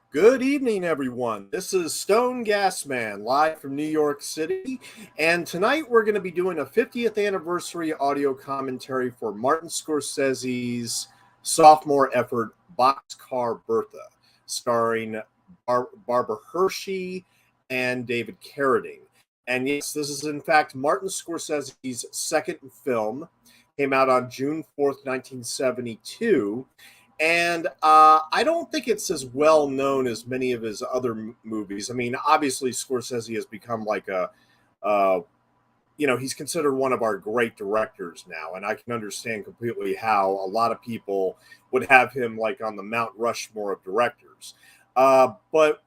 Good evening, everyone. This is Stone Gas Man live from New York City. And tonight we're going to be doing a 50th anniversary audio commentary for Martin Scorsese's sophomore effort, Boxcar Bertha, starring Barbara Hershey and David Carradine. And yes, this is in fact Martin Scorsese's second film. Came out on June 4th, 1972. And I don't think it's as well known as many of his other movies. I mean, obviously, Scorsese has become like uh, he's considered one of our great directors now. And I can understand completely how a lot of people would have him like on the Mount Rushmore of directors. But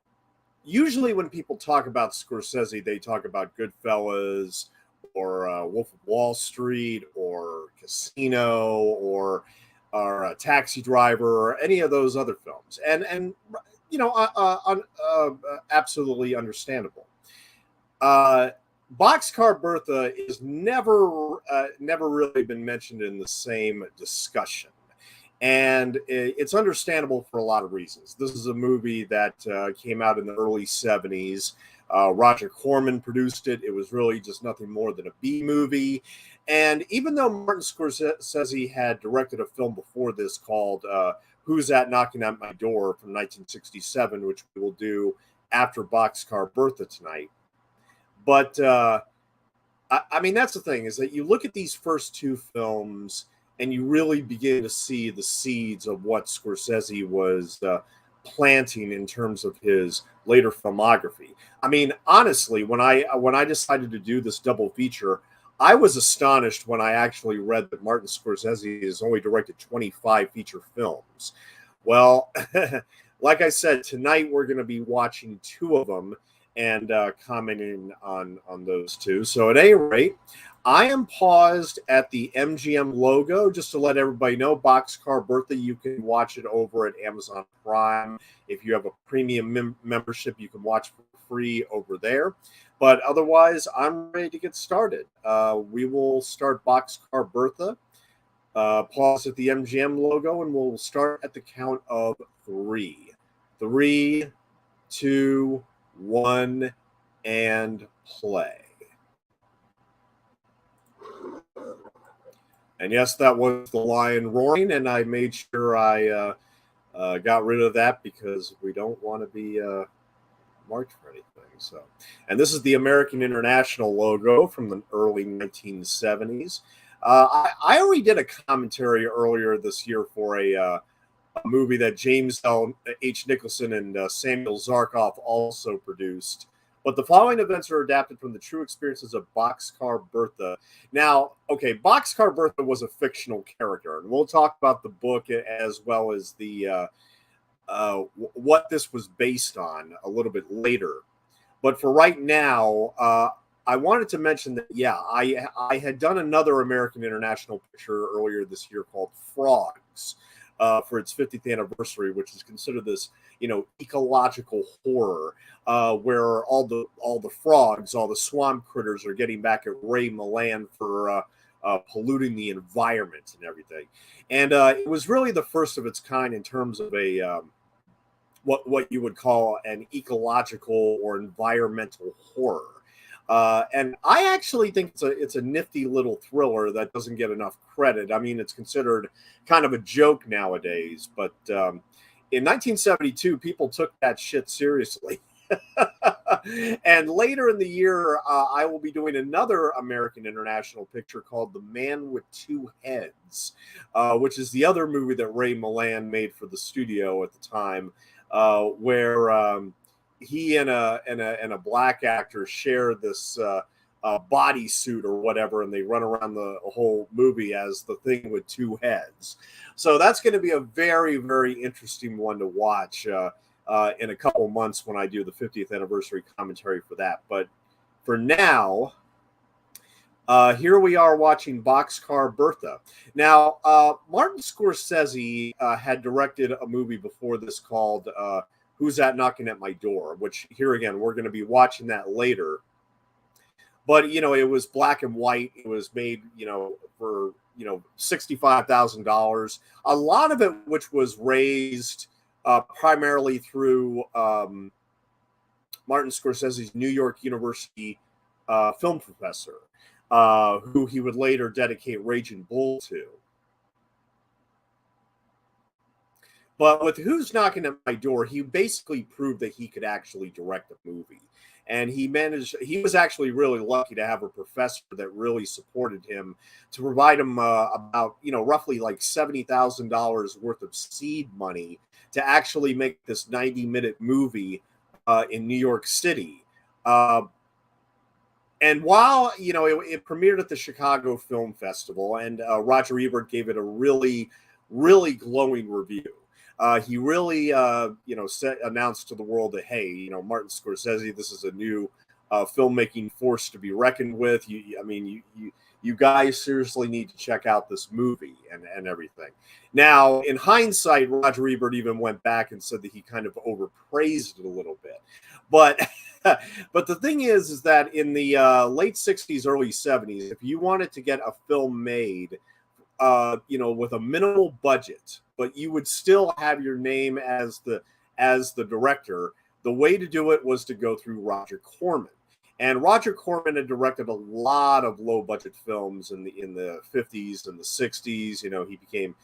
usually when people talk about Scorsese, they talk about Goodfellas or Wolf of Wall Street or Casino or a Taxi Driver or any of those other films, and absolutely understandable. Boxcar Bertha is never really been mentioned in the same discussion, and it's understandable for a lot of reasons. This is a movie that came out in the early '70s. Roger Corman produced it. It was really just nothing more than a B movie. And even though Martin Scorsese had directed a film before this called Who's That Knocking at My Door from 1967, which we will do after Boxcar Bertha tonight. But I mean, that's the thing, is that you look at these first two films and you really begin to see the seeds of what Scorsese was planting in terms of his later filmography. I mean, honestly, when I decided to do this double feature, I was astonished when I actually read that Martin Scorsese has only directed 25 feature films. Well, like I said, tonight we're going to be watching two of them and commenting on those two. So at any rate, I am paused at the MGM logo just to let everybody know. Boxcar Bertha, you can watch it over at Amazon Prime. If you have a premium membership, you can watch for free over there. But otherwise, I'm ready to get started. We will start Boxcar Bertha. Pause at the MGM logo, and we'll start at the count of three. 3, 2, 1, and play. And yes, that was the lion roaring, and I made sure I got rid of that because we don't want to be marked for anything. So, and this is the American International logo from the early 1970s. I already did a commentary earlier this year for a movie that James L. H. Nicholson and Samuel Zarkov also produced. But the following events are adapted from the true experiences of Boxcar Bertha. Now, okay, Boxcar Bertha was a fictional character, and we'll talk about the book as well as the what this was based on a little bit later. But for right now, I wanted to mention that, yeah, I had done another American International picture earlier this year called Frogs for its 50th anniversary, which is considered this, ecological horror where all the frogs, all the swamp critters are getting back at Ray Milland for polluting the environment and everything. And it was really the first of its kind in terms of a what you would call an ecological or environmental horror. And I actually think it's a nifty little thriller that doesn't get enough credit. I mean, it's considered kind of a joke nowadays, but in 1972, people took that shit seriously. And later in the year, I will be doing another American International picture called The Man with Two Heads, which is the other movie that Ray Milland made for the studio at the time, where he and a black actor share this bodysuit or whatever, and they run around the whole movie as the thing with two heads. So that's going to be a very, very interesting one to watch in a couple months when I do the 50th anniversary commentary for that. But for now, here we are watching Boxcar Bertha. Now, Martin Scorsese had directed a movie before this called Who's That Knocking at My Door, which here again, we're going to be watching that later. But, it was black and white. It was made, for, $65,000. A lot of it, which was raised primarily through Martin Scorsese's New York University film professor, who he would later dedicate Raging Bull to. But with Who's Knocking at My Door, he basically proved that he could actually direct a movie. And he was actually really lucky to have a professor that really supported him to provide him about, roughly like $70,000 worth of seed money to actually make this 90-minute movie in New York City. And while, it premiered at the Chicago Film Festival, and Roger Ebert gave it a really, really glowing review. He really, announced to the world that, hey, Martin Scorsese, this is a new filmmaking force to be reckoned with. You guys seriously need to check out this movie and everything. Now, in hindsight, Roger Ebert even went back and said that he kind of overpraised it a little bit. But but the thing is that in the late 60s, early 70s, if you wanted to get a film made, with a minimal budget, but you would still have your name as the director, the way to do it was to go through Roger Corman. And Roger Corman had directed a lot of low budget films in the 50s and the 60s. He became,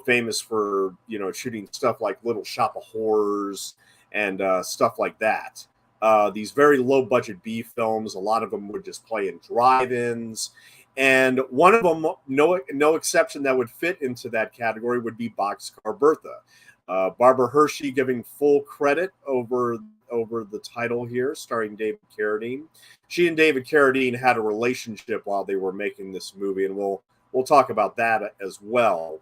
famous for, shooting stuff like Little Shop of Horrors and stuff like that. These very low budget B films, a lot of them would just play in drive-ins. And one of them, no exception that would fit into that category, would be Boxcar Bertha. Barbara Hershey giving full credit over the title here, starring David Carradine. She and David Carradine had a relationship while they were making this movie, and we'll talk about that as well.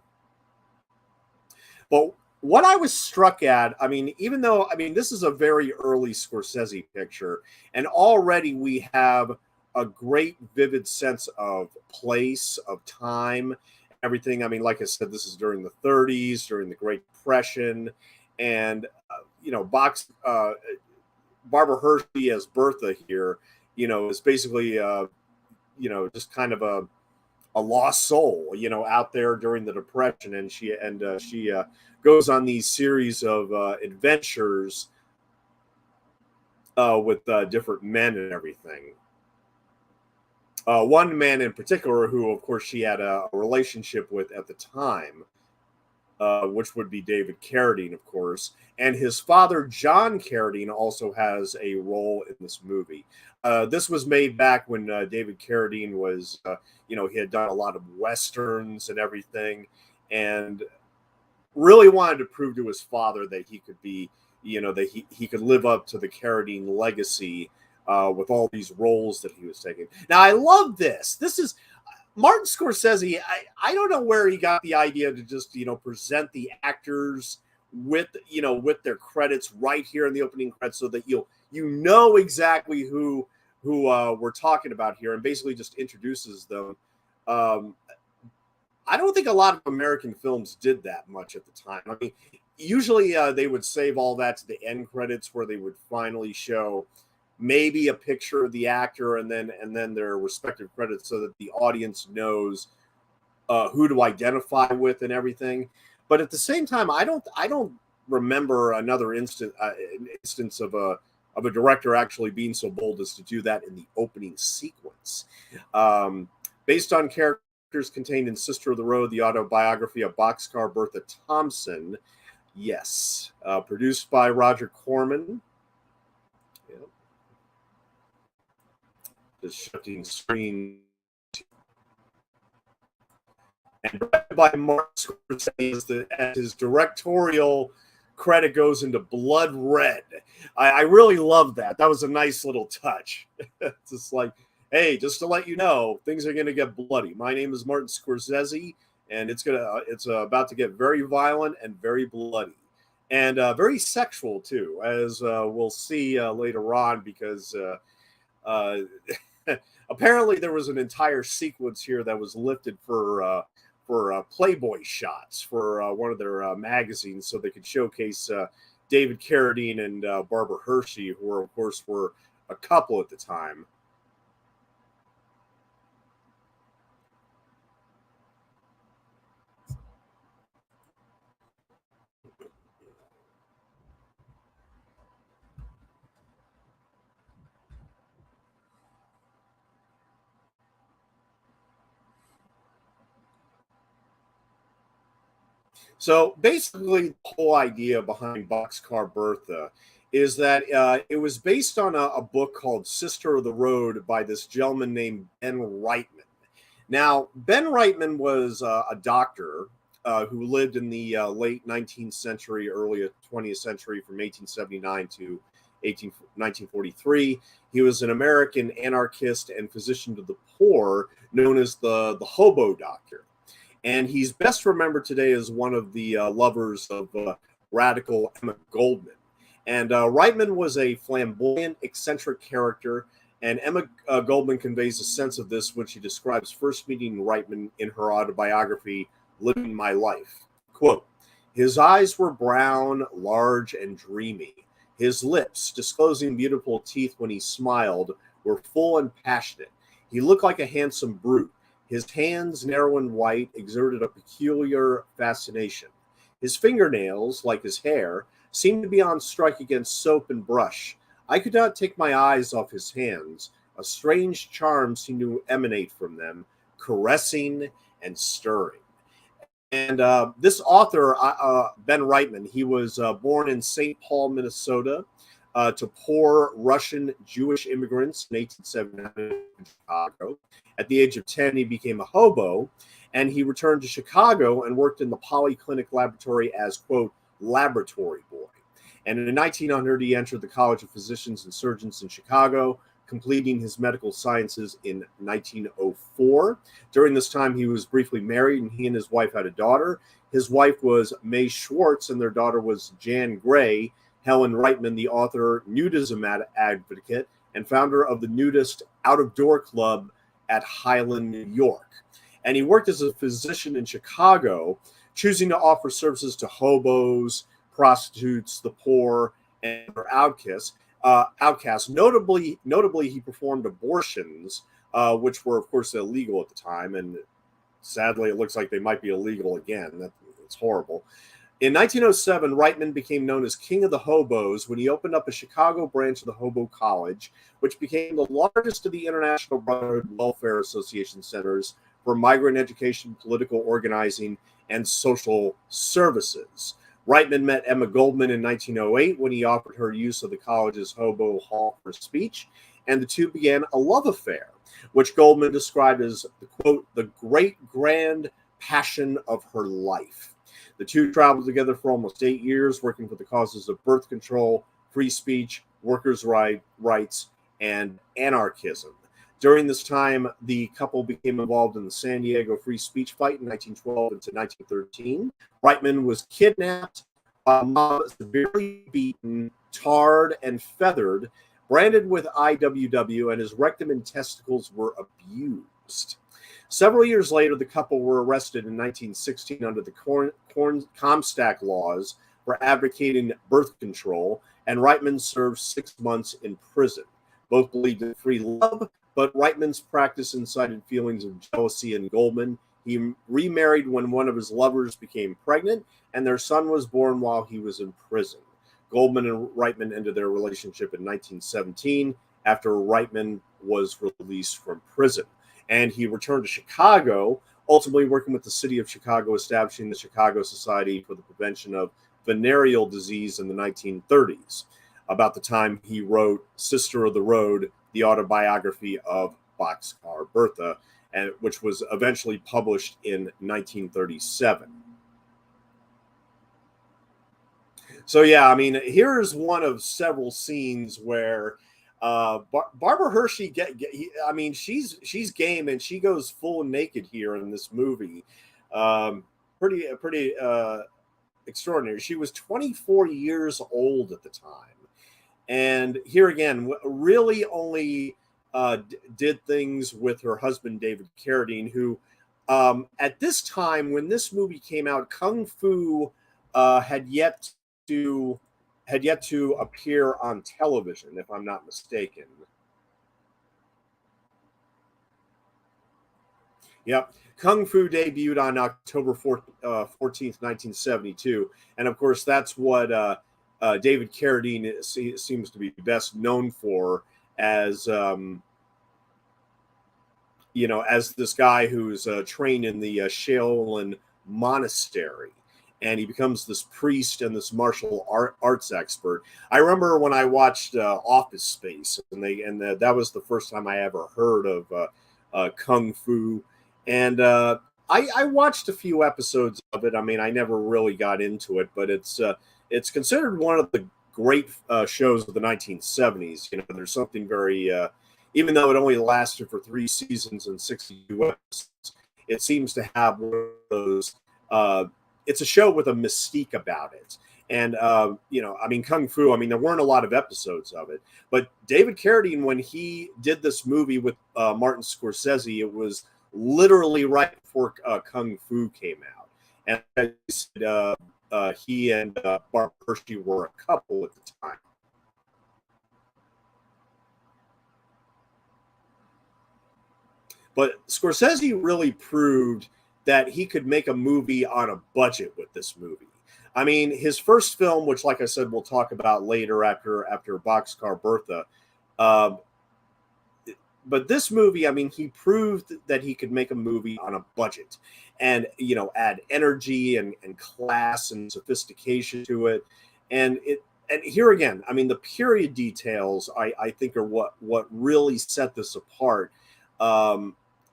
But what I was struck at, even though this is a very early Scorsese picture, and already we have a great vivid sense of place, of time, everything. Like I said, this is during the 30s, during the Great Depression, and Barbara Hershey as Bertha here, is basically just kind of a lost soul, out there during the Depression, and she goes on these series of adventures with different men and everything. One man in particular, who, of course, she had a relationship with at the time, which would be David Carradine, of course. And his father, John Carradine, also has a role in this movie. This was made back when David Carradine was, he had done a lot of Westerns and everything, and really wanted to prove to his father that he could be, that he could live up to the Carradine legacy with all these roles that he was taking. Now, I love this. This is Martin Scorsese. I don't know where he got the idea to just, present the actors with their credits right here in the opening credits, so that you know exactly who we're talking about here, and basically just introduces them. I don't think a lot of American films did that much at the time. Usually they would save all that to the end credits, where they would finally show maybe a picture of the actor and then their respective credits, so that the audience knows who to identify with and everything. But at the same time, I don't remember another instance of a director actually being so bold as to do that in the opening sequence. Based on characters contained in Sister of the Road, the autobiography of Boxcar Bertha Thompson. Yes. Produced by Roger Corman. Just shifting screen. And directed by Martin Scorsese, as his directorial credit goes into blood red. I really love that. That was a nice little touch. It's just like, hey, just to let you know, things are going to get bloody. My name is Martin Scorsese, and it's about to get very violent and very bloody, and very sexual too, as we'll see later on, because apparently there was an entire sequence here that was lifted for Playboy shots for one of their magazines, so they could showcase David Carradine and Barbara Hershey, who of course were a couple at the time. So basically, the whole idea behind Boxcar Bertha is that it was based on a book called Sister of the Road by this gentleman named Ben Reitman. Now, Ben Reitman was a doctor who lived in the late 19th century, early 20th century, from 1879 to 1943. He was an American anarchist and physician to the poor, known as the hobo doctor. And he's best remembered today as one of the lovers of radical Emma Goldman. And Reitman was a flamboyant, eccentric character, and Emma Goldman conveys a sense of this when she describes first meeting Reitman in her autobiography, Living My Life. Quote, his eyes were brown, large, and dreamy. His lips, disclosing beautiful teeth when he smiled, were full and passionate. He looked like a handsome brute. His hands, narrow and white, exerted a peculiar fascination. His fingernails, like his hair, seemed to be on strike against soap and brush. I could not take my eyes off his hands. A strange charm seemed to emanate from them, caressing and stirring. And this author, Ben Reitman, he was born in St. Paul, Minnesota, to poor Russian Jewish immigrants in 1879 in Chicago. At the age of 10, he became a hobo, and he returned to Chicago and worked in the Polyclinic laboratory as, quote, laboratory boy. And in 1900, he entered the College of Physicians and Surgeons in Chicago, completing his medical sciences in 1904. During this time, he was briefly married, and he and his wife had a daughter. His wife was May Schwartz, and their daughter was Jan Gray. Helen Reitman, the author, nudism advocate, and founder of the nudist out-of-door club at Highland, New York. And he worked as a physician in Chicago, choosing to offer services to hobos, prostitutes, the poor, and their outcasts. Notably, he performed abortions, which were, of course, illegal at the time, and sadly, it looks like they might be illegal again. It's horrible. In 1907, Reitman became known as King of the Hobos when he opened up a Chicago branch of the Hobo College, which became the largest of the International Brotherhood Welfare Association centers for migrant education, political organizing, and social services. Reitman met Emma Goldman in 1908 when he offered her use of the college's Hobo Hall for a speech, and the two began a love affair, which Goldman described as, quote, the great grand passion of her life. The two traveled together for almost 8 years, working for the causes of birth control, free speech, workers' rights, and anarchism. During this time, the couple became involved in the San Diego free speech fight in 1912 into 1913. Reitman was kidnapped, severely beaten, tarred, and feathered, branded with IWW, and his rectum and testicles were abused. Several years later, the couple were arrested in 1916 under the Comstock laws for advocating birth control, and Reitman served 6 months in prison. Both believed in free love, but Reitman's practice incited feelings of jealousy in Goldman. He remarried when one of his lovers became pregnant, and their son was born while he was in prison. Goldman and Reitman ended their relationship in 1917 after Reitman was released from prison. And he returned to Chicago, ultimately working with the city of Chicago, establishing the Chicago Society for the Prevention of Venereal Disease in the 1930s, about the time he wrote Sister of the Road, the autobiography of Boxcar Bertha, and which was eventually published in 1937. So yeah, I mean, here's one of several scenes where Barbara Hershey she's game, and she goes full naked here in this movie. Pretty extraordinary. She was 24 years old at the time, and here again, really only did things with her husband David Carradine, who at this time when this movie came out, Kung Fu had yet to appear on television, if I'm not mistaken. Yep. Kung Fu debuted on October 14th, 1972. And of course, that's what David Carradine seems to be best known for as, as this guy who's trained in the Shaolin Monastery. and he becomes this priest and this martial arts expert. I remember when I watched Office Space, and that was the first time I ever heard of kung fu, and I watched a few episodes of it. I mean, I never really got into it, but it's considered one of the great shows of the 1970s. You know, there's something very, even though it only lasted for 3 seasons and 62 episodes, it seems to have one of those. It's a show with a mystique about it. And, you know, I mean, Kung Fu, I mean, there weren't a lot of episodes of it. But David Carradine, when he did this movie with Martin Scorsese, it was literally right before Kung Fu came out. And as I said, he and Barbra Hershey were a couple at the time. But Scorsese really proved that he could make a movie on a budget with this movie. I mean, his first film, which, like I said, we'll talk about later after Boxcar Bertha. But this movie, I mean, he proved that he could make a movie on a budget and, you know, add energy and class and sophistication to it. And here again, I mean, the period details, I think, are what really set this apart.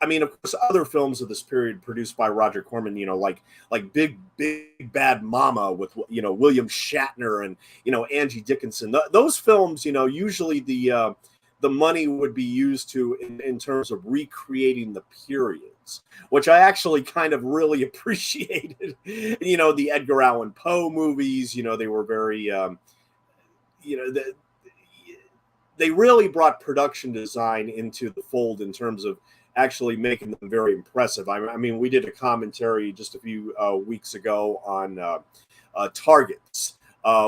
I mean, of course, other films of this period produced by Roger Corman, you know, like Big Bad Mama with, you know, William Shatner and, you know, Angie Dickinson. Those films, you know, usually the money would be used to in terms of recreating the periods, which I actually kind of really appreciated. You know, the Edgar Allan Poe movies, you know, they were very, you know, they really brought production design into the fold in terms of actually making them very impressive. I mean, we did a commentary just a few weeks ago on Targets,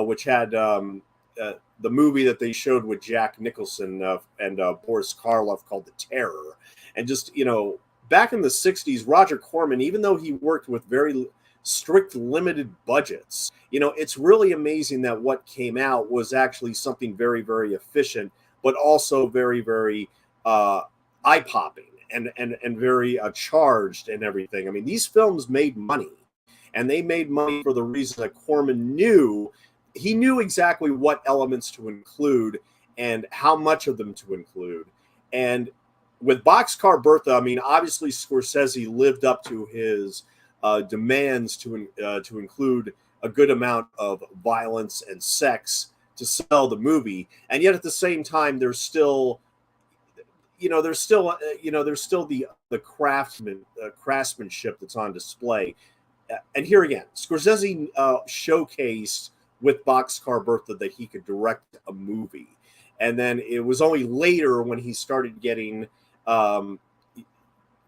which had the movie that they showed with Jack Nicholson and Boris Karloff called The Terror. And just, you know, back in the 60s, Roger Corman, even though he worked with very strict, limited budgets, you know, it's really amazing that what came out was actually something very, very efficient, but also very, very eye-popping and very charged and everything. I mean, these films made money, and they made money for the reason that Corman knew. He knew exactly what elements to include and how much of them to include. And with Boxcar Bertha, I mean, obviously Scorsese lived up to his demands to include a good amount of violence and sex to sell the movie, and yet at the same time, there's still the craftsmanship that's on display. And here again, Scorsese showcased with Boxcar Bertha that he could direct a movie, and then it was only later when he started getting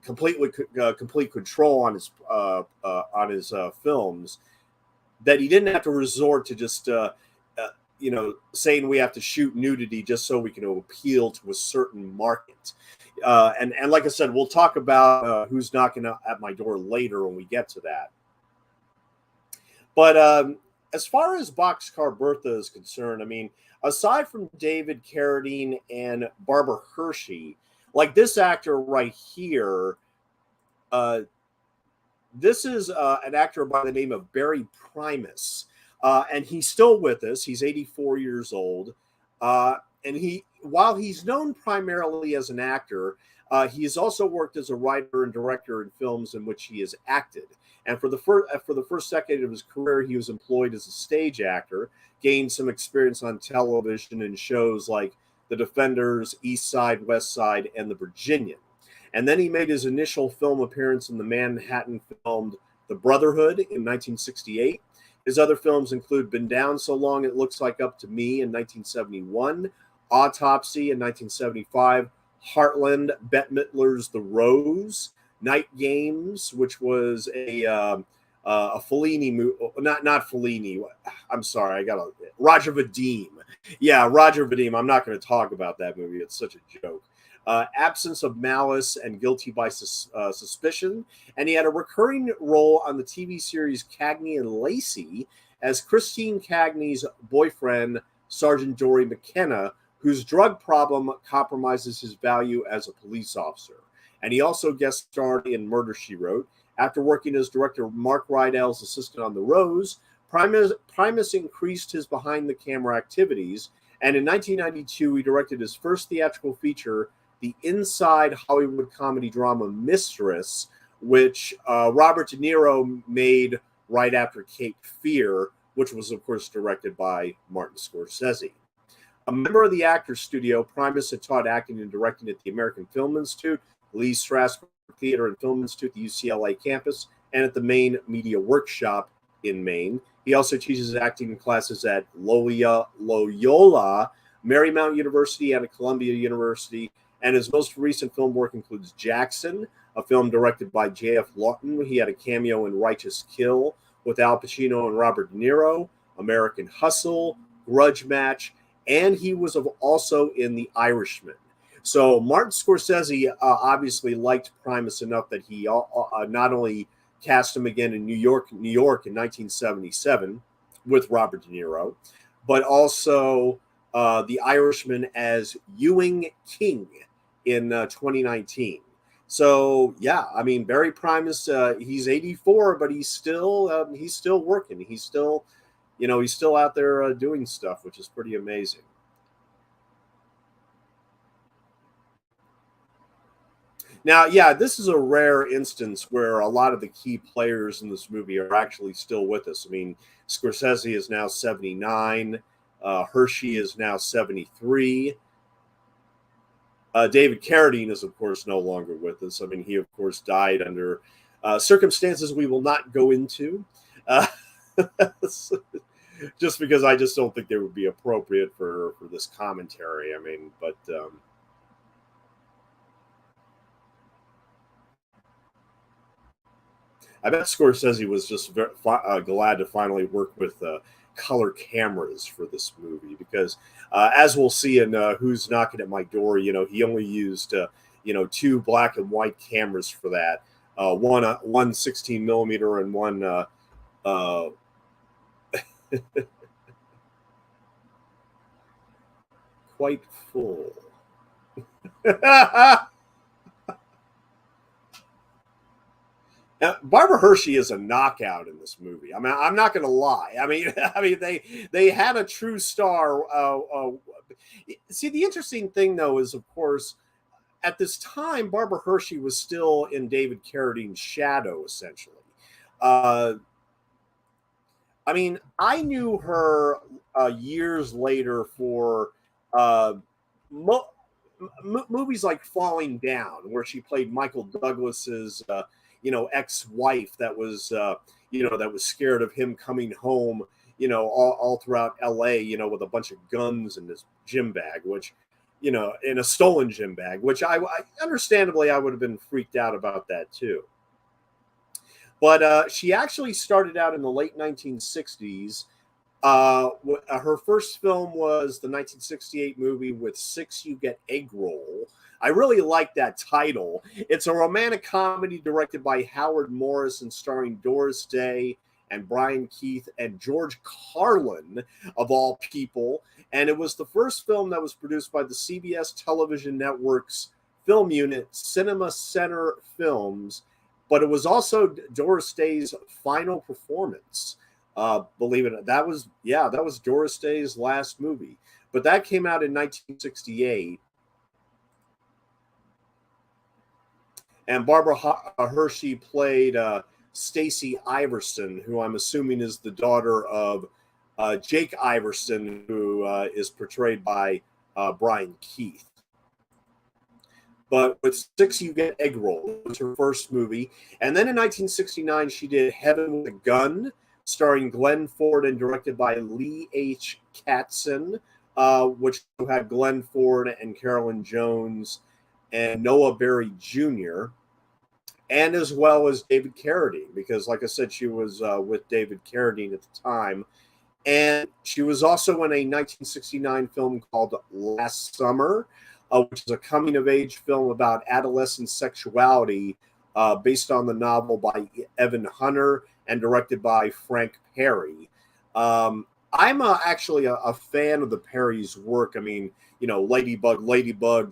complete control on his films that he didn't have to resort to just you know, saying we have to shoot nudity just so we can appeal to a certain market. And like I said, we'll talk about who's knocking at my door later when we get to that. But as far as Boxcar Bertha is concerned, I mean, aside from David Carradine and Barbra Hershey, like this actor right here, this is an actor by the name of Barry Primus. And he's still with us. He's 84 years old. And while he's known primarily as an actor, he has also worked as a writer and director in films in which he has acted. And for the first decade of his career, he was employed as a stage actor, gained some experience on television in shows like The Defenders, East Side, West Side, and The Virginian. And then he made his initial film appearance in the Manhattan film The Brotherhood in 1968. His other films include Been Down So Long It Looks Like Up to Me in 1971, Autopsy in 1975, Heartland, Bette Midler's The Rose, Night Games, which was a Fellini movie, not Fellini. I'm sorry, Roger Vadim. Yeah, Roger Vadim. I'm not going to talk about that movie. It's such a joke. Absence of Malice and Guilty by Suspicion, and he had a recurring role on the TV series Cagney and Lacey as Christine Cagney's boyfriend, Sergeant Dory McKenna, whose drug problem compromises his value as a police officer. And he also guest starred in Murder, She Wrote, After working as director Mark Rydell's assistant on The Rose, Primus increased his behind-the-camera activities, and in 1992 he directed his first theatrical feature, the Inside Hollywood comedy drama Mistress, which Robert De Niro made right after Cape Fear, which was, of course, directed by Martin Scorsese. A member of the Actors Studio, Primus had taught acting and directing at the American Film Institute, Lee Strasberg Theater and Film Institute, the UCLA campus, and at the Maine Media Workshop in Maine. He also teaches acting classes at Loyola Marymount University and at Columbia University, and his most recent film work includes Jackson, a film directed by J.F. Lawton. He had a cameo in Righteous Kill with Al Pacino and Robert De Niro, American Hustle, Grudge Match, and he was also in The Irishman. So Martin Scorsese obviously liked Primus enough that he not only cast him again in New York in 1977 with Robert De Niro, but also The Irishman as Ewing King in 2019. So yeah, I mean, Barry Primus, he's 84, but he's still working. He's still out there doing stuff, which is pretty amazing. Now, yeah, this is a rare instance where a lot of the key players in this movie are actually still with us. I mean, Scorsese is now 79. Hershey is now 73. David Carradine is, of course, no longer with us. I mean, he, of course, died under circumstances we will not go into, just because I just don't think they would be appropriate for this commentary. I mean, but I bet Scorsese was just very, glad to finally work with color cameras for this movie because, as we'll see in Who's Knocking at My Door, he only used, 2 black and white cameras for that. One 16 millimeter and one quite full. Now, Barbara Hershey is a knockout in this movie. I mean, I'm not going to lie. I mean, they had a true star. See, the interesting thing though is, of course, at this time, Barbara Hershey was still in David Carradine's shadow, essentially. I mean, I knew her years later for movies like Falling Down, where she played Michael Douglas's ex-wife that was scared of him coming home, all throughout LA, with a bunch of guns in his gym bag, which, in a stolen gym bag, which I understandably I would have been freaked out about that too. But she actually started out in the late 1960s. Her first film was the 1968 movie With Six You Get Egg Roll. I really like that title. It's a romantic comedy directed by Howard Morris and starring Doris Day and Brian Keith and George Carlin, of all people. And it was the first film that was produced by the CBS television network's film unit, Cinema Center Films. But it was also Doris Day's final performance. Believe it or not, that was Doris Day's last movie. But that came out in 1968. And Barbara Hershey played Stacey Iverson, who I'm assuming is the daughter of Jake Iverson, who is portrayed by Brian Keith. But With Six You Get Egg Roll was her first movie. And then in 1969, she did Heaven with a Gun, starring Glenn Ford and directed by Lee H. Katzin, which had Glenn Ford and Carolyn Jones and Noah Berry Jr., and as well as David Carradine, because, like I said, she was with David Carradine at the time. And she was also in a 1969 film called Last Summer, which is a coming-of-age film about adolescent sexuality based on the novel by Evan Hunter and directed by Frank Perry. I'm actually a fan of the Perry's work. I mean, you know, Ladybug,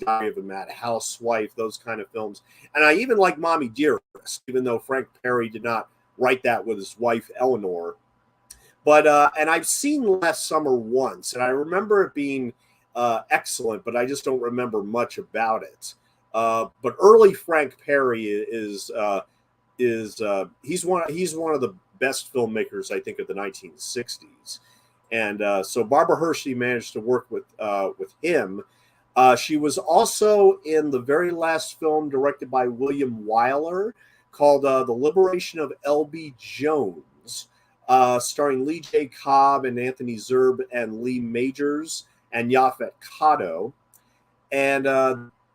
Diary of a Mad Housewife, those kind of films. And I even like Mommy Dearest, even though Frank Perry did not write that with his wife, Eleanor. But and I've seen Last Summer once, and I remember it being excellent, but I just don't remember much about it. But early Frank Perry is he's one of the best filmmakers, I think, of the 1960s. And so Barbara Hershey managed to work with him. She was also in the very last film directed by William Wyler called The Liberation of L.B. Jones, starring Lee J. Cobb and Anthony Zerbe and Lee Majors and Yaphet Kotto. And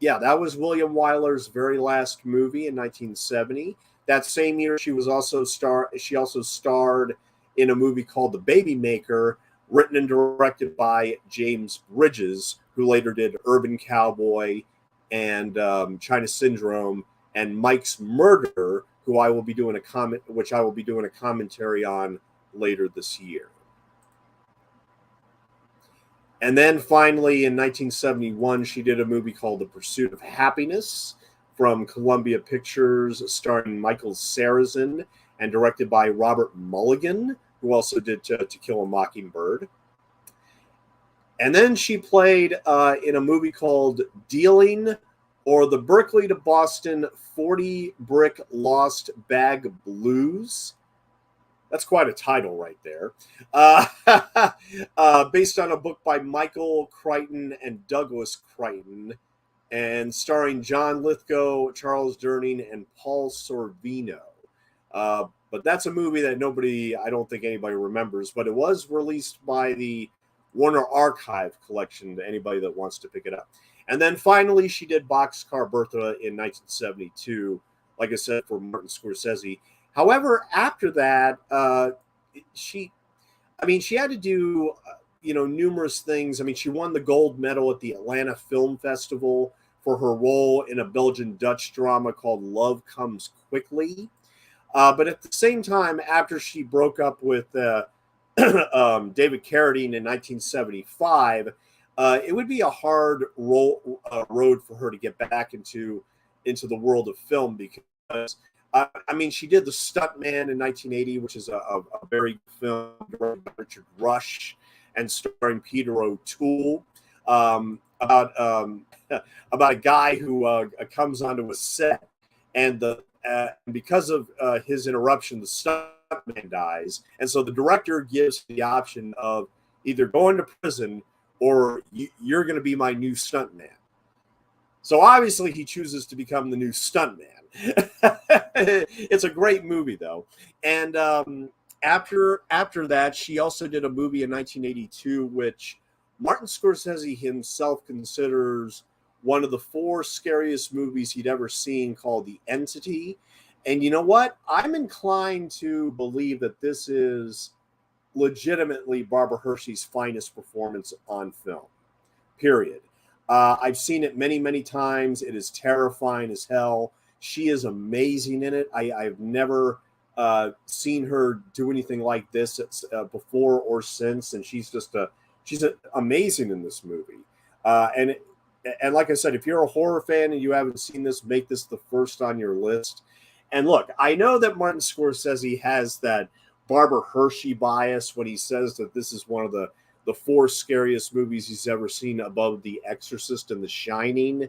yeah, that was William Wyler's very last movie in 1970. That same year, she also starred in a movie called The Baby Maker, written and directed by James Bridges, who later did Urban Cowboy and China Syndrome and Mike's Murder, who I will be doing a commentary on later this year. And then finally, in 1971, she did a movie called The Pursuit of Happiness from Columbia Pictures, starring Michael Sarrazin and directed by Robert Mulligan, who also did To Kill a Mockingbird. And then she played in a movie called Dealing, or The Berkeley to Boston 40 Brick Lost Bag Blues. That's quite a title right there. Based on a book by Michael Crichton and Douglas Crichton, and starring John Lithgow, Charles Durning, and Paul Sorvino. But that's a movie that I don't think anybody remembers, but it was released by the Warner Archive collection to anybody that wants to pick it up. And then finally, she did Boxcar Bertha in 1972, like I said, for Martin Scorsese. However, after that, she had to do, numerous things. I mean, she won the gold medal at the Atlanta Film Festival for her role in a Belgian-Dutch drama called Love Comes Quickly. But at the same time, after she broke up with David Carradine in 1975, it would be a hard road for her to get back into the world of film, because she did The Stuntman in 1980, which is a very good film directed by Richard Rush and starring Peter O'Toole, about a guy who comes onto a set, and because of his interruption, the stuntman dies, and so the director gives the option of either going to prison or you're going to be my new stuntman. So obviously he chooses to become the new stuntman. It's a great movie, though. And after that, she also did a movie in 1982, which Martin Scorsese himself considers one of the 4 scariest movies he'd ever seen, called The Entity. And you know what? I'm inclined to believe that this is legitimately Barbara Hershey's finest performance on film, period. I've seen it many, many times. It is terrifying as hell. She is amazing in it. I've never seen her do anything like this before or since, and she's amazing in this movie. And like I said, if you're a horror fan and you haven't seen this, make this the first on your list. And look, I know that Martin Scorsese has that Barbara Hershey bias when he says that this is one of the 4 scariest movies he's ever seen, above The Exorcist and The Shining.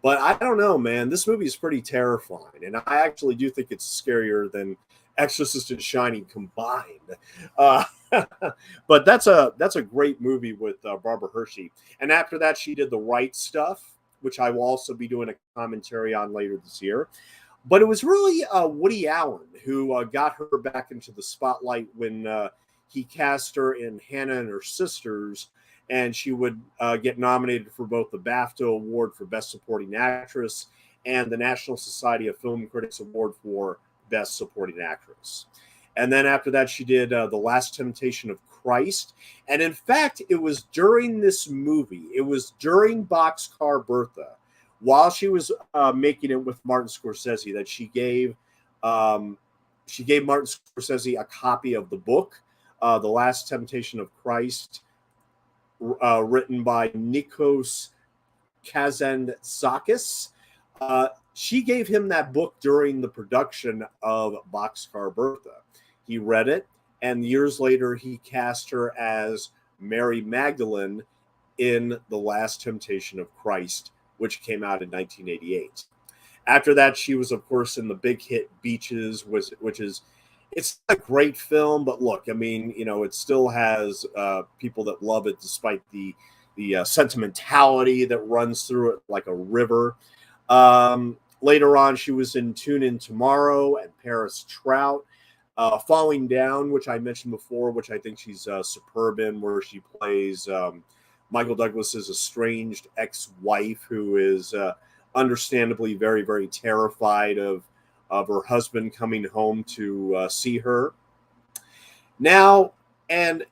But I don't know, man. This movie is pretty terrifying, and I actually do think it's scarier than Exorcist and Shining combined. But that's a great movie with Barbara Hershey. And after that, she did The Right Stuff, which I will also be doing a commentary on later this year. But it was really Woody Allen who got her back into the spotlight when he cast her in Hannah and Her Sisters, and she would get nominated for both the BAFTA Award for Best Supporting Actress and the National Society of Film Critics Award for Best Supporting Actress. And then after that, she did The Last Temptation of Christ. And in fact, it was during this movie, it was during Boxcar Bertha, while she was making it with Martin Scorsese, that she gave Martin Scorsese a copy of the book. The Last Temptation of Christ, written by Nikos Kazantzakis. She gave him that book during the production of Boxcar Bertha. He read it, and years later he cast her as Mary Magdalene in The Last Temptation of Christ, which came out in 1988. After that, she was, of course, in the big hit Beaches, which is, it's a great film, but look, I mean, you know, it still has people that love it despite the sentimentality that runs through it like a river. Later on, she was in Tune In Tomorrow and Paris Trout. Falling Down, which I mentioned before, which I think she's superb in, where she plays Michael Douglas's estranged ex-wife, who is understandably very, very terrified of her husband coming home to see her. Now, and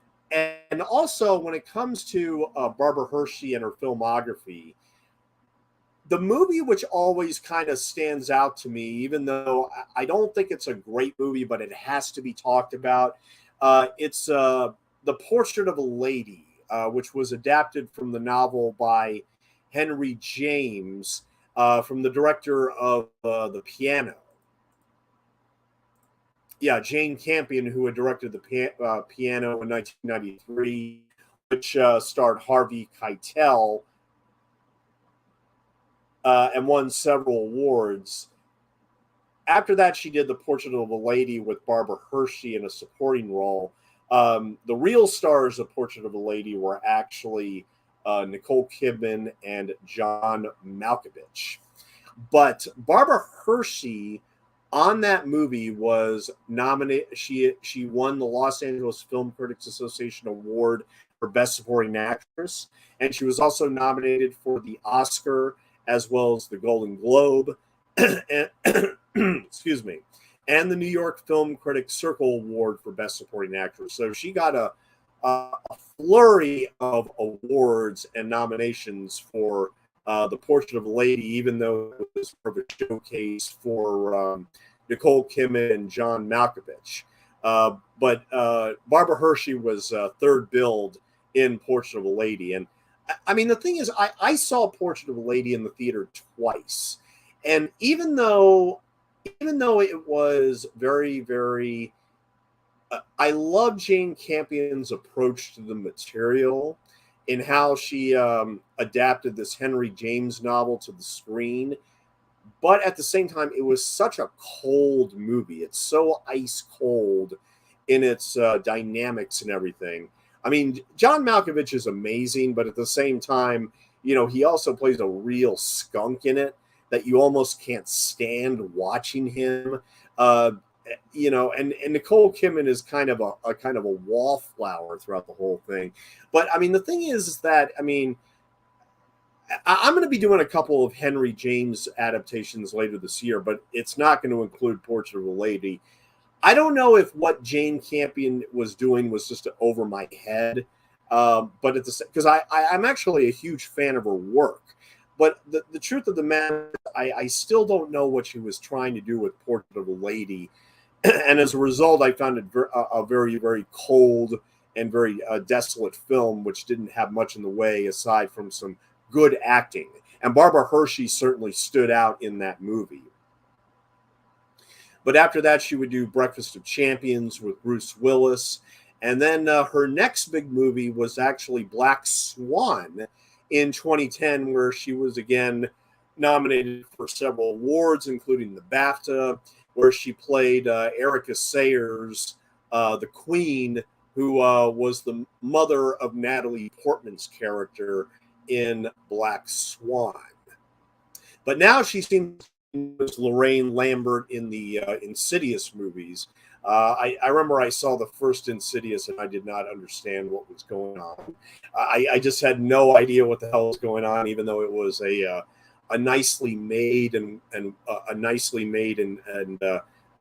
also when it comes to Barbara Hershey and her filmography, the movie which always kind of stands out to me, even though I don't think it's a great movie, but it has to be talked about, it's The Portrait of a Lady, which was adapted from the novel by Henry James, from the director of The Piano. Yeah, Jane Campion, who had directed The Piano in 1993, which starred Harvey Keitel, and won several awards. After that, she did The Portrait of a Lady with Barbara Hershey in a supporting role. The real stars of Portrait of a Lady were actually Nicole Kidman and John Malkovich. But Barbara Hershey on that movie was nominated. She won the Los Angeles Film Critics Association Award for Best Supporting Actress, and she was also nominated for the Oscar as well as the Golden Globe, and, excuse me, and the New York Film Critics Circle Award for Best Supporting Actress. So she got a flurry of awards and nominations for The Portrait of a Lady, even though it was sort of a showcase for Nicole Kidman and John Malkovich. But Barbara Hershey was third billed in Portrait of a Lady. And I mean, the thing is, I saw Portrait of a Lady in the theater twice. And even though it was very, very, I love Jane Campion's approach to the material in how she adapted this Henry James novel to the screen. But at the same time, it was such a cold movie. It's so ice cold in its dynamics and everything. I mean, John Malkovich is amazing, but at the same time, you know, he also plays a real skunk in it that you almost can't stand watching him. You know, and Nicole Kidman is kind of a wallflower throughout the whole thing. But I mean, the thing is that, I mean, I'm going to be doing a couple of Henry James adaptations later this year, but it's not going to include Portrait of a Lady. I don't know if what Jane Campion was doing was just over my head, but at the because I'm actually a huge fan of her work. But the truth of the matter, I still don't know what she was trying to do with Portrait of a Lady, and as a result, I found it a very, very cold and very desolate film, which didn't have much in the way aside from some good acting. And Barbara Hershey certainly stood out in that movie. But after that, she would do Breakfast of Champions with Bruce Willis. And then her next big movie was actually Black Swan in 2010, where she was again nominated for several awards, including the BAFTA, where she played Erica Sayers, the Queen, who was the mother of Natalie Portman's character in Black Swan. But now she seems was Lorraine Lambert in the Insidious movies. I remember I saw the first Insidious and I did not understand what was going on. I just had no idea what the hell was going on, even though it was a nicely made and a nicely made and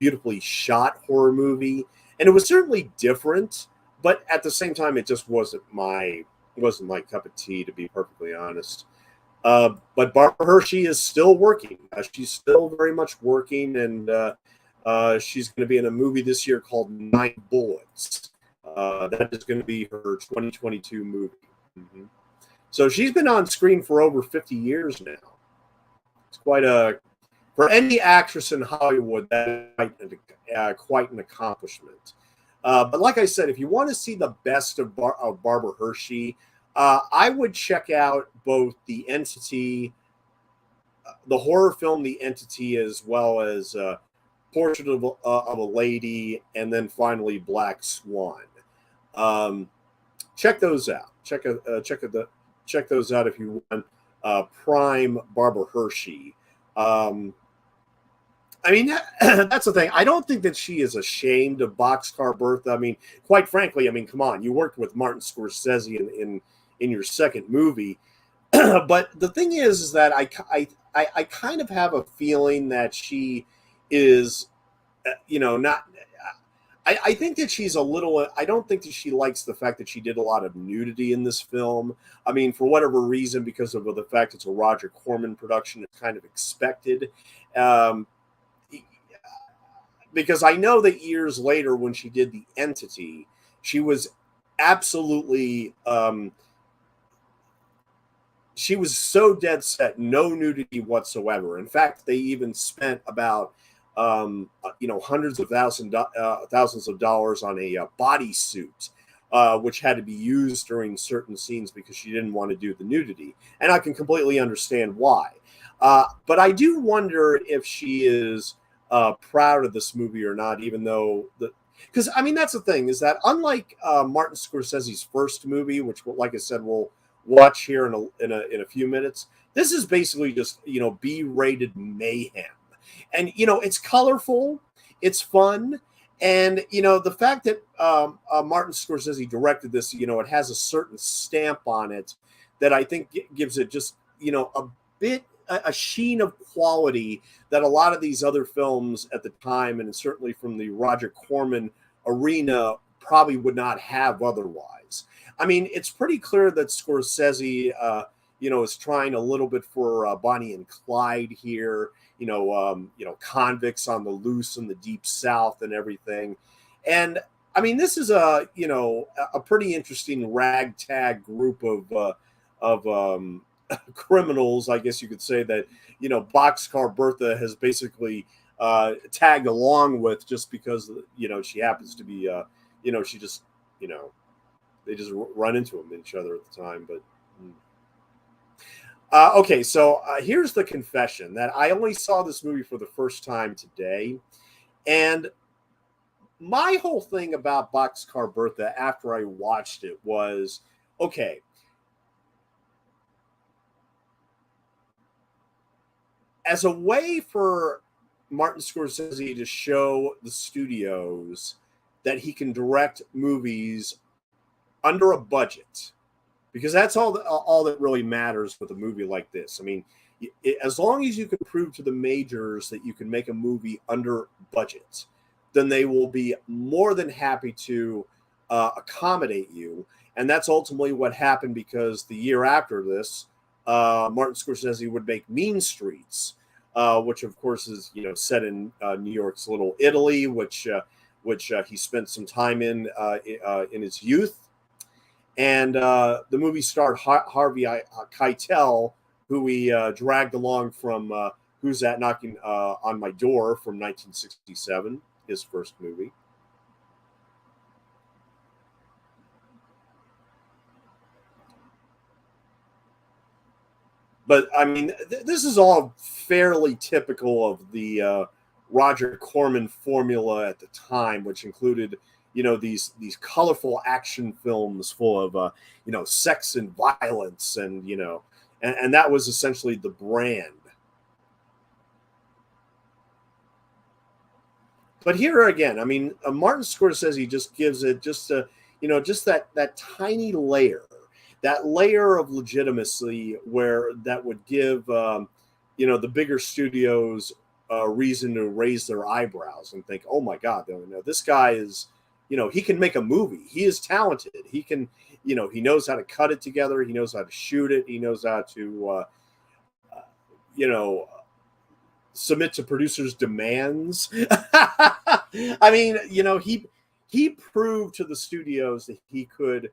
beautifully shot horror movie. And it was certainly different, but at the same time, it just wasn't my cup of tea, to be perfectly honest. But Barbara Hershey is still working. She's still very much working, and she's going to be in a movie this year called Nine Bullets, That is going to be her 2022 movie. Mm-hmm. So she's been on screen for over 50 years now. It's quite a, for any actress in Hollywood, that's quite an accomplishment. But like I said, if you want to see the best of Barbara Hershey, I would check out both The Entity, the horror film The Entity, as well as Portrait of a Lady, and then finally Black Swan. Check those out. Check those out if you want. Prime Barbara Hershey. I mean, that's the thing. I don't think that she is ashamed of Boxcar Bertha. I mean, quite frankly, I mean, come on, you worked with Martin Scorsese in your second movie. But the thing is that I kind of have a feeling that she is, not. I think that she's a little. I don't think that she likes the fact that she did a lot of nudity in this film. I mean, for whatever reason, because of the fact it's a Roger Corman production, it's kind of expected. Because I know that years later, when she did The Entity, she was absolutely. She was so dead set, no nudity whatsoever. In fact, they even spent about hundreds of thousands of dollars on a bodysuit, which had to be used during certain scenes because she didn't want to do the nudity. And I can completely understand why. But I do wonder if she is proud of this movie or not, even though because I mean, that's the thing, is that unlike Martin Scorsese's first movie, which, like I said, we'll watch here in a few minutes, this is basically just B-rated mayhem. And it's colorful, it's fun, and the fact that Martin Scorsese directed this, it has a certain stamp on it that I think gives it just a sheen of quality that a lot of these other films at the time, and certainly from the Roger Corman arena, probably would not have otherwise. I mean, it's pretty clear that Scorsese, is trying a little bit for Bonnie and Clyde here. Convicts on the loose in the deep South and everything. And I mean, this is a pretty interesting ragtag group of criminals, I guess you could say, that Boxcar Bertha has basically tagged along with, just because she happens to be she just they just run into each other at the time. But okay, so here's the confession, that I only saw this movie for the first time today, and my whole thing about Boxcar Bertha after I watched it was, okay, as a way for Martin Scorsese to show the studios that he can direct movies under a budget, because that's all that really matters with a movie like this. I mean, as long as you can prove to the majors that you can make a movie under budget, then they will be more than happy to accommodate you. And that's ultimately what happened, because the year after this, Martin Scorsese would make Mean Streets, which of course is set in New York's Little Italy, which he spent some time in his youth. And the movie starred Harvey Keitel, who we dragged along from Who's That Knocking on My Door from 1967, his first movie. But I mean, this is all fairly typical of the Roger Corman formula at the time, which included these colorful action films full of sex and violence, and and that was essentially the brand. But here again, I mean, Martin Scorsese just gives it just that tiny layer, that layer of legitimacy, where that would give the bigger studios a reason to raise their eyebrows and think, oh my God, this guy is, he can make a movie. He is talented. He can, he knows how to cut it together. He knows how to shoot it. He knows how to, submit to producers' demands. I mean, he proved to the studios that he could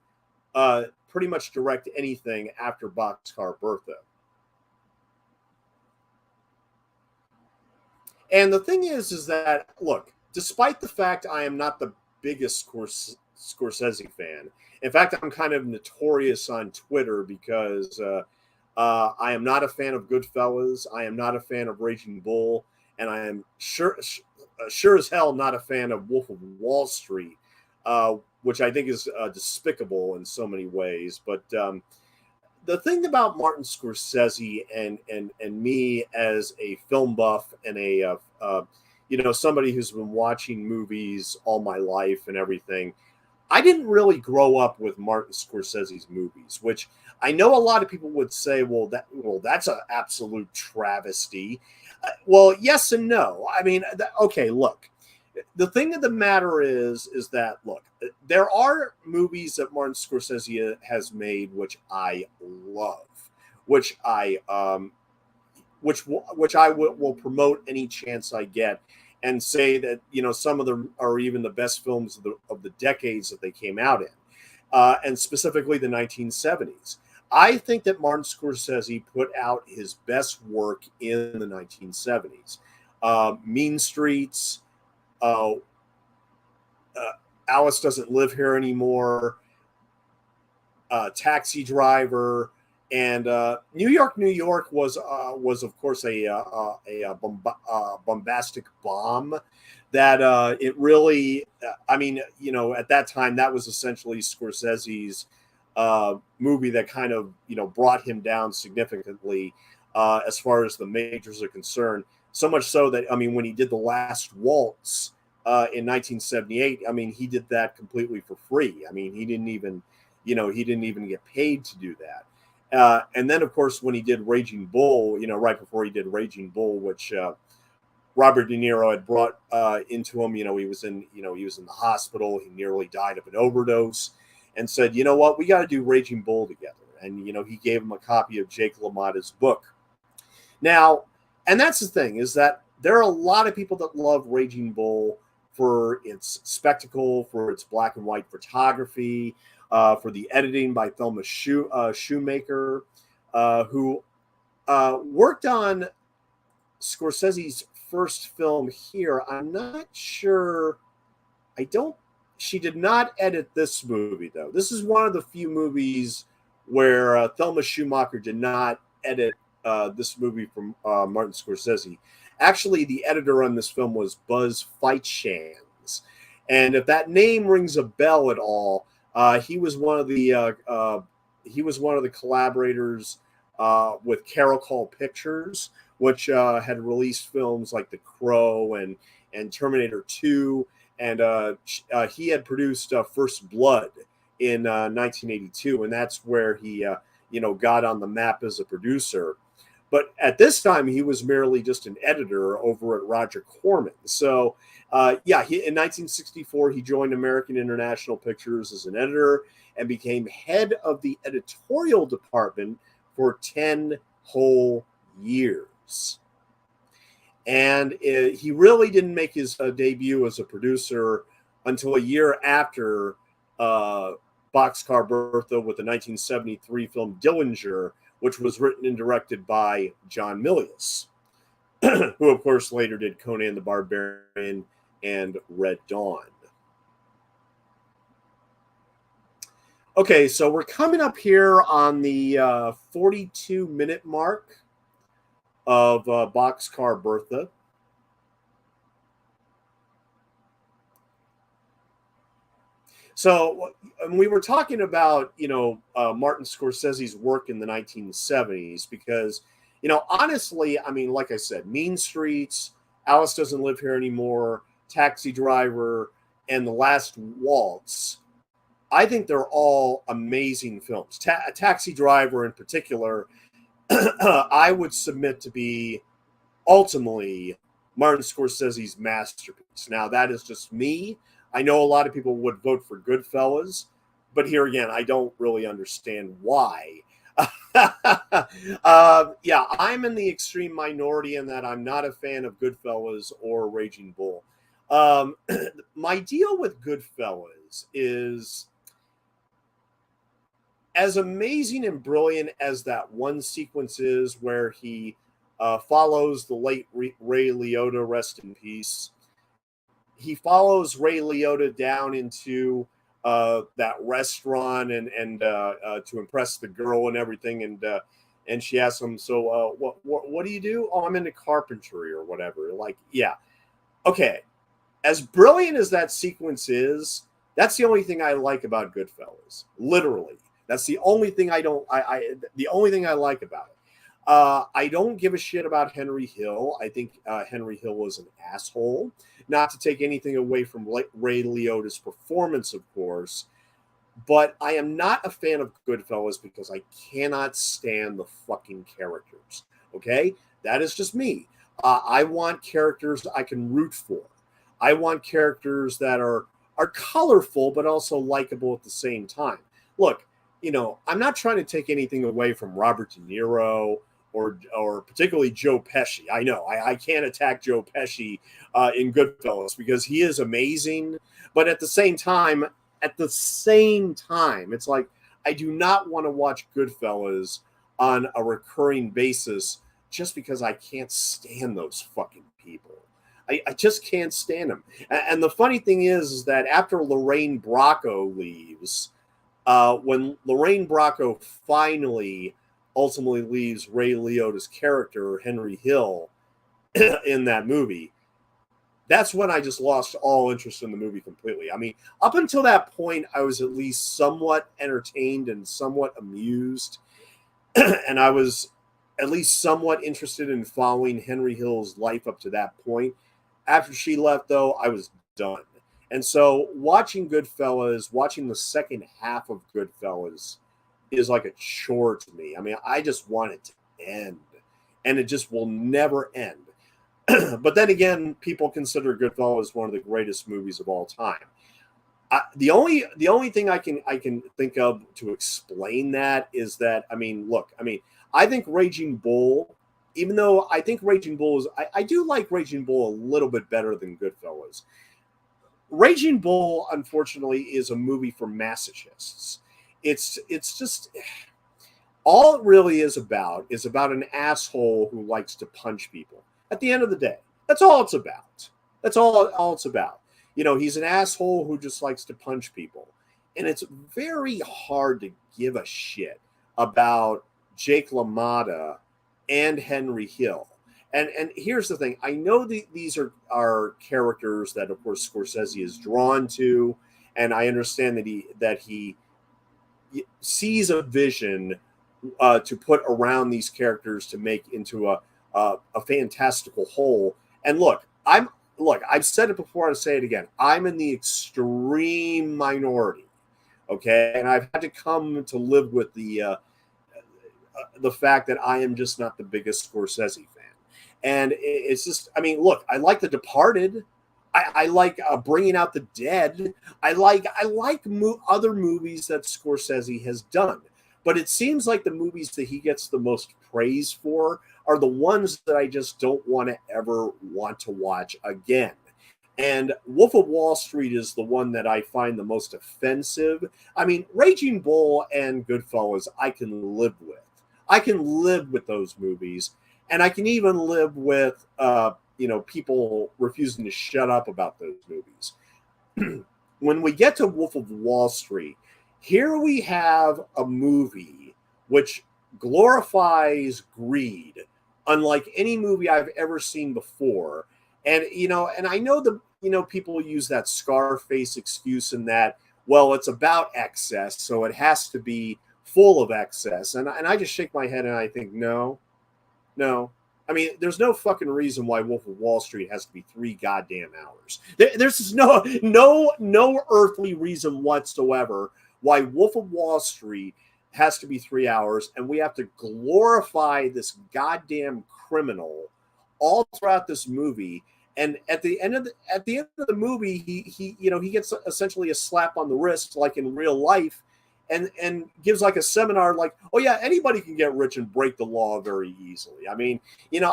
pretty much direct anything after Boxcar Bertha. And the thing is that, look, despite the fact I am not the biggest Scorsese fan, in fact, I'm kind of notorious on Twitter because I am not a fan of Goodfellas, I am not a fan of Raging Bull, and I am sure as hell not a fan of Wolf of Wall Street, which I think is despicable in so many ways. But the thing about Martin Scorsese and me as a film buff and a somebody who's been watching movies all my life and everything, I didn't really grow up with Martin Scorsese's movies, which I know a lot of people would say, well, that's an absolute travesty. Well, yes and no. I mean, okay, look. The thing of the matter is that, look, there are movies that Martin Scorsese has made which I love, which I will promote any chance I get, and say that some of them are even the best films of the decades that they came out in, and specifically the 1970s. I think that Martin Scorsese put out his best work in the 1970s. Mean Streets. Alice Doesn't Live Here Anymore, Taxi Driver, and New York, New York was of course a bombastic bomb that it really, at that time that was essentially Scorsese's movie that kind of brought him down significantly as far as the majors are concerned. So much so that, when he did The Last Waltz in 1978, he did that completely for free. He didn't even get paid to do that. And then, of course, when he did Raging Bull, right before he did Raging Bull, which Robert De Niro had brought into him, he was in the hospital. He nearly died of an overdose, and said, you know what, we got to do Raging Bull together. And he gave him a copy of Jake LaMotta's book. Now, and that's the thing, is that there are a lot of people that love Raging Bull for its spectacle, for its black and white photography, for the editing by Thelma Shoemaker, who worked on Scorsese's first film here. I'm not sure. She did not edit this movie, though. This is one of the few movies where Thelma Schumacher did not edit this movie from Martin Scorsese. Actually, the editor on this film was Buzz Feitshans, and if that name rings a bell at all, he was one of the collaborators with Caracol Pictures, which had released films like The Crow and Terminator 2, and he had produced First Blood in 1982, and that's where he got on the map as a producer. But at this time, he was merely just an editor over at Roger Corman. So, in 1964, he joined American International Pictures as an editor and became head of the editorial department for 10 whole years. And he really didn't make his debut as a producer until a year after Boxcar Bertha with the 1973 film Dillinger, which was written and directed by John Milius, who, of course, later did Conan the Barbarian and Red Dawn. Okay, so we're coming up here on the 42-minute mark of Boxcar Bertha. So we were talking about, Martin Scorsese's work in the 1970s because, honestly, like I said, Mean Streets, Alice Doesn't Live Here Anymore, Taxi Driver, and The Last Waltz, I think they're all amazing films. Taxi Driver in particular, I would submit to be ultimately Martin Scorsese's masterpiece. Now, that is just me. I know a lot of people would vote for Goodfellas, but here again, I don't really understand why. I'm in the extreme minority in that I'm not a fan of Goodfellas or Raging Bull. My deal with Goodfellas is, as amazing and brilliant as that one sequence is where he follows the late Ray Liotta, rest in peace. He follows Ray Liotta down into that restaurant and to impress the girl and everything, and she asks him, "So, what do you do?" "Oh, I'm into carpentry or whatever." Like, yeah, okay. As brilliant as that sequence is, that's the only thing I like about Goodfellas. Literally, that's the only thing the only thing I like about it. I don't give a shit about Henry Hill. I think Henry Hill was an asshole. Not to take anything away from Ray Liotta's performance, of course, but I am not a fan of Goodfellas because I cannot stand the fucking characters. Okay, that is just me. I want characters I can root for. I want characters that are colorful but also likable at the same time. Look, I'm not trying to take anything away from Robert De Niro or particularly Joe Pesci. I know I can't attack Joe Pesci in Goodfellas because he is amazing, but at the same time, it's like I do not want to watch Goodfellas on a recurring basis just because I can't stand those fucking people. I just can't stand them. And the funny thing is that after Lorraine Bracco leaves, when Lorraine Bracco finally ultimately leaves Ray Liotta's character, Henry Hill, in that movie, that's when I just lost all interest in the movie completely. I mean, up until that point, I was at least somewhat entertained and somewhat amused. And I was at least somewhat interested in following Henry Hill's life up to that point. After she left, though, I was done. And so watching Goodfellas, watching the second half of Goodfellas is like a chore to me. I mean, I just want it to end. And it just will never end. But then again, people consider Goodfellas one of the greatest movies of all time. The only thing I can think of to explain that is that, I mean, look, I think Raging Bull, even though I think Raging Bull is, I do like Raging Bull a little bit better than Goodfellas. Raging Bull, unfortunately, is a movie for masochists. It's just all it really is about an asshole who likes to punch people. At the end of the day, that's all it's about. That's all it's about. He's an asshole who just likes to punch people. And it's very hard to give a shit about Jake LaMotta and Henry Hill. And here's the thing. I know these are characters that, of course, Scorsese is drawn to. And I understand that he sees a vision to put around these characters to make into a fantastical whole. And look, I've said it before, I'll say it again. I'm in the extreme minority, okay? And I've had to come to live with the fact that I am just not the biggest Scorsese fan. And it's just, I mean, look, I like The Departed. I like Bringing Out the Dead. I like other movies that Scorsese has done. But it seems like the movies that he gets the most praise for are the ones that I just don't want to ever want to watch again. And Wolf of Wall Street is the one that I find the most offensive. I mean, Raging Bull and Goodfellas, I can live with. I can live with those movies. And I can even live with, people refusing to shut up about those movies. When we get to Wolf of Wall Street, here we have a movie which glorifies greed, unlike any movie I've ever seen before. And I know people use that Scarface excuse in that, well, it's about excess, so it has to be full of excess. And I just shake my head and I think, no. I mean, there's no fucking reason why Wolf of Wall Street has to be 3 goddamn hours. There's just no earthly reason whatsoever why Wolf of Wall Street has to be 3 hours, and we have to glorify this goddamn criminal all throughout this movie. And at the end of the movie, he gets essentially a slap on the wrist, like in real life, and gives like a seminar, like, oh yeah, anybody can get rich and break the law very easily. I mean, and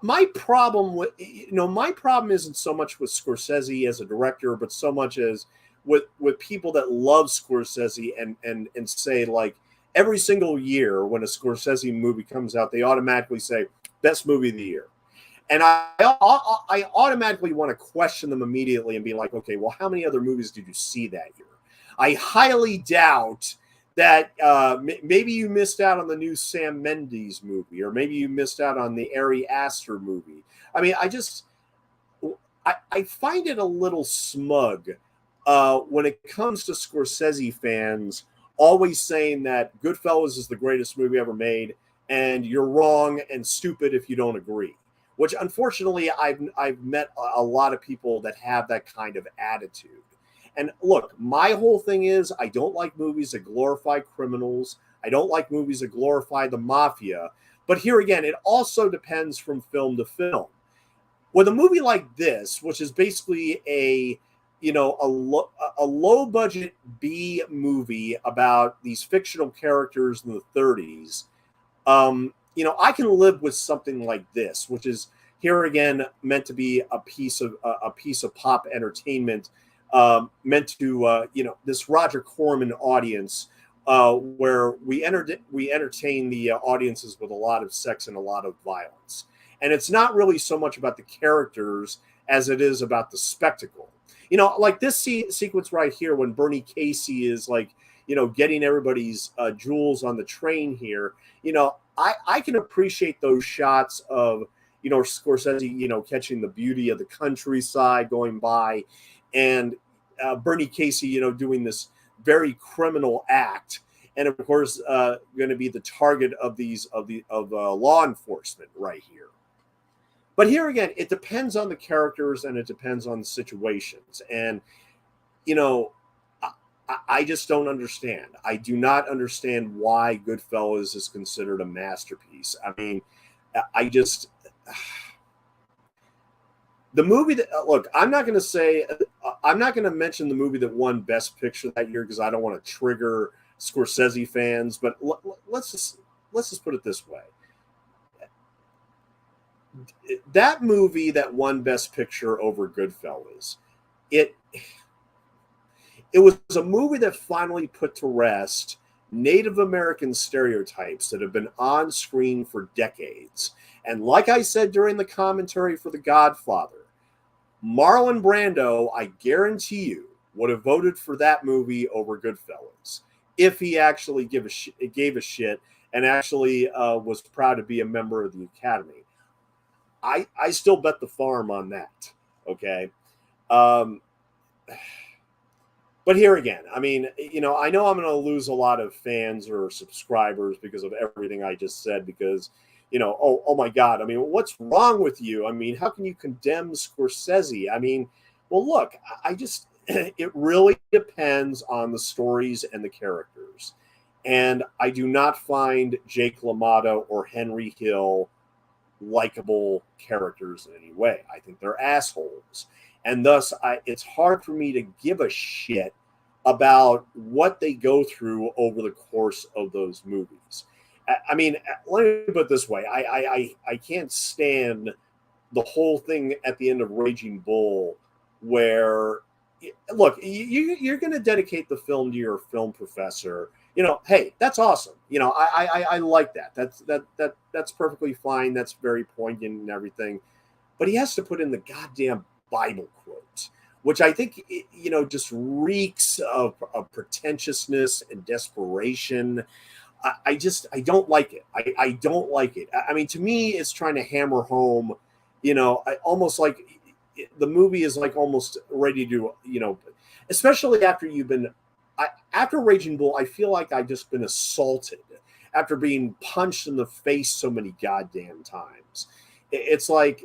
my problem with my problem isn't so much with Scorsese as a director, but so much as with people that love Scorsese and say, like, every single year when a Scorsese movie comes out, they automatically say best movie of the year. And I automatically want to question them immediately and be like, okay, well, how many other movies did you see that year? I highly doubt that maybe you missed out on the new Sam Mendes movie, or maybe you missed out on the Ari Aster movie. I mean, I find it a little smug when it comes to Scorsese fans always saying that Goodfellas is the greatest movie ever made, and you're wrong and stupid if you don't agree. Which, unfortunately, I've met a lot of people that have that kind of attitude. And look, my whole thing is I don't like movies that glorify criminals. I don't like movies that glorify the mafia. But here again, it also depends from film to film. With a movie like this, which is basically a low budget B movie about these fictional characters in the 30s, I can live with something like this, which is here again meant to be a piece of pop entertainment, meant to this Roger Corman audience, where we entertain the audiences with a lot of sex and a lot of violence, and it's not really so much about the characters as it is about the spectacle. Like this sequence right here when Bernie Casey is like, getting everybody's jewels on the train here. I can appreciate those shots of, Scorsese, catching the beauty of the countryside going by, and Bernie Casey, doing this very criminal act, and of course, going to be the target of law enforcement right here. But here again, it depends on the characters and it depends on the situations, and I just don't understand. I do not understand why Goodfellas is considered a masterpiece. I mean, the movie that look, I'm not going to mention the movie that won Best Picture that year because I don't want to trigger Scorsese fans. But let's just put it this way: that movie that won Best Picture over Goodfellas, it was a movie that finally put to rest Native American stereotypes that have been on screen for decades. And like I said during the commentary for The Godfather, Marlon Brando, I guarantee you, would have voted for that movie over Goodfellas if he actually gave a shit and actually was proud to be a member of the Academy. I still bet the farm on that. Okay. But here again, I mean, I know I'm going to lose a lot of fans or subscribers because of everything I just said, because, oh my God, I mean, what's wrong with you? I mean, how can you condemn Scorsese? I mean, well, look, it really depends on the stories and the characters. And I do not find Jake LaMotta or Henry Hill likable characters in any way. I think they're assholes. And thus, it's hard for me to give a shit about what they go through over the course of those movies. I mean, let me put it this way. I can't stand the whole thing at the end of Raging Bull where, look, you're going to dedicate the film to your film professor. Hey, that's awesome. I like that. That's perfectly fine. That's very poignant and everything. But he has to put in the goddamn Bible quote, which I think, just reeks of pretentiousness and desperation. I don't like it. I don't like it. I mean, to me, it's trying to hammer home, almost like the movie is like almost ready to, especially after after Raging Bull, I feel like I've just been assaulted after being punched in the face so many goddamn times. It's like,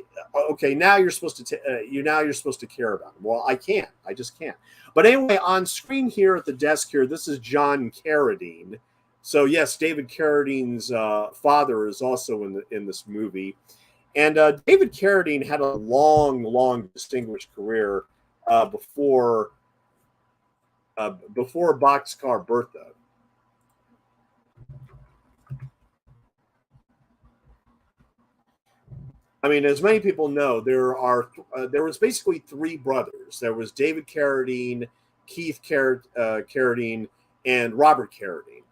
okay, now you're supposed to care about him. Well, I can't. I just can't. But anyway, on screen here at the desk here, this is John Carradine. So yes, David Carradine's father is also in this movie, and David Carradine had a long distinguished career before Boxcar Bertha. I mean, as many people know, there was basically three brothers. There was David Carradine, Keith Carradine, and Robert Carradine.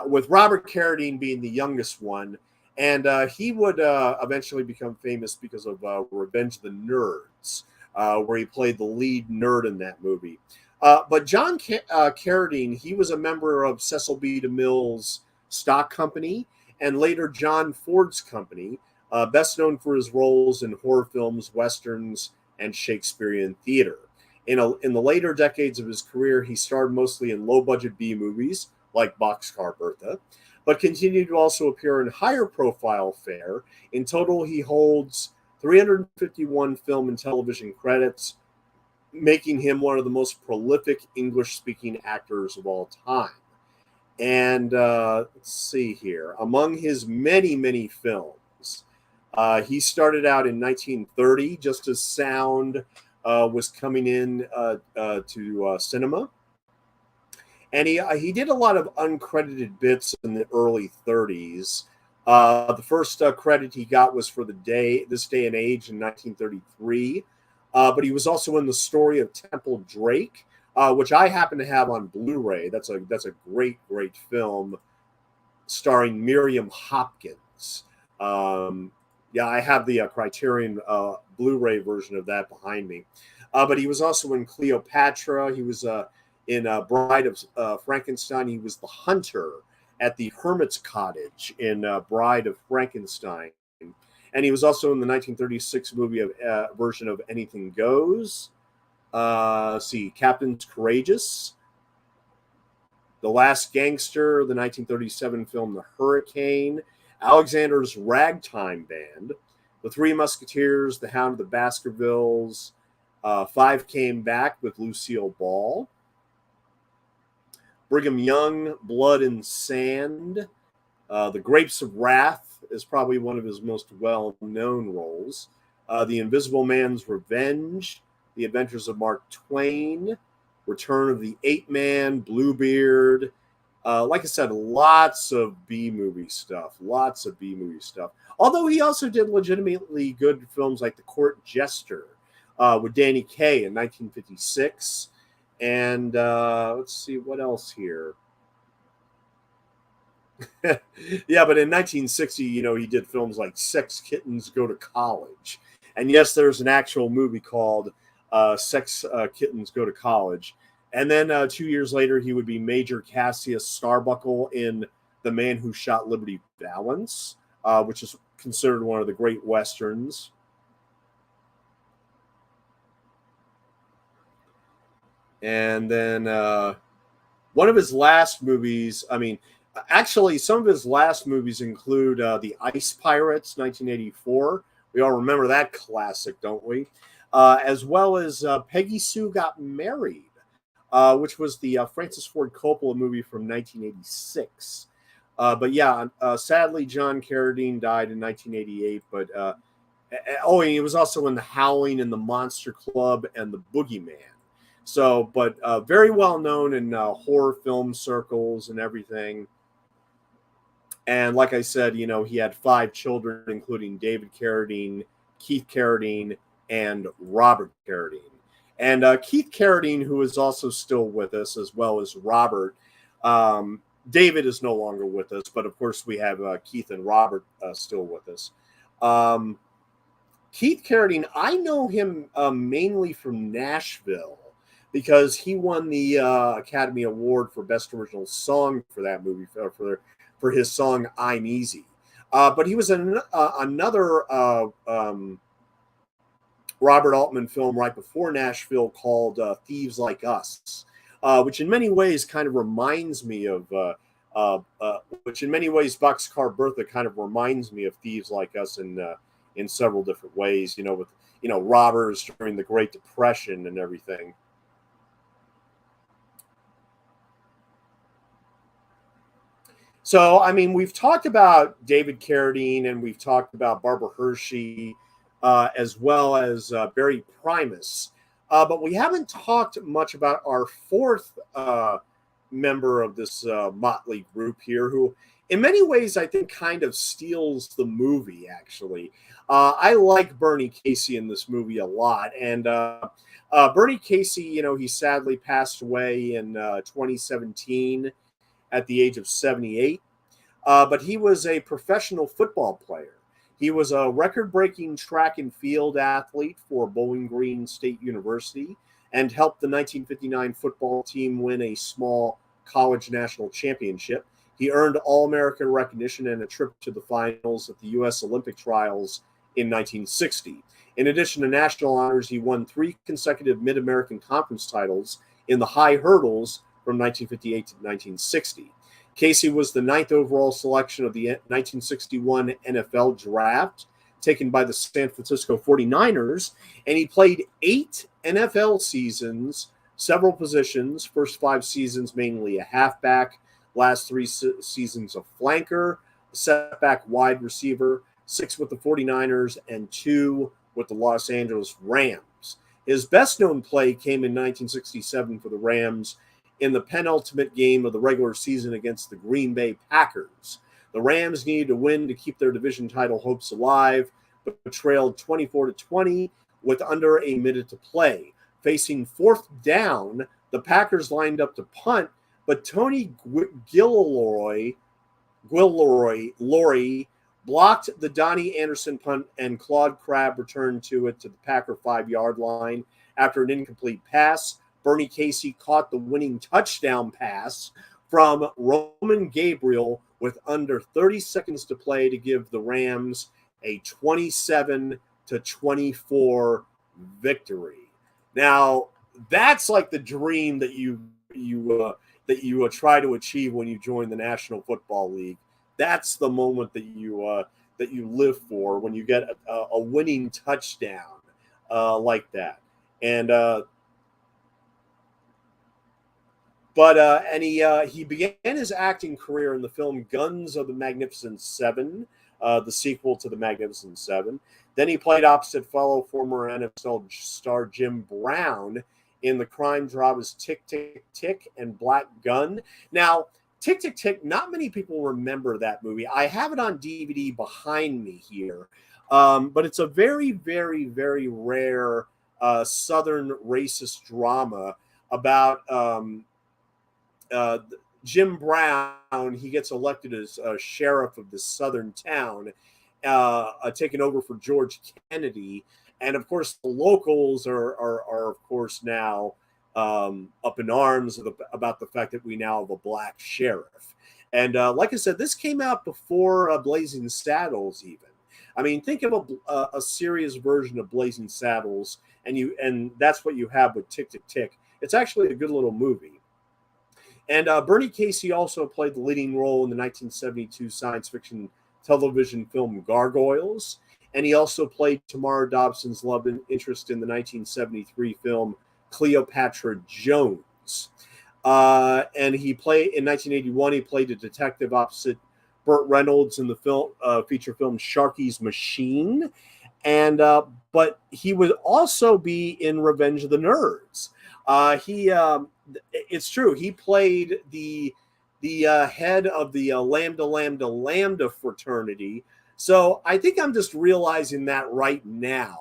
With Robert Carradine being the youngest one, and he would eventually become famous because of Revenge of the Nerds, where he played the lead nerd in that movie. But John Carradine, he was a member of Cecil B. DeMille's stock company, and later John Ford's company, best known for his roles in horror films, westerns, and Shakespearean theater. In the later decades of his career, he starred mostly in low-budget B-movies like Boxcar Bertha, but continued to also appear in higher-profile fare. In total, he holds 351 film and television credits, making him one of the most prolific English-speaking actors of all time. And let's see here. Among his many, many films, he started out in 1930, just as sound was coming in to cinema. And he did a lot of uncredited bits in the early 30s. The first credit he got was for This Day and Age in 1933. But he was also in The Story of Temple Drake, which I happen to have on Blu-ray. That's a great, great film starring Miriam Hopkins. Yeah, I have the Criterion Blu-ray version of that behind me. But he was also in Cleopatra. He was in Bride of Frankenstein. He was the hunter at the Hermit's Cottage in Bride of Frankenstein. And he was also in the 1936 movie version of Anything Goes. Captain's Courageous, The Last Gangster, the 1937 film The Hurricane, Alexander's Ragtime Band, The Three Musketeers, The Hound of the Baskervilles, Five Came Back with Lucille Ball, Brigham Young, Blood and Sand, The Grapes of Wrath is probably one of his most well-known roles, The Invisible Man's Revenge, The Adventures of Mark Twain, Return of the Ape Man, Bluebeard. Like I said, lots of B-movie stuff. Although he also did legitimately good films like The Court Jester with Danny Kaye in 1956. And let's see, what else here? Yeah, but in 1960, he did films like Sex Kittens Go to College. And yes, there's an actual movie called Sex Kittens Go to College. And then 2 years later, he would be Major Cassius Starbuckle in The Man Who Shot Liberty Valance, which is considered one of the great Westerns. And then one of his last movies, actually, some of his last movies include The Ice Pirates, 1984. We all remember that classic, don't we? As well as Peggy Sue Got Married, which was the Francis Ford Coppola movie from 1986. But yeah, sadly, John Carradine died in 1988. But and he was also in The Howling and The Monster Club and The Boogeyman. So, but very well known in horror film circles and everything. And like I said, he had 5 children, including David Carradine, Keith Carradine, and Robert Carradine. And Keith Carradine, who is also still with us, as well as Robert. David is no longer with us, but of course we have Keith and Robert still with us. Keith Carradine, I know him mainly from Nashville because he won the Academy Award for Best Original Song for that movie, for his song I'm Easy. But he was in another Robert Altman film right before Nashville called Thieves Like Us, which in many ways kind of reminds me of, Boxcar Bertha kind of reminds me of Thieves Like Us in several different ways, with, robbers during the Great Depression and everything. So, we've talked about David Carradine and we've talked about Barbara Hershey, as well as Barry Primus. But we haven't talked much about our fourth member of this motley group here who, in many ways, I think kind of steals the movie, actually. I like Bernie Casey in this movie a lot. And Bernie Casey, he sadly passed away in 2017 at the age of 78. But he was a professional football player. He was a record-breaking track and field athlete for Bowling Green State University and helped the 1959 football team win a small college national championship. He earned All-American recognition and a trip to the finals at the U.S. Olympic trials in 1960. In addition to national honors, he won 3 consecutive Mid-American Conference titles in the high hurdles from 1958 to 1960. Casey was the 9th overall selection of the 1961 NFL draft, taken by the San Francisco 49ers, and he played 8 NFL seasons, several positions, first 5 seasons mainly a halfback, last 3 seasons a flanker, a setback wide receiver, 6 with the 49ers, and 2 with the Los Angeles Rams. His best-known play came in 1967 for the Rams in the penultimate game of the regular season against the Green Bay Packers. The Rams needed to win to keep their division title hopes alive, but trailed 24-20 with under a minute to play. Facing 4th down, the Packers lined up to punt, but Tony Gilroy blocked the Donnie Anderson punt, and Claude Crabb returned to the Packer 5-yard line. After an incomplete pass, Bernie Casey caught the winning touchdown pass from Roman Gabriel with under 30 seconds to play to give the Rams a 27-24 victory. Now, that's like the dream that you try to achieve when you join the National Football League. That's the moment that you live for when you get a winning touchdown like that. And he began his acting career in the film Guns of the Magnificent Seven, the sequel to The Magnificent Seven. Then he played opposite fellow former NFL star Jim Brown in the crime dramas Tick, Tick, Tick and Black Gun. Now, Tick, Tick, Tick, not many people remember that movie. I have it on DVD behind me here, but it's a very, very, very rare Southern racist drama about Jim Brown. He gets elected as sheriff of this southern town, taking over for George Kennedy. And of course, the locals are of course now up in arms about the fact that we now have a black sheriff. And like I said, this came out before Blazing Saddles even. I mean, think of a serious version of Blazing Saddles, and that's what you have with Tick, Tick, Tick. It's actually a good little movie. And Bernie Casey also played the leading role in the 1972 science fiction television film Gargoyles. And he also played Tamara Dobson's love interest in the 1973 film Cleopatra Jones. And he played in 1981. He played a detective opposite Burt Reynolds in the film feature film Sharky's Machine. And but he would also be in Revenge of the Nerds. It's true. He played the head of the Lambda Lambda Lambda fraternity. So I think I'm just realizing that right now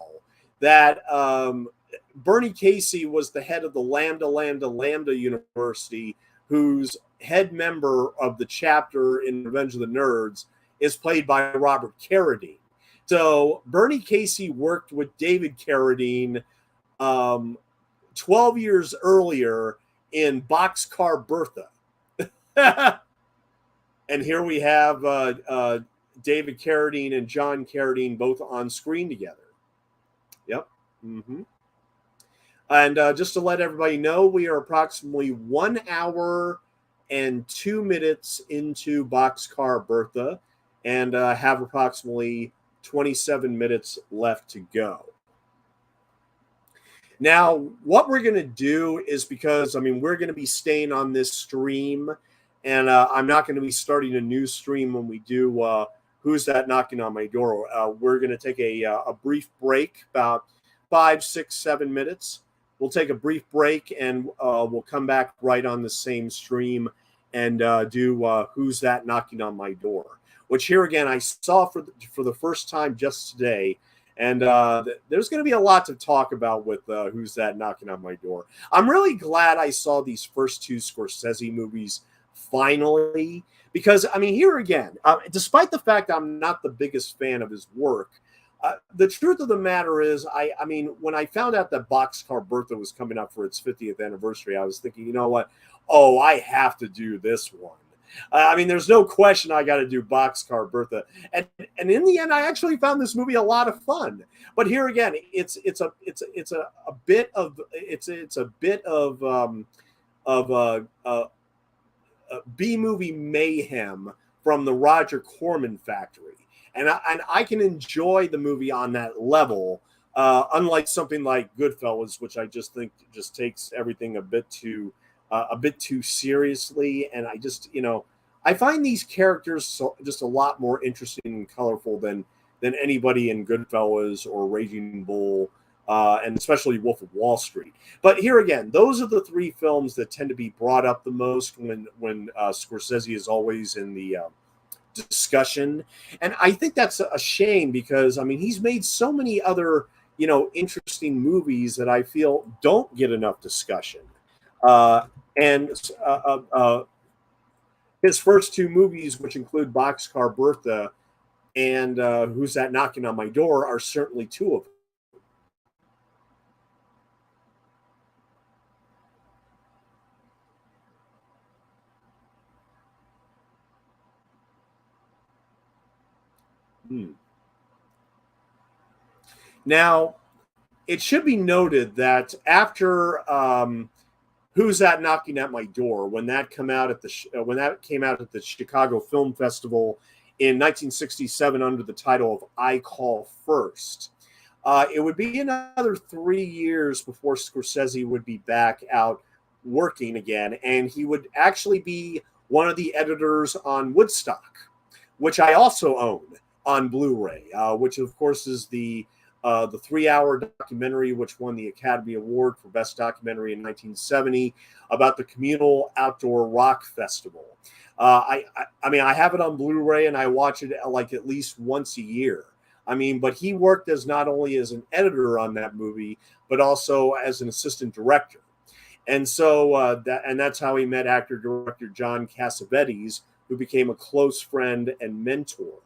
that Bernie Casey was the head of the Lambda Lambda Lambda University, whose head member of the chapter in Revenge of the Nerds is played by Robert Carradine. So Bernie Casey worked with David Carradine 12 years earlier in Boxcar Bertha. And here we have David Carradine and John Carradine both on screen together. Yep. Mm-hmm. And just to let everybody know, we are approximately 1 hour and 2 minutes into Boxcar Bertha and have approximately 27 minutes left to go. Now, what we're going to do is, because, I mean, we're going to be staying on this stream, and I'm not going to be starting a new stream when we do Who's That Knocking on My Door. We're going to take a brief break, about 5, 6, 7 minutes, we'll take a brief break, and we'll come back right on the same stream and do Who's That Knocking on My Door, which here again I saw for the first time just today. And there's going to be a lot to talk about with Who's That Knocking on My Door. I'm really glad I saw these first two Scorsese movies finally, because, I mean, here again, despite the fact I'm not the biggest fan of his work, the truth of the matter is, I mean, when I found out that Boxcar Bertha was coming up for its 50th anniversary, I was thinking, you know what? Oh, I have to do this one. I mean, there's no question I got to do Boxcar Bertha, and in the end, I actually found this movie a lot of fun. But here again, it's a bit of B movie mayhem from the Roger Corman factory, and I can enjoy the movie on that level, unlike something like Goodfellas, which I just think just takes everything a bit too seriously. And I just, I find these characters just a lot more interesting and colorful than anybody in Goodfellas or Raging Bull, and especially Wolf of Wall Street. But here again, those are the three films that tend to be brought up the most when Scorsese is always in the discussion. And I think that's a shame, because, I mean, he's made so many other, interesting movies that I feel don't get enough discussion. And his first two movies, which include Boxcar Bertha and Who's That Knocking on My Door, are certainly two of them. Now, it should be noted that after Who's That Knocking at My Door, when that came out at the Chicago Film Festival in 1967 under the title of I Call First, it would be another 3 years before Scorsese would be back out working again, and he would actually be one of the editors on Woodstock, which I also own on Blu-ray, which of course is the 3-hour documentary which won the Academy Award for Best Documentary in 1970 about the communal outdoor rock festival. I mean, I have it on Blu-ray and I watch it like at least once a year. I mean, but he worked as not only as an editor on that movie, but also as an assistant director. And so that's how he met actor-director John Cassavetes, who became a close friend and mentor.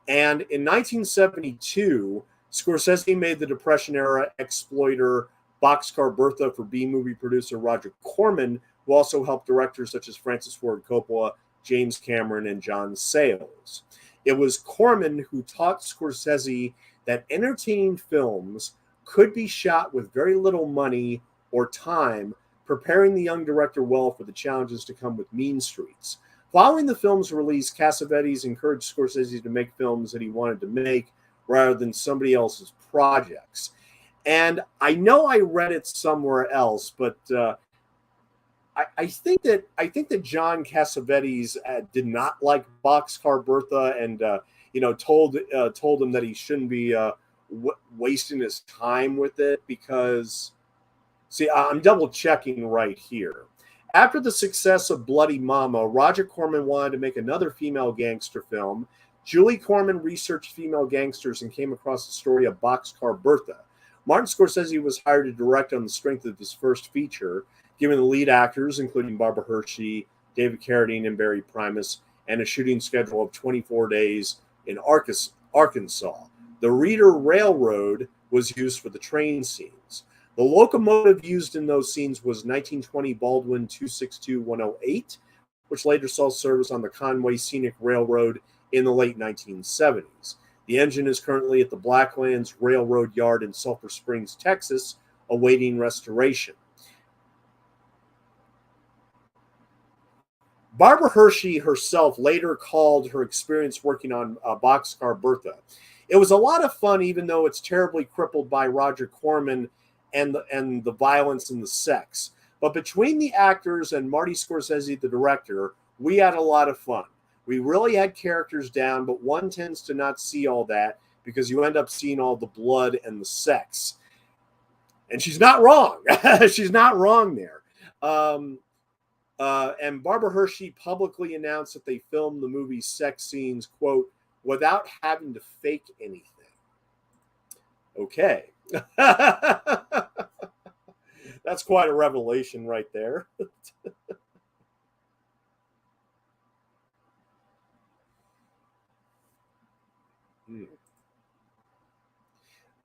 And in 1972, Scorsese made the Depression-era exploiter Boxcar Bertha for B-movie producer Roger Corman, who also helped directors such as Francis Ford Coppola, James Cameron, and John Sayles. It was Corman who taught Scorsese that entertaining films could be shot with very little money or time, preparing the young director well for the challenges to come with Mean Streets. Following the film's release, Cassavetes encouraged Scorsese to make films that he wanted to make rather than somebody else's projects. And I know I read it somewhere else, but I think that John Cassavetes did not like Boxcar Bertha, and told him that he shouldn't be wasting his time with it, because, see, I'm double checking right here. After the success of Bloody Mama, Roger Corman wanted to make another female gangster film. Julie Corman researched female gangsters and came across the story of Boxcar Bertha. Martin Scorsese was hired to direct on the strength of his first feature, given the lead actors, including Barbara Hershey, David Carradine, and Barry Primus, and a shooting schedule of 24 days in Arkansas. The Reader Railroad was used for the train scenes. The locomotive used in those scenes was 1920 Baldwin 262-108, which later saw service on the Conway Scenic Railroad in the late 1970s. The engine is currently at the Blacklands Railroad Yard in Sulphur Springs, Texas, awaiting restoration. Barbara Hershey herself later called her experience working on Boxcar Bertha, "It was a lot of fun, even though it's terribly crippled by Roger Corman and the violence and the sex. But between the actors and Marty Scorsese, the director, we had a lot of fun. We really had characters down, but one tends to not see all that because you end up seeing all the blood and the sex." And she's not wrong. She's not wrong there. And Barbara Hershey publicly announced that they filmed the movie's sex scenes, quote, without having to fake anything. Okay. That's quite a revelation right there.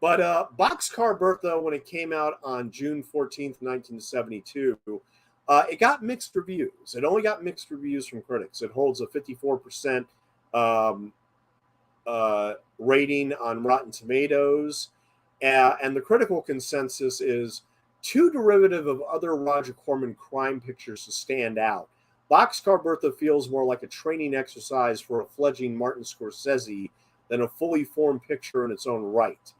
But Boxcar Bertha, when it came out on June 14th, 1972, it got mixed reviews. It only got mixed reviews from critics. It holds a 54% rating on Rotten Tomatoes. And the critical consensus is too derivative of other Roger Corman crime pictures to stand out. Boxcar Bertha feels more like a training exercise for a fledgling Martin Scorsese than a fully formed picture in its own right.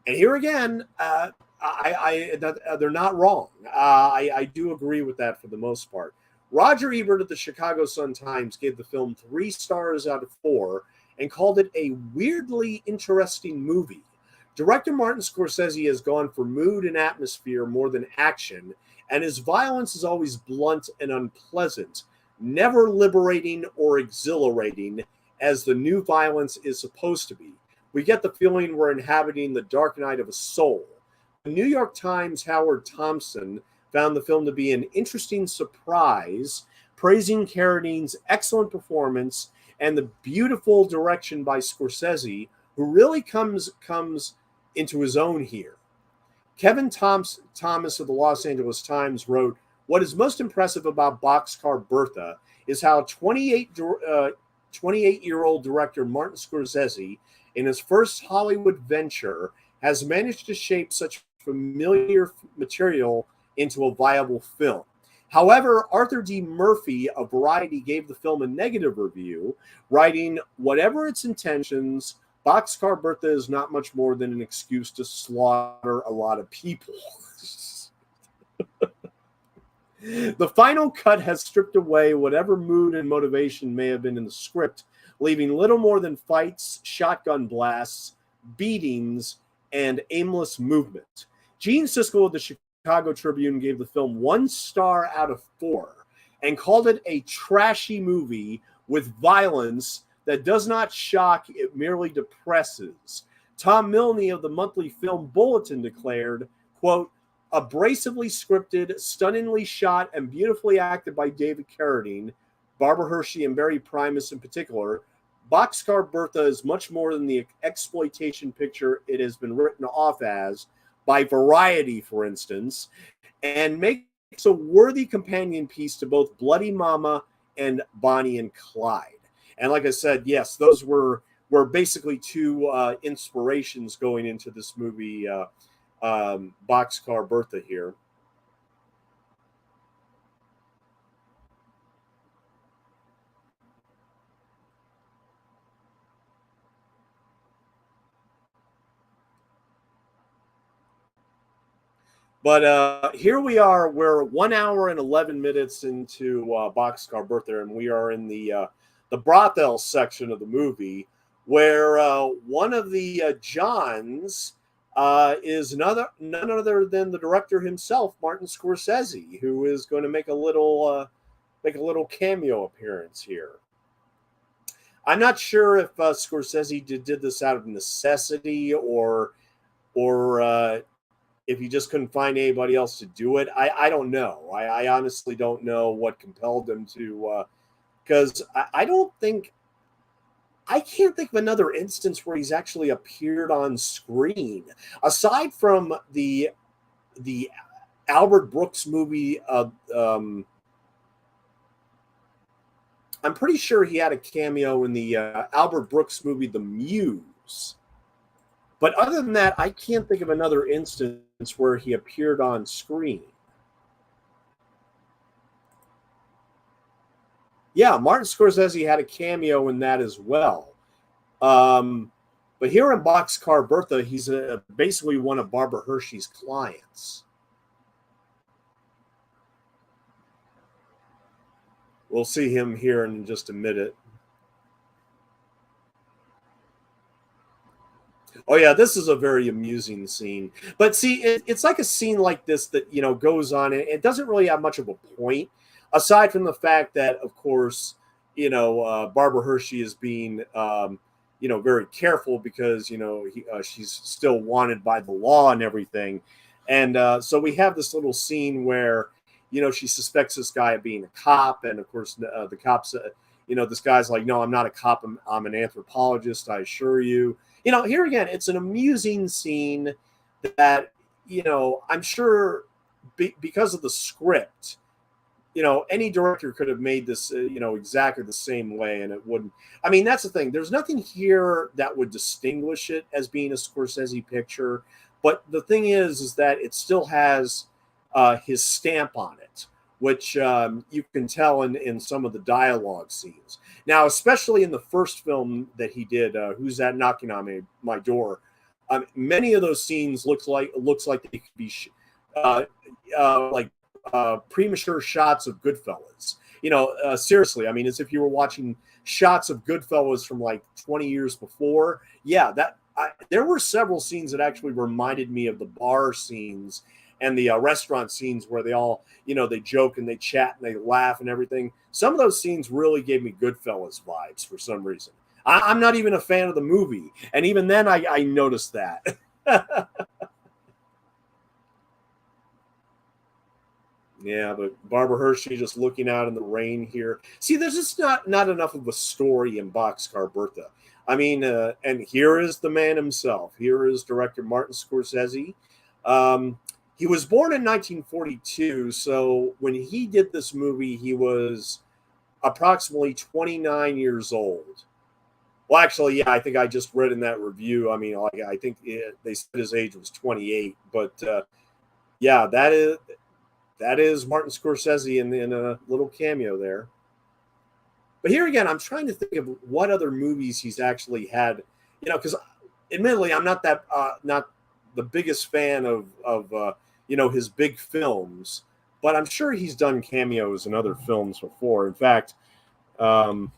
And here again, they're not wrong. I do agree with that for the most part. Roger Ebert of the Chicago Sun-Times gave the film 3 stars out of 4 and called it a weirdly interesting movie. Director Martin Scorsese has gone for mood and atmosphere more than action, and his violence is always blunt and unpleasant, never liberating or exhilarating, as the new violence is supposed to be. We get the feeling we're inhabiting the dark night of a soul. The New York Times' Howard Thompson found the film to be an interesting surprise, praising Carradine's excellent performance and the beautiful direction by Scorsese, who really comes into his own here. Kevin Thomas of the Los Angeles Times wrote, "What is most impressive about Boxcar Bertha is how 28-year-old director Martin Scorsese, in his first Hollywood venture, has managed to shape such familiar material into a viable film." However, Arthur D. Murphy of Variety gave the film a negative review, writing, "Whatever its intentions, Boxcar Bertha is not much more than an excuse to slaughter a lot of people." The final cut has stripped away whatever mood and motivation may have been in the script, leaving little more than fights, shotgun blasts, beatings, and aimless movement. Gene Siskel of the Chicago Tribune gave the film 1 star out of 4 and called it a trashy movie with violence that does not shock, it merely depresses. Tom Milne of the Monthly Film Bulletin declared, quote, "Abrasively scripted, stunningly shot, and beautifully acted by David Carradine, Barbara Hershey, and Barry Primus in particular, Boxcar Bertha is much more than the exploitation picture it has been written off as, by Variety, for instance, and makes a worthy companion piece to both Bloody Mama and Bonnie and Clyde." And like I said, yes, those were basically 2 inspirations going into this movie, Boxcar Bertha here. But here we are. We're 1 hour and 11 minutes into Boxcar Bertha, and we are in the brothel section of the movie, where one of the Johns is none other than the director himself, Martin Scorsese, who is going to make a little cameo appearance here. I'm not sure if Scorsese did this out of necessity or if he just couldn't find anybody else to do it. I don't know. I honestly don't know what compelled him to, because I can't think of another instance where he's actually appeared on screen aside from the Albert Brooks movie. I'm pretty sure he had a cameo in the Albert Brooks movie, The Muse. But other than that, I can't think of another instance where he appeared on screen. Yeah, Martin Scorsese had a cameo in that as well. But here in Boxcar Bertha, he's basically one of Barbara Hershey's clients. We'll see him here in just a minute. Oh yeah, this is a very amusing scene. But see, it's like a scene like this that goes on, and it doesn't really have much of a point, aside from the fact that, of course, Barbara Hershey is being very careful because she's still wanted by the law and everything, and so we have this little scene where she suspects this guy of being a cop, and of course the cops. This guy's like, no, I'm not a cop. I'm an anthropologist. I assure you. Here again, it's an amusing scene that, I'm sure because of the script, any director could have made this, exactly the same way, and it wouldn't. I mean, that's the thing. There's nothing here that would distinguish it as being a Scorsese picture, but the thing is that it still has his stamp on it, which you can tell in some of the dialogue scenes. Now, especially in the first film that he did, Who's That Knocking on My Door? Many of those scenes looks like they could be premature shots of Goodfellas. Seriously, I mean, as if you were watching shots of Goodfellas from like 20 years before. Yeah, there were several scenes that actually reminded me of the bar scenes and the restaurant scenes where they all, they joke and they chat and they laugh and everything. Some of those scenes really gave me Goodfellas vibes for some reason. I'm not even a fan of the movie, and even then I noticed that. Yeah, but Barbara Hershey just looking out in the rain here. See, there's just not enough of a story in Boxcar Bertha. I mean, and here is the man himself. Here is director Martin Scorsese. He was born in 1942, so when he did this movie, he was approximately 29 years old. Well, actually, yeah, I think I just read in that review. I mean, I think they said his age was 28, but yeah, that is Martin Scorsese in a little cameo there. But here again, I'm trying to think of what other movies he's actually had. Because admittedly, I'm not the biggest fan of his big films, but I'm sure he's done cameos in other films before. In fact, I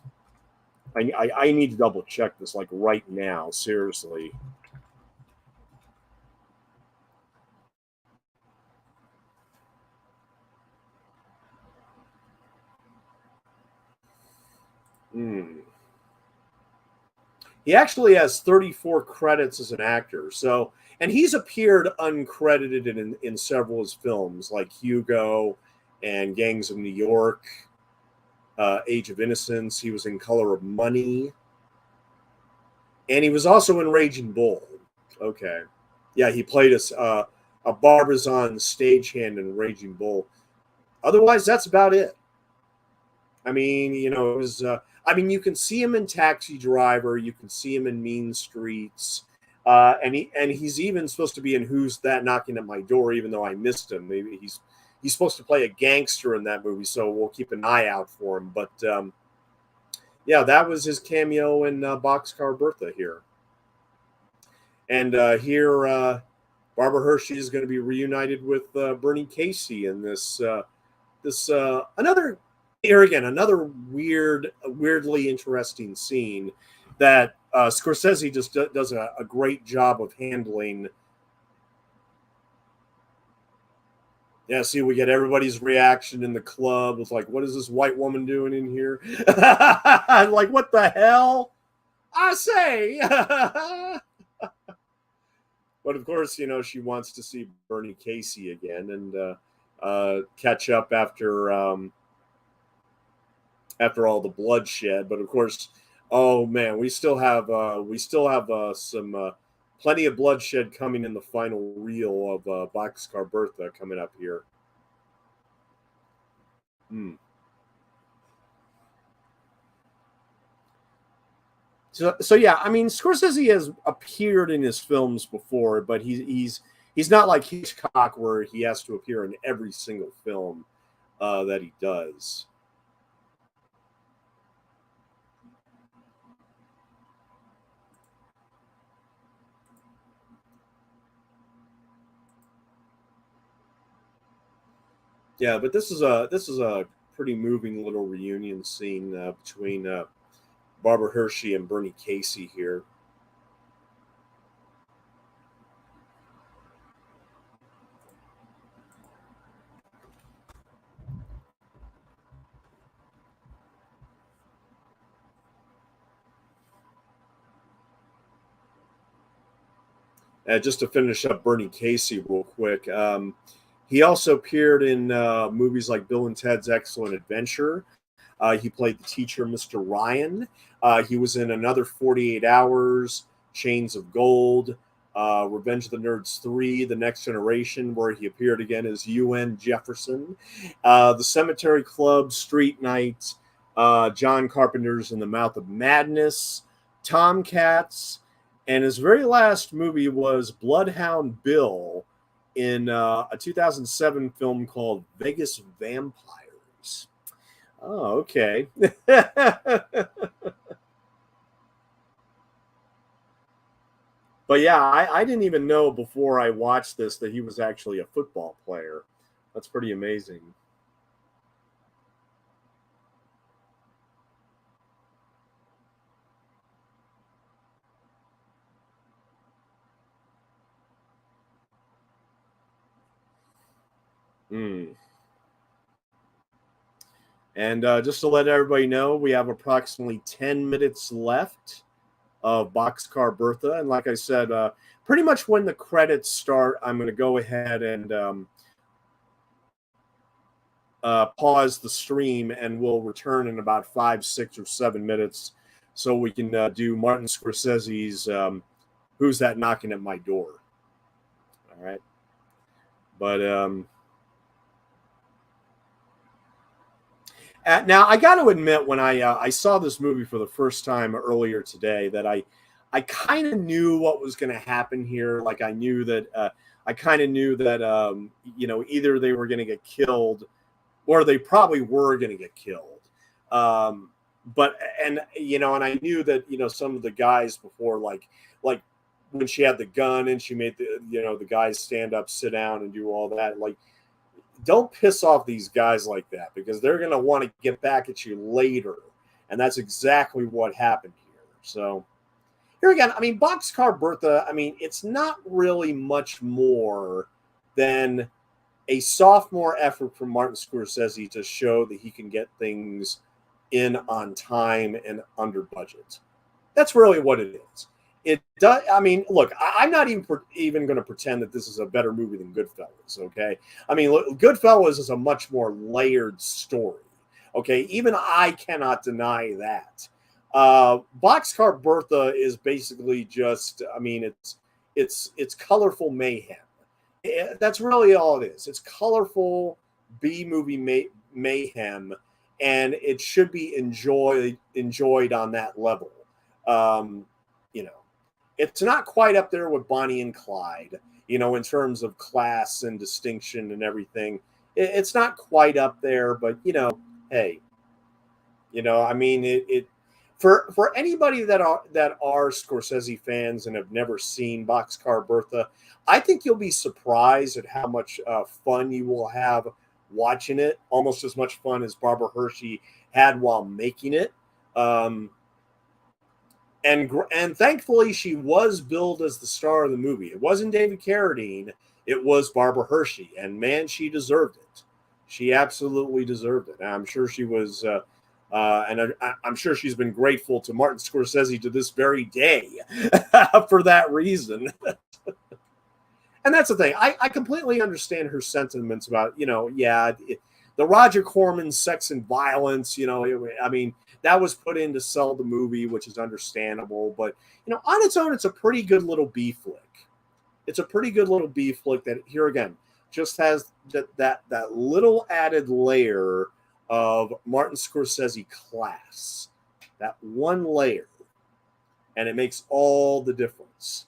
need to double check this like right now. Seriously. Hmm. He actually has 34 credits as an actor. So, and he's appeared uncredited in several of his films, like Hugo and Gangs of New York, Age of Innocence. He was in Color of Money, and he was also in Raging Bull. Okay, yeah, he played a Barbizon stagehand in Raging Bull. Otherwise, that's about it. I mean, it was. I mean, you can see him in Taxi Driver. You can see him in Mean Streets, and he's even supposed to be in Who's That Knocking at My Door? Even though I missed him, maybe he's supposed to play a gangster in that movie, so we'll keep an eye out for him. But yeah, that was his cameo in Boxcar Bertha here, and here Barbara Hershey is going to be reunited with Bernie Casey in this another here again, another weirdly interesting scene that Scorsese just does a great job of handling. Yeah, see, we get everybody's reaction in the club. It's like, what is this white woman doing in here? Like, what the hell? I say. But of course, she wants to see Bernie Casey again and catch up after all the bloodshed. But of course, oh man, we still have some plenty of bloodshed coming in the final reel of Boxcar Bertha coming up here. Hmm. So yeah, I mean, Scorsese has appeared in his films before, but he's not like Hitchcock where he has to appear in every single film that he does. Yeah, but this is a pretty moving little reunion scene between Barbara Hershey and Bernie Casey here. Just to finish up Bernie Casey real quick, he also appeared in movies like Bill and Ted's Excellent Adventure. He played the teacher, Mr. Ryan. He was in Another 48 Hours, Chains of Gold, Revenge of the Nerds 3, The Next Generation, where he appeared again as UN Jefferson, The Cemetery Club, Street Night, John Carpenter's In the Mouth of Madness, Tomcats, and his very last movie was Bloodhound Bill in a 2007 film called Vegas Vampires. Oh, okay. But yeah, I didn't even know before I watched this that he was actually a football player. That's pretty amazing. Mm. And just to let everybody know, we have approximately 10 minutes left of Boxcar Bertha. And like I said, pretty much when the credits start, I'm going to go ahead and pause the stream, and we'll return in about 5, 6, or 7 minutes so we can do Martin Scorsese's Who's That Knocking at My Door? All right. But now I got to admit, when I saw this movie for the first time earlier today, that I kind of knew what was going to happen here. Like I knew that I kind of knew that either they were going to get killed, or they probably were going to get killed. But and I knew that some of the guys before, like when she had the gun and she made the guys stand up, sit down, and do all that, like. Don't piss off these guys like that, because they're going to want to get back at you later. And that's exactly what happened here. So here again, I mean, Boxcar Bertha, I mean, it's not really much more than a sophomore effort from Martin Scorsese to show that he can get things in on time and under budget. That's really what it is. It does. I mean, look, I'm not even going to pretend that this is a better movie than Goodfellas. Okay, I mean, look, Goodfellas is a much more layered story. Okay, even I cannot deny that. Boxcar Bertha is basically just. I mean, it's colorful mayhem. That's really all it is. It's colorful B movie mayhem, and it should be enjoyed on that level. It's not quite up there with Bonnie and Clyde, in terms of class and distinction and everything. It's not quite up there, but hey, I mean, it for anybody that are Scorsese fans and have never seen Boxcar Bertha, I think you'll be surprised at how much fun you will have watching it. Almost as much fun as Barbara Hershey had while making it. And thankfully, she was billed as the star of the movie. It wasn't David Carradine. It was Barbara Hershey. And man, she deserved it. She absolutely deserved it. And I'm sure she was, I'm sure she's been grateful to Martin Scorsese to this very day for that reason. And that's the thing. I completely understand her sentiments about, the Roger Corman sex and violence, I mean, that was put in to sell the movie, which is understandable. But, on its own, it's a pretty good little B flick. It's a pretty good little B flick that, here again, just has that little added layer of Martin Scorsese class. That one layer. And it makes all the difference.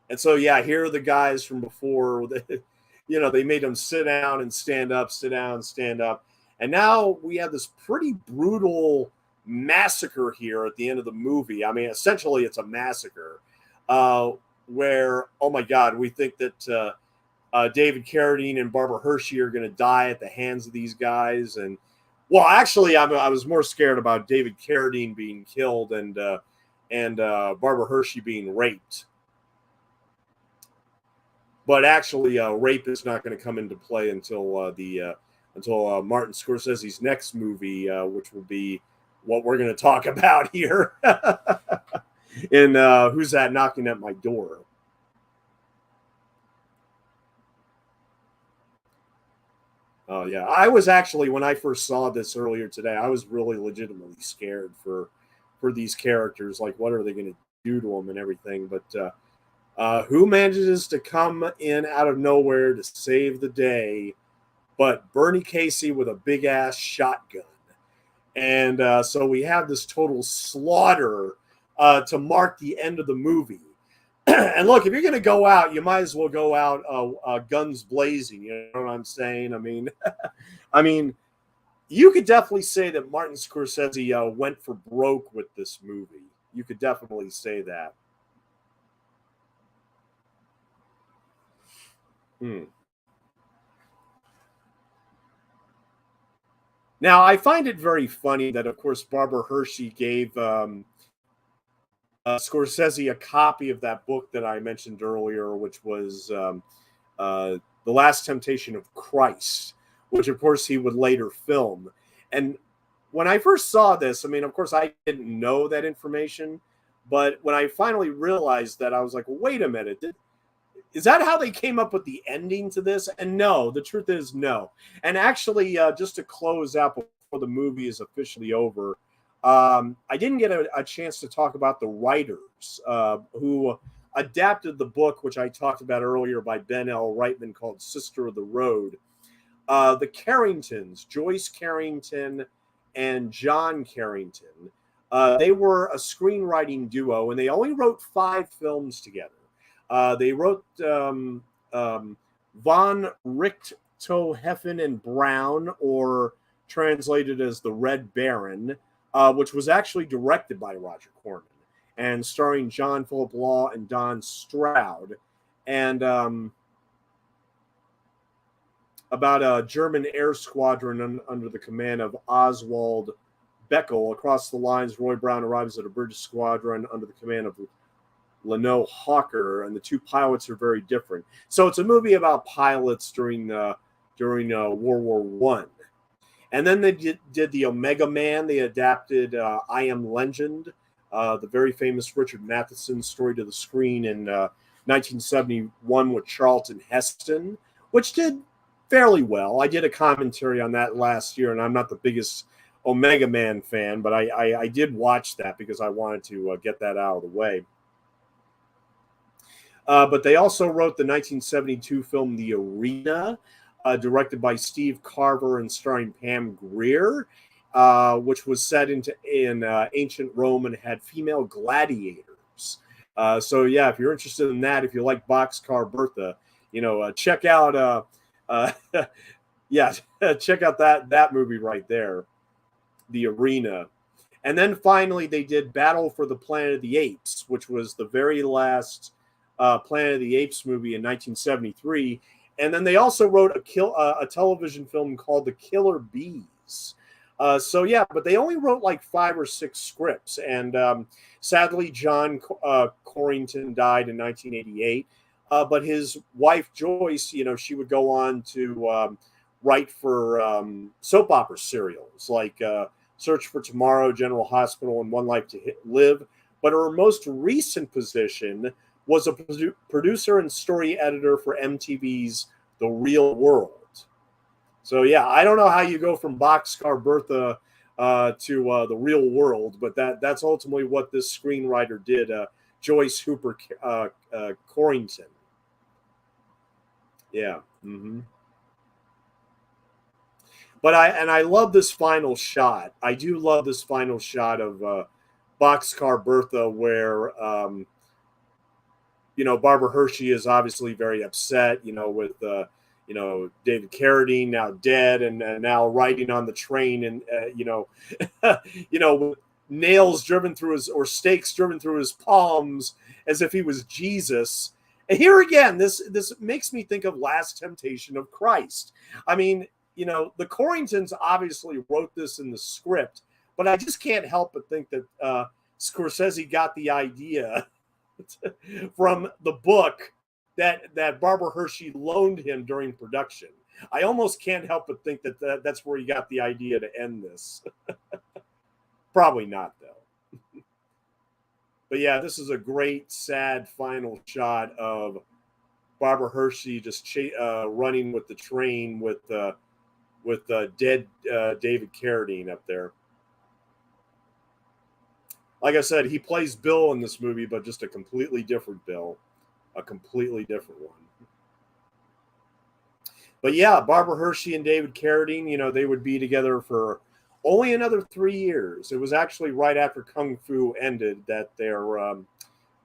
And so, yeah, here are the guys from before. They made them sit down and stand up, sit down and stand up. And now we have this pretty brutal massacre here at the end of the movie. I mean, essentially, it's a massacre where, oh my God, we think that David Carradine and Barbara Hershey are going to die at the hands of these guys. And, well, actually, I was more scared about David Carradine being killed and Barbara Hershey being raped. But actually, rape is not going to come into play until Martin Scorsese's next movie, which will be what we're going to talk about here in Who's That Knocking at My Door? Oh yeah, I was actually when I first saw this earlier today, I was really legitimately scared for these characters. Like, what are they going to do to them and everything? But who manages to come in out of nowhere to save the day? But Bernie Casey with a big ass shotgun, and so we have this total slaughter to mark the end of the movie. And look, if you're going to go out, you might as well go out guns blazing. You know what I'm saying? I mean, you could definitely say that Martin Scorsese went for broke with this movie. You could definitely say that. Hmm. Now, I find it very funny that, of course, Barbara Hershey gave Scorsese a copy of that book that I mentioned earlier, which was The Last Temptation of Christ, which, of course, he would later film. And when I first saw this, I mean, of course, I didn't know that information. But when I finally realized that, I was like, well, wait a minute. Is that how they came up with the ending to this? And no, the truth is no. And actually, just to close out before the movie is officially over, I didn't get a chance to talk about the writers who adapted the book, which I talked about earlier by Ben Reitman, called Sister of the Road. The Carringtons, Joyce Carrington and John Carrington, they were a screenwriting duo, and they only wrote 5 films together. They wrote Von Richthofen and Brown, or translated as The Red Baron, which was actually directed by Roger Corman and starring John Philip Law and Don Stroud. And about a German air squadron under the command of Oswald Beckel. Across the lines, Roy Brown arrives at a British squadron under the command of Leno Hawker, and the two pilots are very different. So it's a movie about pilots during World War One. And then they did the Omega Man. They adapted I Am Legend, the very famous Richard Matheson story, to the screen in 1971 with Charlton Heston, which did fairly well. I did a commentary on that last year, and I'm not the biggest Omega Man fan, but I did watch that because I wanted to get that out of the way. But they also wrote the 1972 film The Arena, directed by Steve Carver and starring Pam Grier, which was set in ancient Rome and had female gladiators. So yeah, if you're interested in that, if you like Boxcar Bertha, check out yeah, check out that movie right there, The Arena. And then finally, they did Battle for the Planet of the Apes, which was the very last Planet of the Apes movie in 1973. And then they also wrote a television film called The Killer Bees. So yeah, but they only wrote like 5 or 6 scripts. And sadly, John Corrington died in 1988. But his wife, Joyce, she would go on to write for soap opera serials like Search for Tomorrow, General Hospital, and One Life to Live. But her most recent position was a producer and story editor for MTV's The Real World. So yeah, I don't know how you go from Boxcar Bertha to The Real World, but that's ultimately what this screenwriter did, Joyce Hooper Corrington. Yeah. Mm-hmm. But I love this final shot. I do love this final shot of Boxcar Bertha, where Barbara Hershey is obviously very upset, with David Carradine now dead and now riding on the train, and with nails driven through or stakes driven through his palms as if he was Jesus. And here again, this makes me think of Last Temptation of Christ. I mean, the Corringtons obviously wrote this in the script, but I just can't help but think that Scorsese got the idea from the book that Barbara Hershey loaned him during production. I almost can't help but think that that's where he got the idea to end this. Probably not, though. But yeah, this is a great, sad final shot of Barbara Hershey just running with the train with with dead David Carradine up there. Like I said, he plays Bill in this movie, but just a completely different Bill, a completely different one. But yeah, Barbara Hershey and David Carradine, you know, they would be together for only another 3 years. It was actually right after Kung Fu ended that their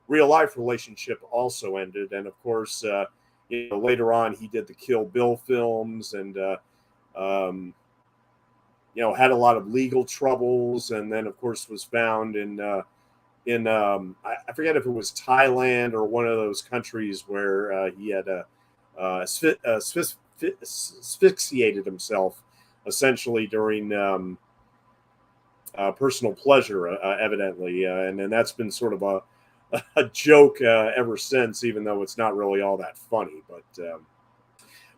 real life relationship also ended. And of course, you know, later on, he did the Kill Bill films and, you know, had a lot of legal troubles. And then, of course, was found in I forget if it was Thailand or one of those countries where he had asphyxiated himself essentially during personal pleasure, evidently, and then that's been sort of a joke ever since, even though it's not really all that funny.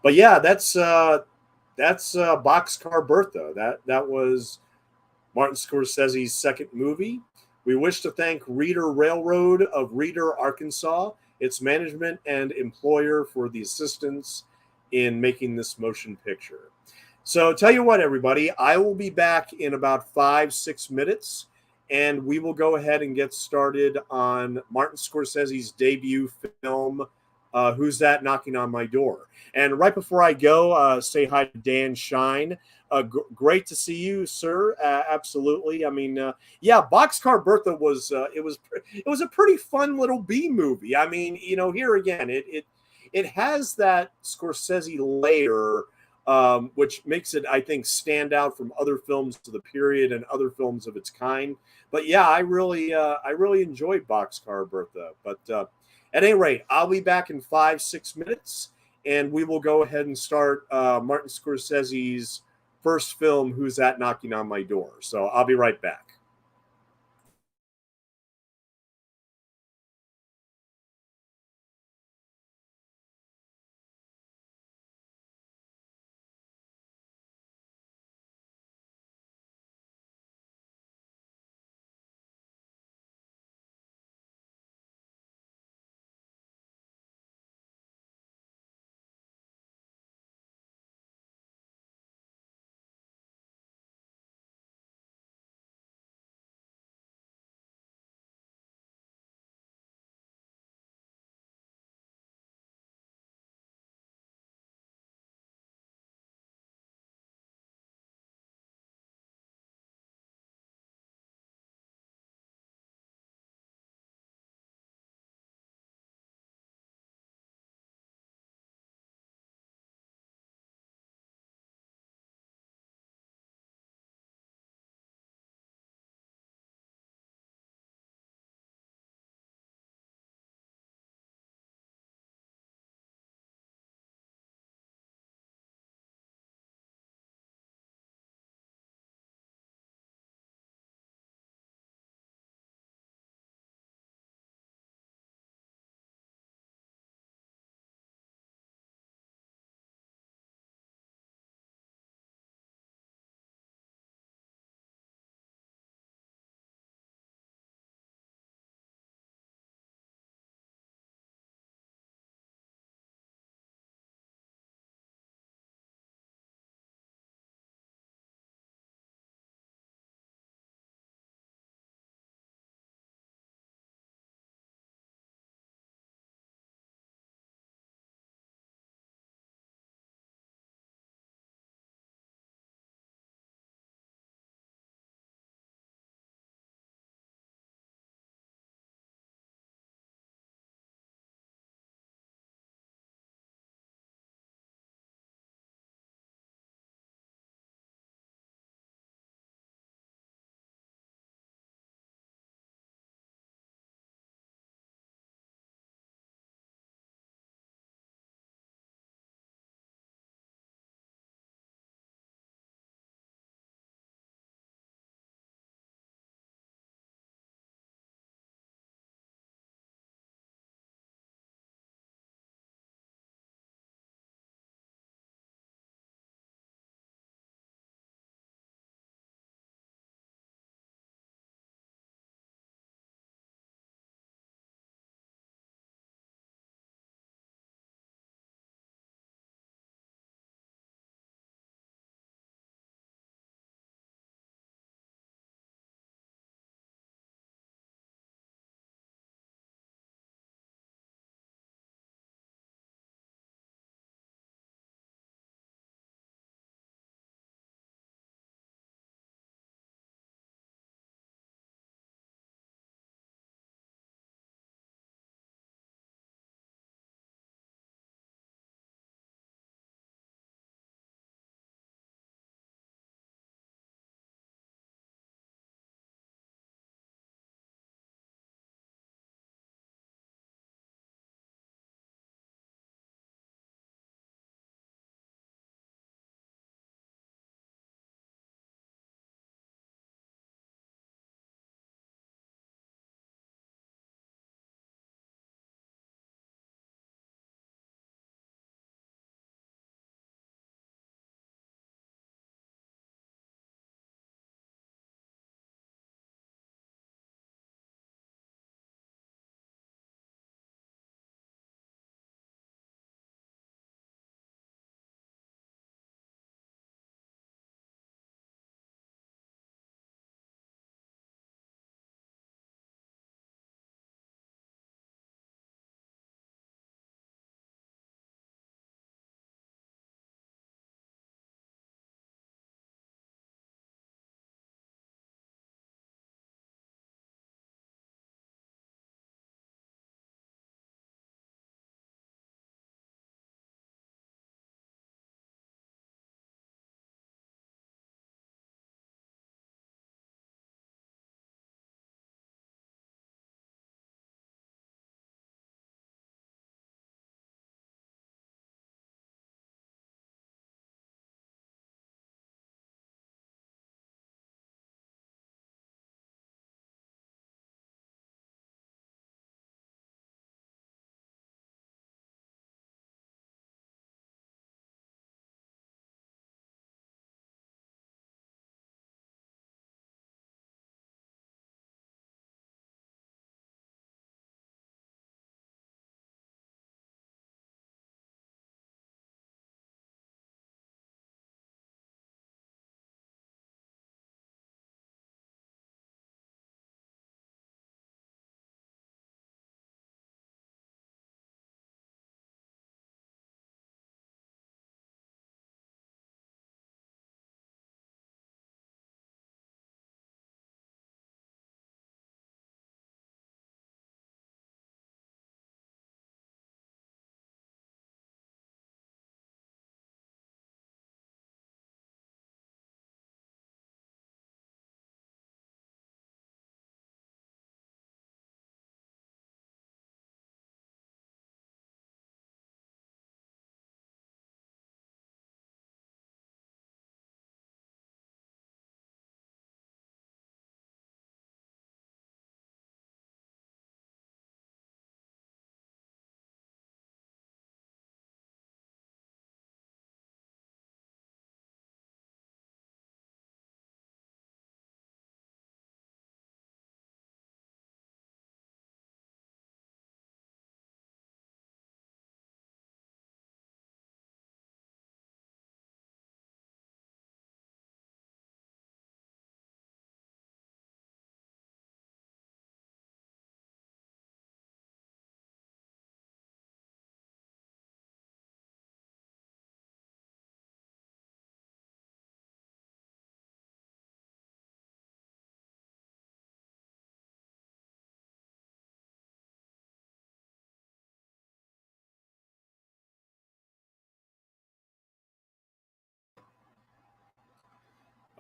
But yeah, that's Boxcar Bertha. That was Martin Scorsese's second movie. We wish to thank Reader Railroad of Reader, Arkansas, its management and employer, for the assistance in making this motion picture. So, tell you what, everybody, I will be back in about 5-6 minutes, and we will go ahead and get started on Martin Scorsese's debut film, Who's That Knocking on My Door? And right before I go, say hi to Dan Shine. Great to see you, sir. Absolutely. I mean, yeah, Boxcar Bertha was it was a pretty fun little B movie. I mean, you know, here again, it has that Scorsese layer, which makes it, I think, stand out from other films of the period and other films of its kind. But yeah, I really enjoyed Boxcar Bertha. But at any rate, I'll be back in 5-6 minutes, and we will go ahead and start Martin Scorsese's first film, Who's That Knocking on My Door? So I'll be right back.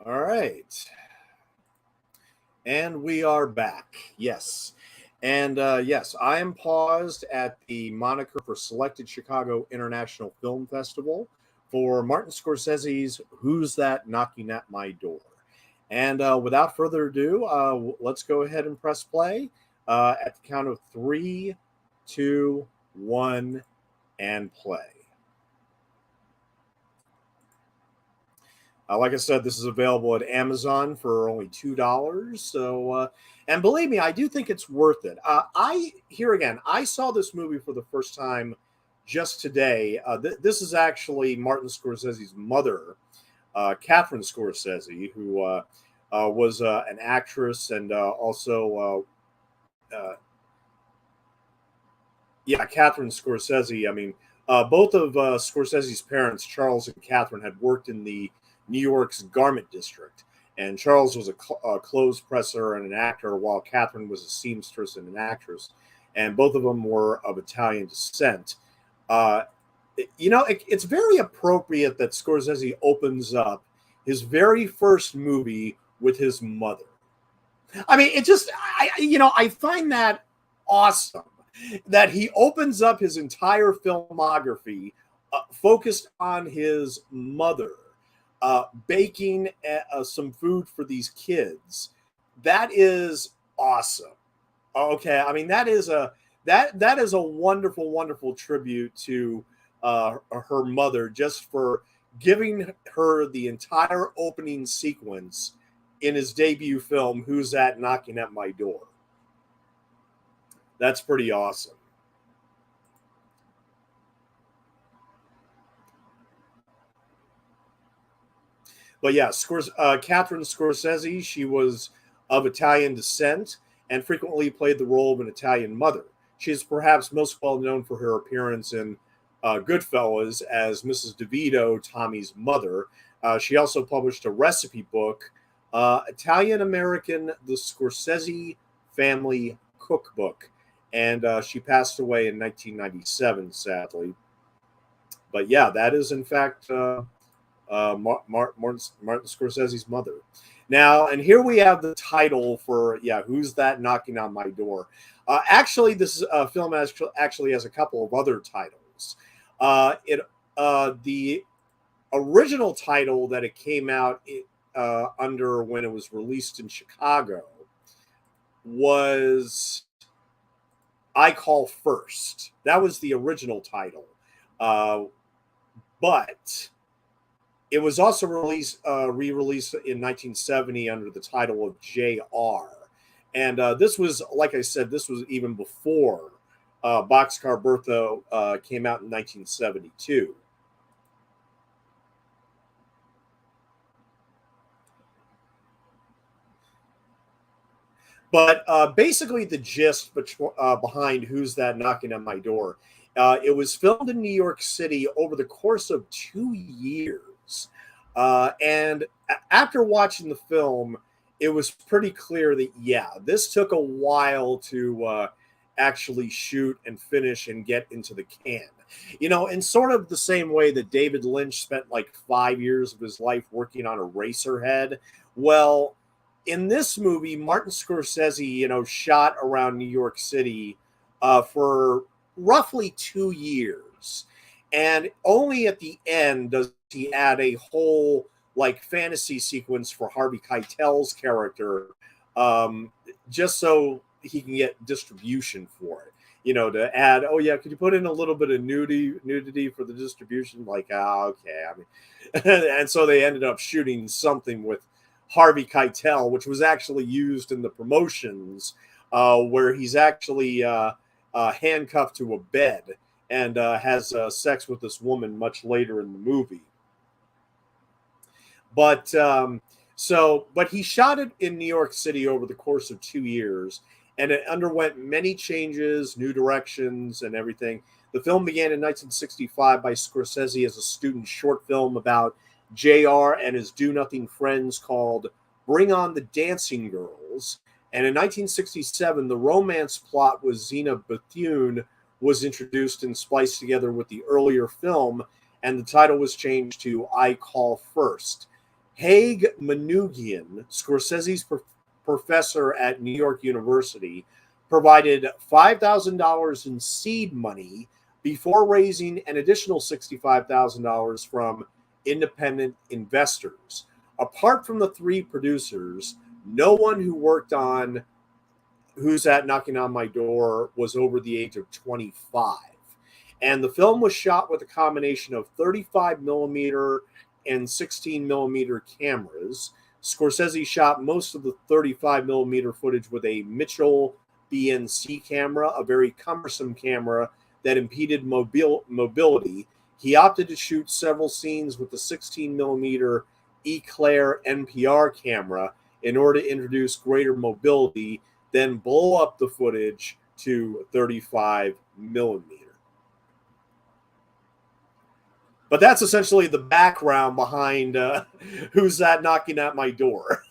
All right. And we are back. Yes. And yes, I am paused at the moniker for selected Chicago International Film Festival for Martin Scorsese's Who's That Knocking at My Door? And without further ado, let's go ahead and press play at the count of 3, 2, 1, and play. Like I said, this is available at Amazon for only $2. So, and believe me, I do think it's worth it. I saw this movie for the first time just today. This is actually Martin Scorsese's mother, Catherine Scorsese, who was an actress and also, yeah, Catherine Scorsese. I mean, both of Scorsese's parents, Charles and Catherine, had worked in the New York's garment district. And Charles was a clothes presser and an actor, while Catherine was a seamstress and an actress. And both of them were of Italian descent. Uh, it's very appropriate that Scorsese opens up his very first movie with his mother. I mean, I find that awesome that he opens up his entire filmography focused on his mother baking some food for these kids. That is awesome. Okay, I mean that is a wonderful, wonderful tribute to her mother, just for giving her the entire opening sequence in his debut film, Who's That Knocking at My Door? That's pretty awesome. But yeah, Catherine Scorsese, she was of Italian descent and frequently played the role of an Italian mother. She is perhaps most well known for her appearance in Goodfellas as Mrs. DeVito, Tommy's mother. She also published a recipe book, Italian American, the Scorsese Family Cookbook. And she passed away in 1997, sadly. But yeah, that is in fact Martin Scorsese's mother. Now, and here we have the title for Who's That Knocking on My Door? Actually, this film actually has a couple of other titles. The original title that it came out under when it was released in Chicago was I Call First. That was the original title, but it was also re-released in 1970 under the title of J.R. And this was, like I said, this was even before Boxcar Bertha came out in 1972. But basically, the gist behind Who's That Knocking on My Door? It was filmed in New York City over the course of 2 years. And after watching the film, it was pretty clear that, this took a while to actually shoot and finish and get into the can. In sort of the same way that David Lynch spent like 5 years of his life working on Eraserhead. Well, in this movie, Martin Scorsese, shot around New York City for roughly 2 years. And only at the end does he add a whole like fantasy sequence for Harvey Keitel's character, just so he can get distribution for it. To add, could you put in a little bit of nudity for the distribution? Like, okay. I mean, and so they ended up shooting something with Harvey Keitel, which was actually used in the promotions, where he's actually handcuffed to a bed and has sex with this woman much later in the movie. But but he shot it in New York City over the course of 2 years, and it underwent many changes, new directions, and everything. The film began in 1965 by Scorsese as a student short film about JR and his do-nothing friends called Bring On the Dancing Girls. And in 1967, the romance plot with Zena Bethune was introduced and spliced together with the earlier film, and the title was changed to I Call First. Haig Manoogian, Scorsese's professor at New York University, provided $5,000 in seed money before raising an additional $65,000 from independent investors. Apart from the three producers, no one who worked on Who's That Knocking on My Door was over the age of 25. And the film was shot with a combination of 35 millimeter and 16 millimeter cameras. Scorsese shot most of the 35 millimeter footage with a Mitchell BNC camera, a very cumbersome camera that impeded mobility. He opted to shoot several scenes with the 16 millimeter Eclair NPR camera in order to introduce greater mobility, then blow up the footage to 35 millimeter. But that's essentially the background behind Who's That Knocking at My Door.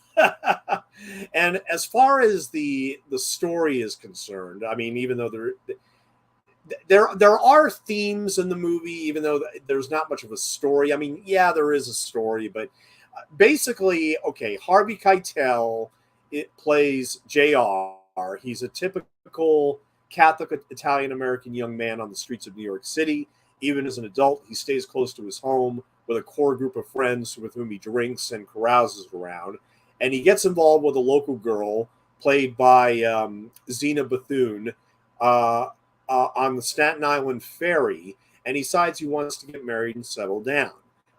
And as far as the story is concerned, I mean, even though there are themes in the movie, even though there's not much of a story. I mean, yeah, there is a story, but basically, okay, Harvey Keitel, it plays JR. He's a typical Catholic Italian American young man on the streets of New York City. Even as an adult, he stays close to his home with a core group of friends with whom he drinks and carouses around. And he gets involved with a local girl played by Zena Bethune on the Staten Island ferry, and he decides he wants to get married and settle down.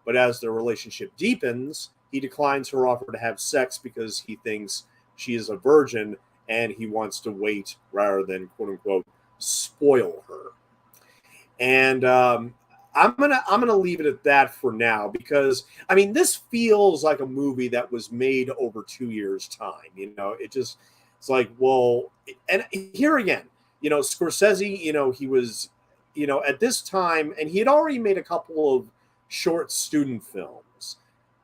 But as their relationship deepens, he declines her offer to have sex because he thinks she is a virgin and he wants to wait rather than, quote unquote, spoil her. And I'm gonna leave it at that for now, because I mean, this feels like a movie that was made over 2 years' time. You know, it's like, well, and here again, you know, Scorsese, you know, he was, you know, at this time, and he had already made a couple of short student films.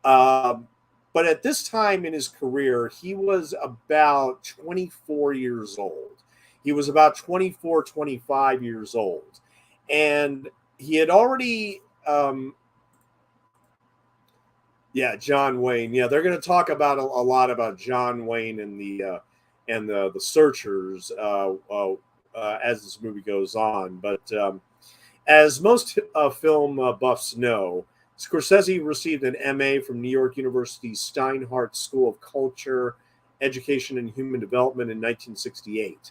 But at this time in his career, he was about 24 years old. He was about 24, 25 years old. And he had already, John Wayne. Yeah, they're going to talk about a lot about John Wayne and the Searchers as this movie goes on. But as most film buffs know, Scorsese received an MA from New York University's Steinhardt School of Culture, Education, and Human Development in 1968.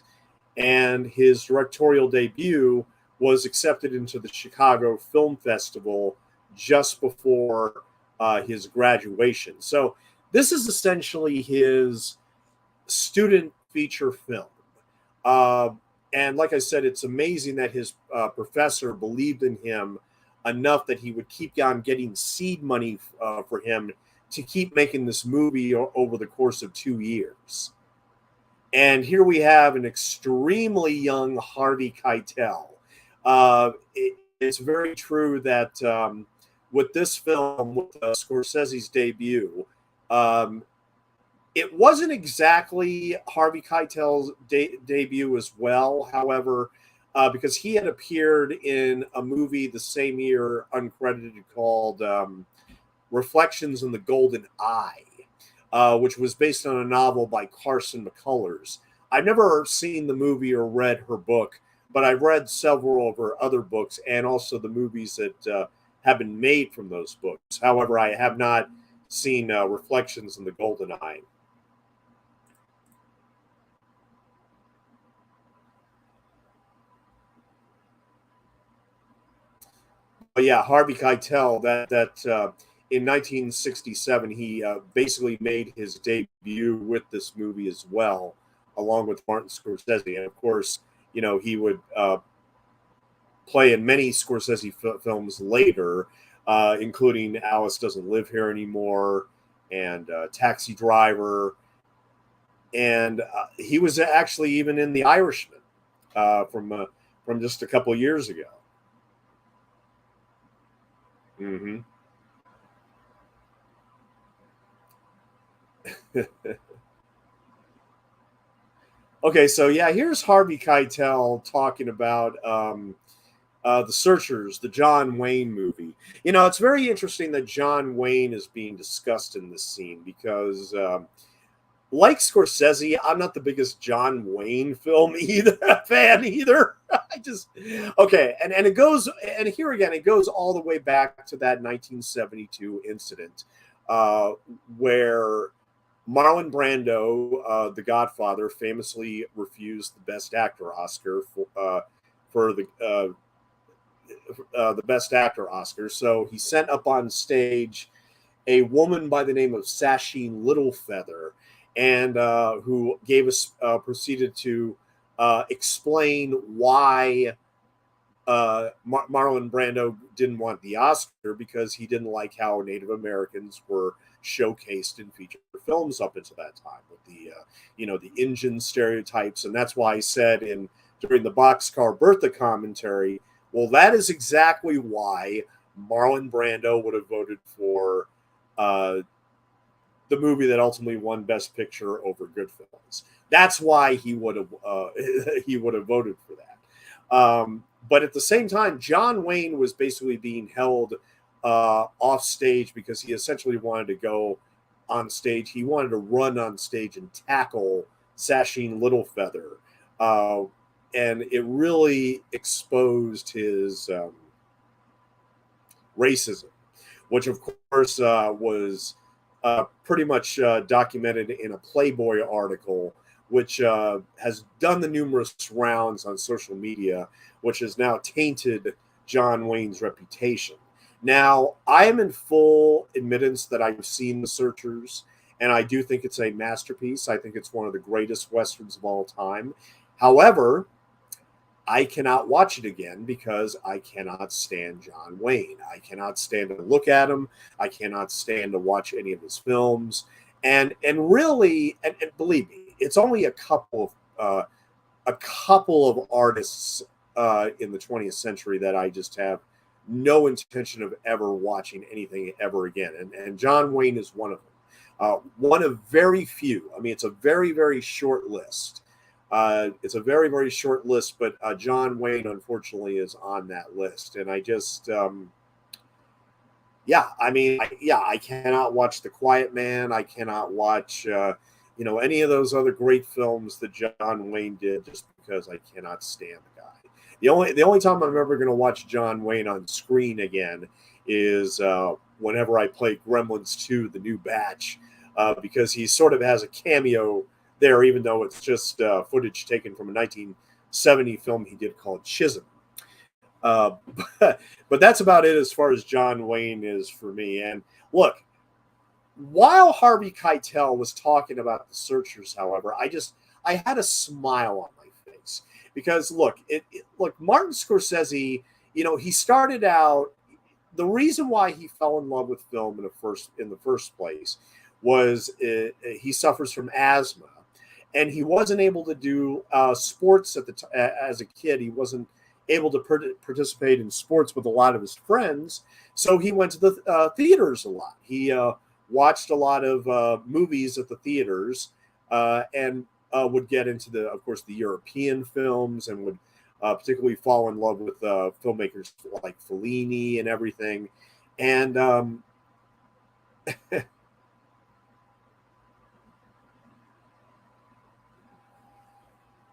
And his directorial debut was accepted into the Chicago Film Festival just before his graduation. So this is essentially his student feature film. And like I said, it's amazing that his professor believed in him enough that he would keep on getting seed money for him to keep making this movie over the course of 2 years. And here we have an extremely young Harvey Keitel. It's very true that with this film, with Scorsese's debut, it wasn't exactly Harvey Keitel's debut as well. However, because he had appeared in a movie the same year, uncredited, called Reflections in the Golden Eye, which was based on a novel by Carson McCullers. I've never seen the movie or read her book, but I've read several of her other books and also the movies that have been made from those books. However, I have not seen Reflections in the Golden Eye. But yeah, Harvey Keitel, that in 1967, he basically made his debut with this movie as well, along with Martin Scorsese. And of course, you know, he would play in many Scorsese films later, including Alice Doesn't Live Here Anymore and Taxi Driver. And he was actually even in The Irishman from just a couple of years ago. Mm-hmm. Okay, so yeah, here's Harvey Keitel talking about The Searchers, the John Wayne movie. You know, it's very interesting that John Wayne is being discussed in this scene because, like Scorsese, I'm not the biggest John Wayne film either fan either. I just okay, and it goes, and here again, it goes all the way back to that 1972 incident uh, where Marlon Brando, The Godfather, famously refused the Best Actor Oscar for the Best Actor Oscar. So he sent up on stage a woman by the name of Sasheen Littlefeather, and who gave us proceeded to explain why Marlon Brando didn't want the Oscar because he didn't like how Native Americans were showcased in feature films up until that time with the the Indian stereotypes, and that's why I said in during the Boxcar Bertha commentary, well, that is exactly why Marlon Brando would have voted for uh, the movie that ultimately won Best Picture over Goodfellas. That's why he would have he would have voted for that. But at the same time, John Wayne was basically being held off stage because he essentially wanted to go on stage. He wanted to run on stage and tackle Sasheen Littlefeather, uh, and it really exposed his racism, which of course was pretty much documented in a Playboy article, which has done the numerous rounds on social media, which has now tainted John Wayne's reputation. Now, I am in full admittance that I've seen The Searchers, and I do think it's a masterpiece. I think it's one of the greatest Westerns of all time. However, I cannot watch it again because I cannot stand John Wayne. I cannot stand to look at him. I cannot stand to watch any of his films. And really, and believe me, it's only a couple of artists in the 20th century that I just have no intention of ever watching anything ever again. And John Wayne is one of them. One of very few. I mean, it's a very, very short list. It's a very, very short list, but John Wayne, unfortunately, is on that list. And I just, yeah, I mean, I cannot watch The Quiet Man. I cannot watch, any of those other great films that John Wayne did just because I cannot stand the guy. The only time I'm ever going to watch John Wayne on screen again is whenever I play Gremlins 2, The New Batch, because he sort of has a cameo there, even though it's just footage taken from a 1970 film he did called Chisholm. Uh, but that's about it as far as John Wayne is for me. And look, while Harvey Keitel was talking about The Searchers, however, I had a smile on my face because look, look, Martin Scorsese, he started out. The reason why he fell in love with film in the first place was he suffers from asthma, and he wasn't able to do sports as a kid. He wasn't able to participate in sports with a lot of his friends, so he went to the theaters a lot. He watched a lot of movies at the theaters, and would get into of course, the European films, and would particularly fall in love with filmmakers like Fellini and everything. And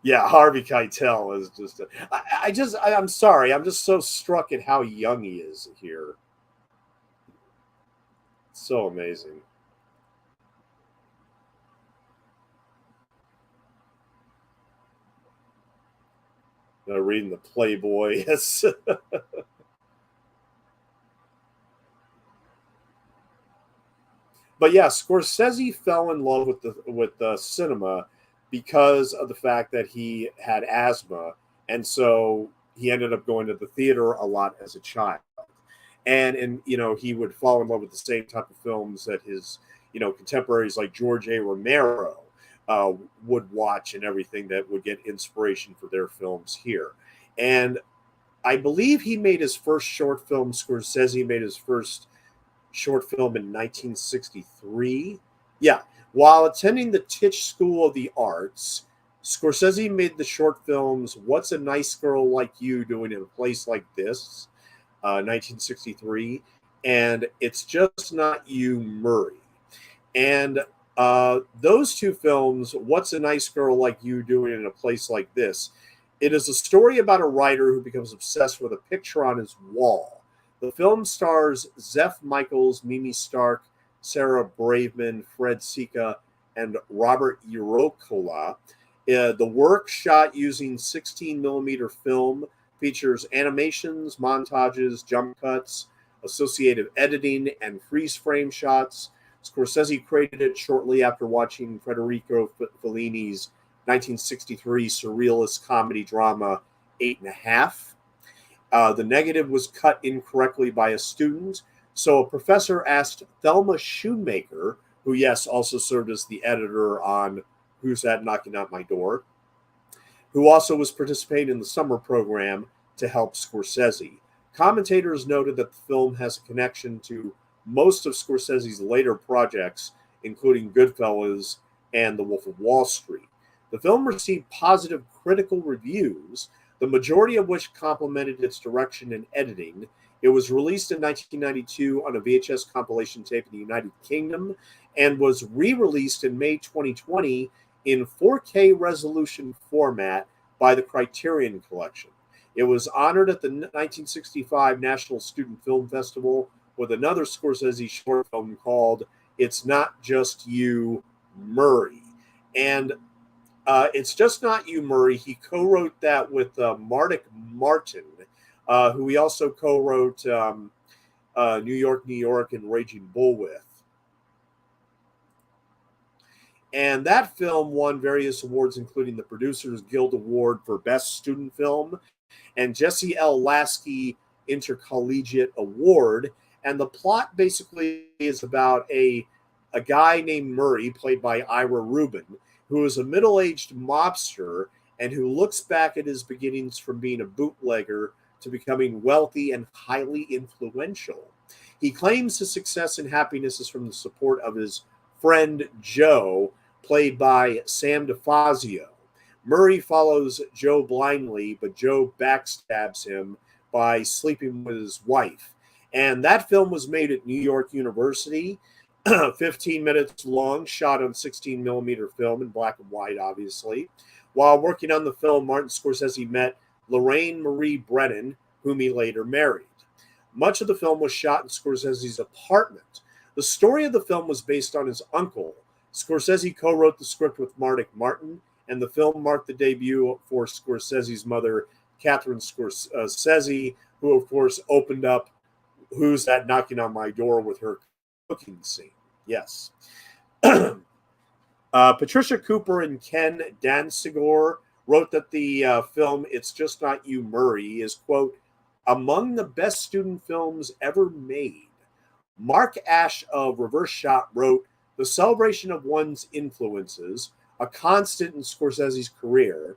yeah, Harvey Keitel is just. I'm sorry. I'm just so struck at how young he is here. So amazing. Reading the Playboy, yes. But yeah, Scorsese fell in love with the cinema because of the fact that he had asthma, and so he ended up going to the theater a lot as a child. And he would fall in love with the same type of films that his contemporaries like George A. Romero uh, would watch, and everything that would get inspiration for their films here. And I believe he made his first short film. Scorsese made his first short film in 1963. Yeah, while attending the Tisch School of the Arts, Scorsese made the short films What's a Nice Girl Like You Doing in a Place Like This, 1963, and It's Just Not You, Murray. And those two films, What's a Nice Girl Like You Doing in a Place Like This, it is a story about a writer who becomes obsessed with a picture on his wall. The film stars Zeph Michaels, Mimi Stark, Sarah Braverman, Fred Sika, and Robert Iroquois. The work, shot using 16 millimeter film, features animations, montages, jump cuts, associative editing, and freeze frame shots. Scorsese created it shortly after watching Federico Fellini's 1963 surrealist comedy drama 8½. The negative was cut incorrectly by a student, so a professor asked Thelma Shoemaker, who, yes, also served as the editor on Who's That Knocking at My Door, who also was participating in the summer program, to help Scorsese. Commentators noted that the film has a connection to most of Scorsese's later projects, including Goodfellas and The Wolf of Wall Street. The film received positive critical reviews, the majority of which complimented its direction and editing. It was released in 1992 on a VHS compilation tape in the United Kingdom and was re-released in May 2020 in 4K resolution format by the Criterion Collection. It was honored at the 1965 National Student Film Festival with another Scorsese short film called It's Not Just You, Murray. And It's Just Not You, Murray, he co-wrote that with Mardik Martin, who he also co-wrote New York, New York, and Raging Bull with. And that film won various awards, including the Producers Guild Award for Best Student Film and Jesse L. Lasky Intercollegiate Award. And the plot basically is about a guy named Murray, played by Ira Rubin, who is a middle-aged mobster and who looks back at his beginnings from being a bootlegger to becoming wealthy and highly influential. He claims his success and happiness is from the support of his friend Joe, played by Sam DeFazio. Murray follows Joe blindly, but Joe backstabs him by sleeping with his wife. And that film was made at New York University, 15 minutes long, shot on 16 millimeter film in black and white, obviously. While working on the film, Martin Scorsese met Lorraine Marie Brennan, whom he later married. Much of the film was shot in Scorsese's apartment. The story of the film was based on his uncle. Scorsese co-wrote the script with Mardik Martin, and the film marked the debut for Scorsese's mother, Catherine Scorsese, who, of course, opened up Who's That Knocking on My Door with her cooking scene. Yes. Patricia Cooper and Ken Dansigor wrote that the film It's Just Not You, Murray is, quote, among the best student films ever made. Mark Ash of Reverse Shot wrote, the celebration of one's influences, a constant in Scorsese's career,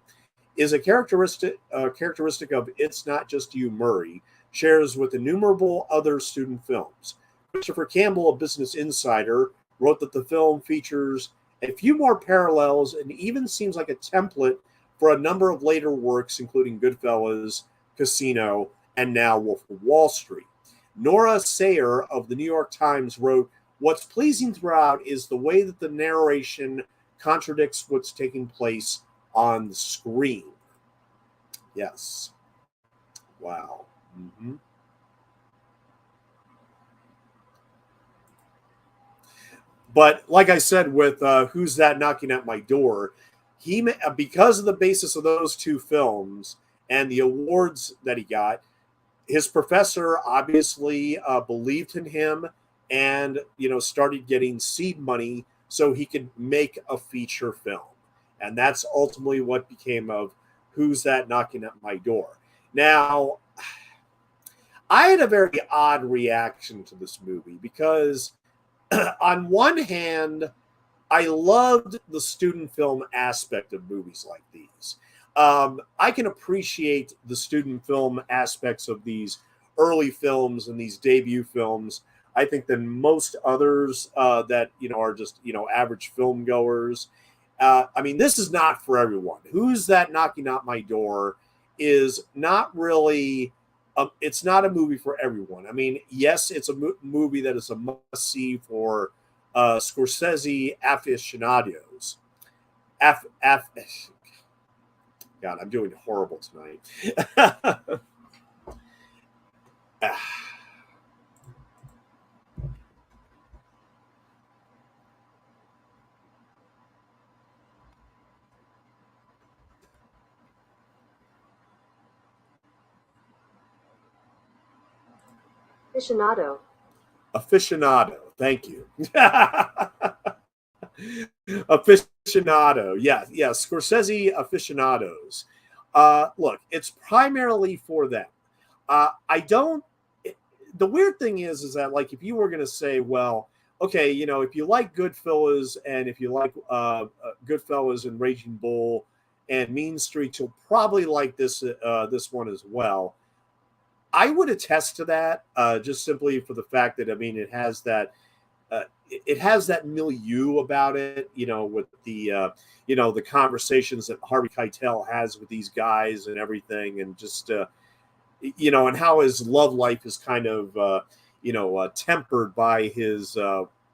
is a characteristic of It's Not Just You, Murray, shares with innumerable other student films. Christopher Campbell, a Business Insider, wrote that the film features a few more parallels and even seems like a template for a number of later works, including Goodfellas, Casino, and now Wolf of Wall Street. Nora Sayer of the New York Times wrote, what's pleasing throughout is the way that the narration contradicts what's taking place on the screen. Yes. Wow. Mm-hmm. But like I said, with Who's That Knocking at My Door, because of the basis of those two films and the awards that he got, his professor obviously believed in him and, started getting seed money so he could make a feature film. And that's ultimately what became of Who's That Knocking at My Door. Now, I had a very odd reaction to this movie because on one hand, I loved the student film aspect of movies like these. I can appreciate the student film aspects of these early films and these debut films, I think, than most others that, are just, average film goers. I mean, this is not for everyone. Who's That Knocking at My Door is not really, it's not a movie for everyone. I mean, yes, it's a movie that is a must-see for Scorsese aficionados. Af, af, God, I'm doing horrible tonight. Aficionado. Aficionado. Thank you. Aficionado. Yeah, yeah. Scorsese aficionados. Look, it's primarily for them. I don't. The weird thing is that like if you were going to say, well, okay, you know, if you like Goodfellas and if you like Goodfellas and Raging Bull and Mean Streets, you'll probably like this one as well. I would attest to that, just simply for the fact that I mean it has that milieu about it, you know, with the you know, the conversations that Harvey Keitel has with these guys and everything, and just you know, and how his love life is kind of you know, tempered by his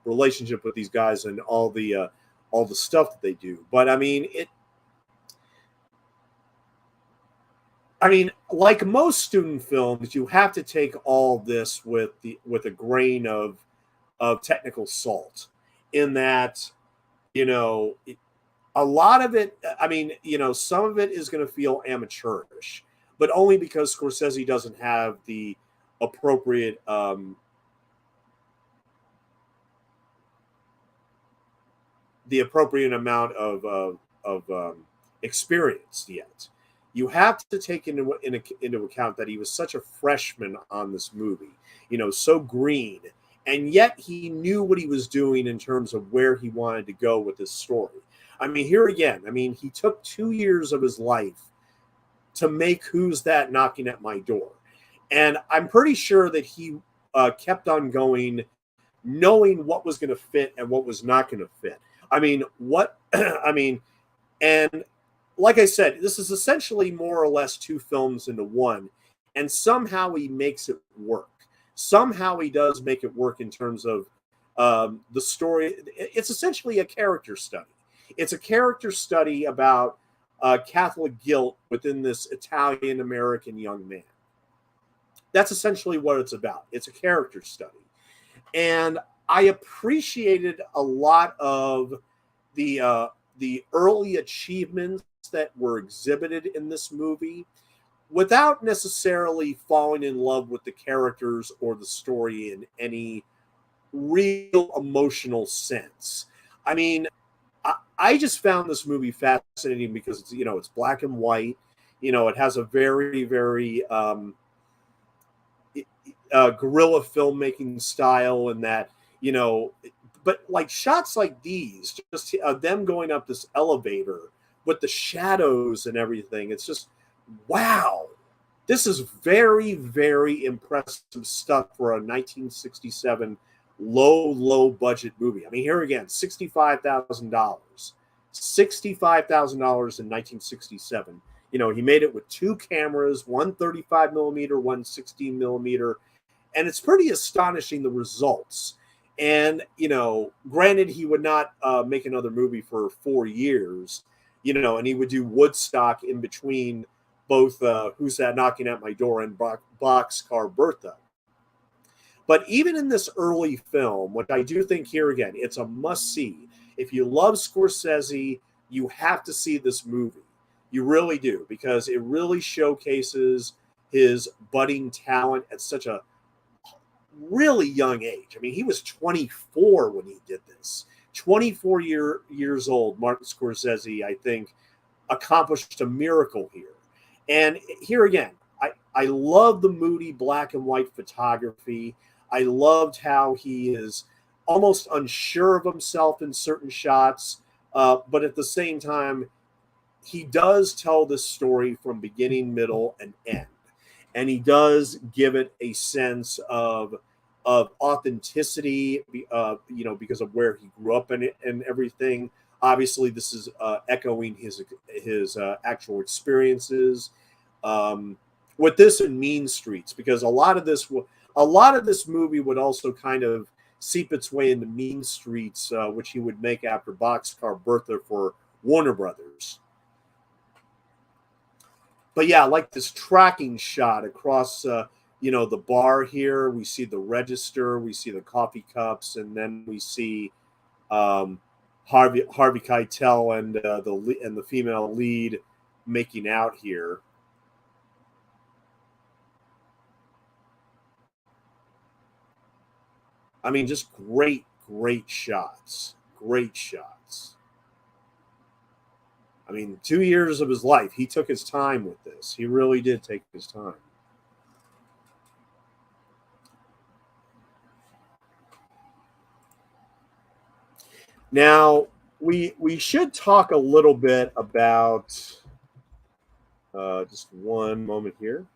relationship with these guys and all the stuff that they do. But I mean, like most student films, you have to take all this with a grain of technical salt. In that, you know, a lot of it. I mean, you know, some of it is going to feel amateurish, but only because Scorsese doesn't have appropriate the appropriate amount of experience yet. You have to take into account that he was such a freshman on this movie, you know, so green, and yet he knew what he was doing in terms of where he wanted to go with this story. I mean, here again, I mean, he took 2 years of his life to make Who's That Knocking at My Door, and I'm pretty sure that he kept on going, knowing what was going to fit and what was not going to fit. I mean, I mean, and like I said, this is essentially more or less two films into one, and somehow he makes it work. Somehow he does make it work in terms of the story. It's essentially a character study. It's a character study about Catholic guilt within this Italian American young man. That's essentially what it's about. It's a character study. And I appreciated a lot of the early achievements that were exhibited in this movie without necessarily falling in love with the characters or the story in any real emotional sense. I mean, I just found this movie fascinating because it's, you know, it's black and white. You know, it has a very, very guerrilla filmmaking style, and that, you know, but like shots like these, just them going up this elevator with the shadows and everything, it's just wow. This is very, very impressive stuff for a 1967 low budget movie. I mean, here again, $65,000 in 1967. You know, he made it with two cameras, one 35 millimeter, one 16 millimeter, and it's pretty astonishing, the results. And, you know, granted, he would not make another movie for 4 years, you know, and he would do Woodstock in between both Who's That Knocking at My Door and Boxcar Bertha. But even in this early film, which I do think here again, it's a must-see. If you love Scorsese, you have to see this movie. You really do, because it really showcases his budding talent at such a really young age. I mean, he was 24 when he did this. 24 years old, Martin Scorsese, I think, accomplished a miracle here. And here again, I love the moody black and white photography. I loved how he is almost unsure of himself in certain shots, but at the same time, he does tell this story from beginning, middle, and end. And he does give it a sense of authenticity, you know, because of where he grew up and everything. Obviously, this is echoing his actual experiences with this and Mean Streets, because a lot of this movie would also kind of seep its way into Mean Streets, which he would make after Boxcar Bertha for Warner Brothers. But yeah, I like this tracking shot across, the bar here. We see the register, we see the coffee cups, and then we see Harvey Keitel and the female lead making out here. I mean, just great shots. Great shots. I mean, 2 years of his life. He took his time with this. He really did take his time. Now, we should talk a little bit about just one moment here.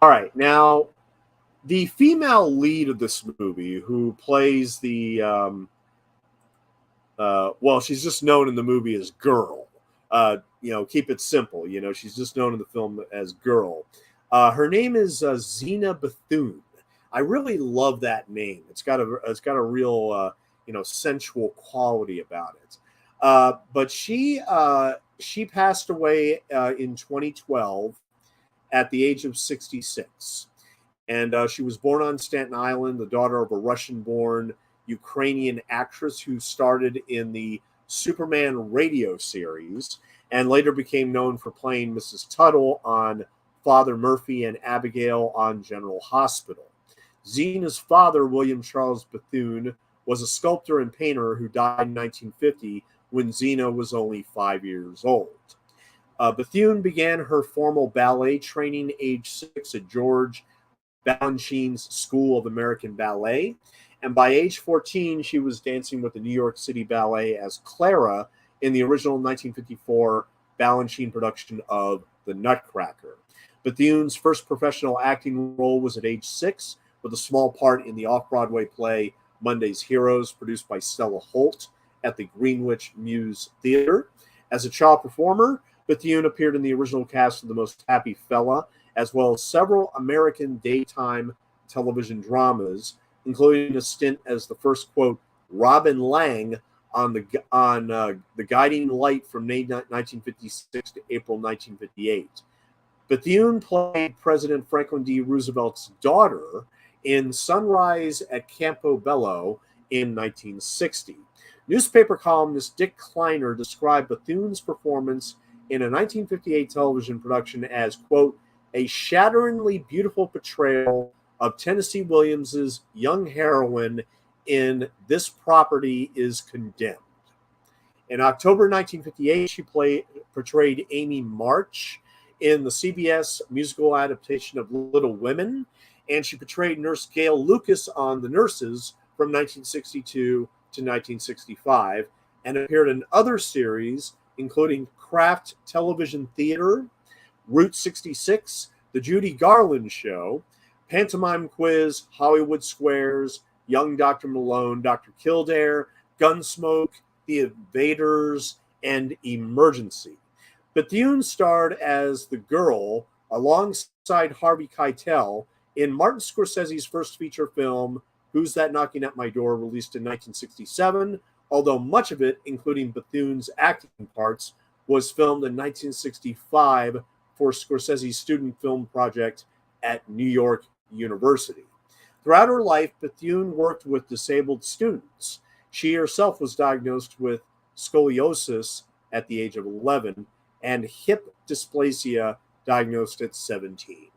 All right, now the female lead of this movie, who plays the she's just known in the movie as Girl. Keep it simple. She's just known in the film as Girl. Her name is Zena Bethune. I really love that name. It's got a real sensual quality about it. But she passed away in 2012 at the age of 66. And she was born on Staten Island, the daughter of a Russian-born Ukrainian actress who started in the Superman radio series and later became known for playing Mrs. Tuttle on Father Murphy and Abigail on General Hospital. Zena's father, William Charles Bethune, was a sculptor and painter who died in 1950 when Zena was only 5 years old. Bethune began her formal ballet training age 6 at George Balanchine's School of American Ballet, and by age 14, she was dancing with the New York City Ballet as Clara in the original 1954 Balanchine production of The Nutcracker. Bethune's first professional acting role was at age 6, with a small part in the off-Broadway play Monday's Heroes, produced by Stella Holt at the Greenwich Mews Theater. As a child performer, Bethune appeared in the original cast of The Most Happy Fella, as well as several American daytime television dramas, including a stint as the first, quote, Robin Lang on the Guiding Light from May 1956 to April 1958. Bethune played President Franklin D. Roosevelt's daughter in Sunrise at Campo Bello in 1960. Newspaper columnist Dick Kleiner described Bethune's performance in a 1958 television production as, quote, a shatteringly beautiful portrayal of Tennessee Williams's young heroine in This Property is Condemned. In October 1958, she portrayed Amy March in the CBS musical adaptation of Little Women, and she portrayed Nurse Gail Lucas on The Nurses from 1962 to 1965, and appeared in other series, including Kraft Television Theater, Route 66, The Judy Garland Show, Pantomime Quiz, Hollywood Squares, Young Dr. Malone, Dr. Kildare, Gunsmoke, The Invaders, and Emergency. Bethune starred as the Girl alongside Harvey Keitel in Martin Scorsese's first feature film, Who's That Knocking at My Door, released in 1967, although much of it, including Bethune's acting parts, was filmed in 1965 for Scorsese's student film project at New York University. Throughout her life, Bethune worked with disabled students. She herself was diagnosed with scoliosis at the age of 11 and hip dysplasia diagnosed at 17.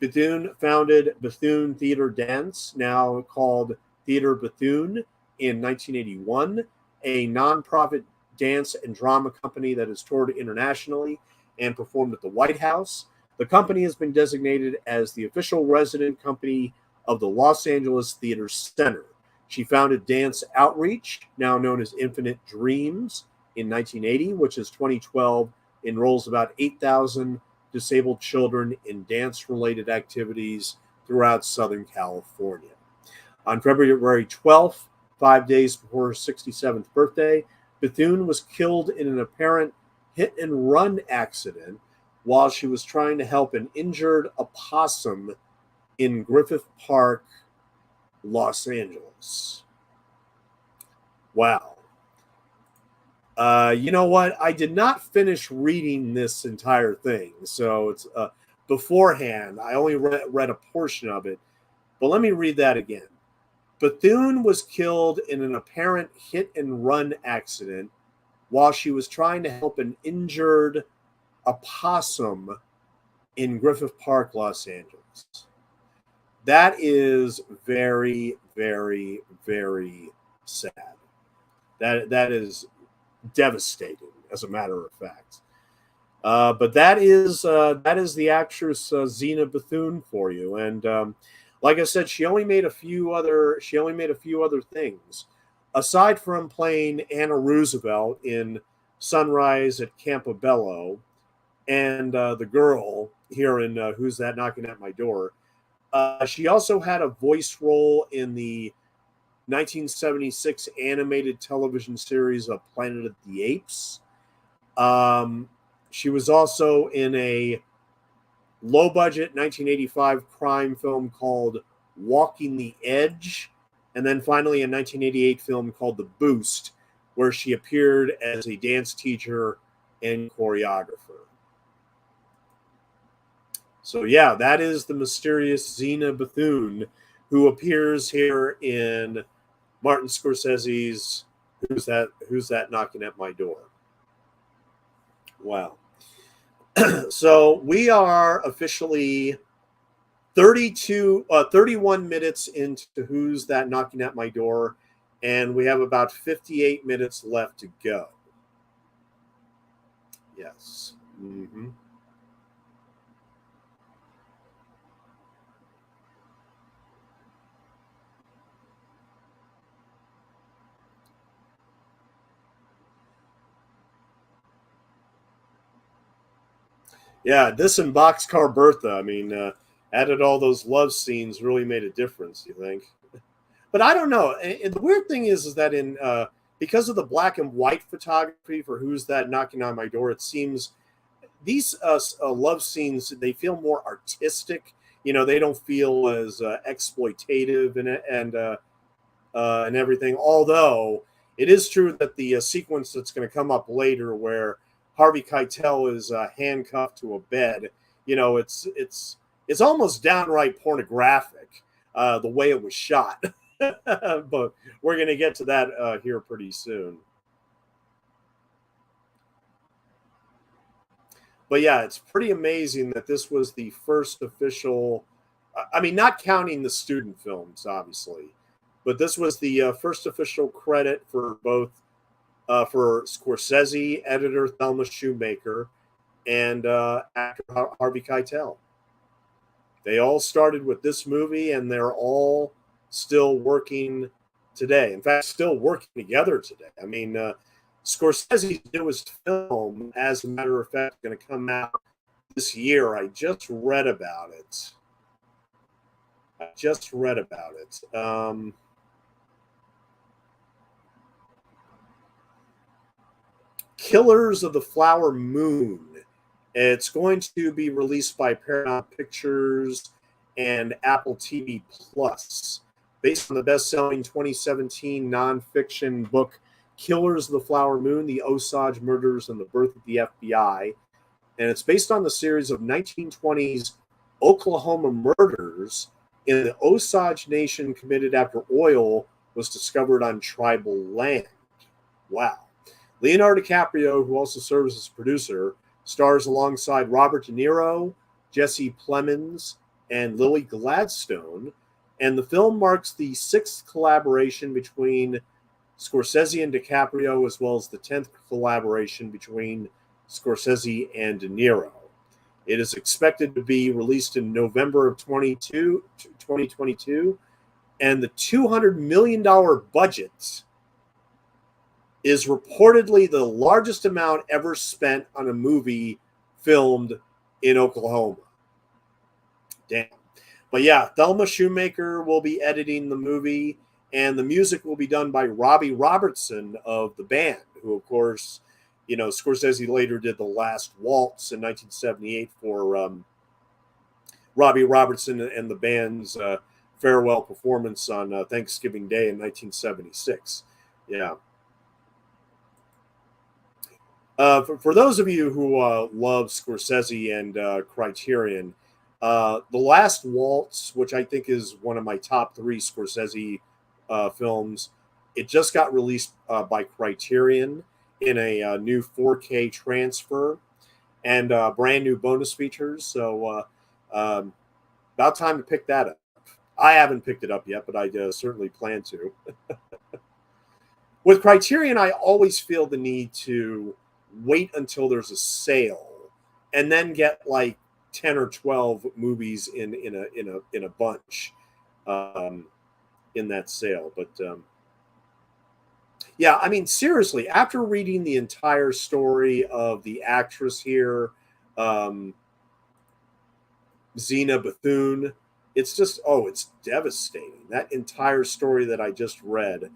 Bethune founded Bethune Theater Dance, now called Theater Bethune, in 1981, a nonprofit dance and drama company that has toured internationally and performed at the White House. The company has been designated as the official resident company of the Los Angeles Theater Center. She founded Dance Outreach, now known as Infinite Dreams, in 1980, which is 2012 enrolls about 8,000 disabled children in dance-related activities throughout Southern California. On February 12th, 5 days before her 67th birthday, Bethune was killed in an apparent hit-and-run accident while she was trying to help an injured opossum in Griffith Park, Los Angeles. Wow. You know what? I did not finish reading this entire thing. So it's beforehand. I only read a portion of it. But let me read that again. Bethune was killed in an apparent hit-and-run accident while she was trying to help an injured opossum in Griffith Park, Los Angeles. That is very, very, very sad. That is devastating, as a matter of fact. But that is the actress Zena Bethune for you, and like I said, she only made a few other things, aside from playing Anna Roosevelt in Sunrise at Campobello, and the girl here in Who's That Knocking at My Door. She also had a voice role in the 1976 animated television series of Planet of the Apes. She was also in a low-budget 1985 crime film called Walking the Edge, and then finally a 1988 film called The Boost, where she appeared as a dance teacher and choreographer. So yeah, that is the mysterious Zena Bethune, who appears here in Martin Scorsese's Who's That Knocking at My Door? Wow. So we are officially 31 minutes into Who's That Knocking at My Door, and we have about 58 minutes left to go. Yes. Mm-hmm. Yeah, this and Boxcar Bertha, I mean, added all those love scenes really made a difference, you think? But I don't know. And the weird thing is that in because of the black and white photography for Who's That Knocking on My Door, it seems these love scenes, they feel more artistic. You know, they don't feel as exploitative and everything. Although it is true that the sequence that's going to come up later, where Harvey Keitel is handcuffed to a bed, you know, it's almost downright pornographic the way it was shot. But we're going to get to that here pretty soon. But yeah, it's pretty amazing that this was the first official. I mean, not counting the student films, obviously, but this was the first official credit for both for Scorsese, editor Thelma Shoemaker, and actor Harvey Keitel. They all started with this movie, and they're all still working today. In fact, still working together today. I mean, Scorsese's newest film, as a matter of fact, is going to come out this year. I just read about it. Killers of the Flower Moon. It's going to be released by Paramount Pictures and Apple TV Plus, based on the best-selling 2017 nonfiction book Killers of the Flower Moon, The Osage Murders and the Birth of the FBI. And it's based on the series of 1920s Oklahoma murders in the Osage Nation committed after oil was discovered on tribal land. Wow. Leonardo DiCaprio, who also serves as producer, stars alongside Robert De Niro, Jesse Plemons, and Lily Gladstone. And the film marks the 6th collaboration between Scorsese and DiCaprio, as well as the 10th collaboration between Scorsese and De Niro. It is expected to be released in November of 2022, and the $200 million budget is reportedly the largest amount ever spent on a movie filmed in Oklahoma. Damn. But yeah, Thelma Shoemaker will be editing the movie, and the music will be done by Robbie Robertson of the band, who, of course, Scorsese later did The Last Waltz in 1978 for Robbie Robertson and the band's farewell performance on Thanksgiving Day in 1976. Yeah. For those of you who love Scorsese and Criterion, The Last Waltz, which I think is one of my top three Scorsese films, it just got released by Criterion in a new 4K transfer and brand new bonus features. So about time to pick that up. I haven't picked it up yet, but I certainly plan to. With Criterion, I always feel the need to wait until there's a sale and then get like 10 or 12 movies in a bunch in that sale. But yeah, I mean, seriously, after reading the entire story of the actress here, Zena Bethune, it's just, it's devastating. That entire story that I just read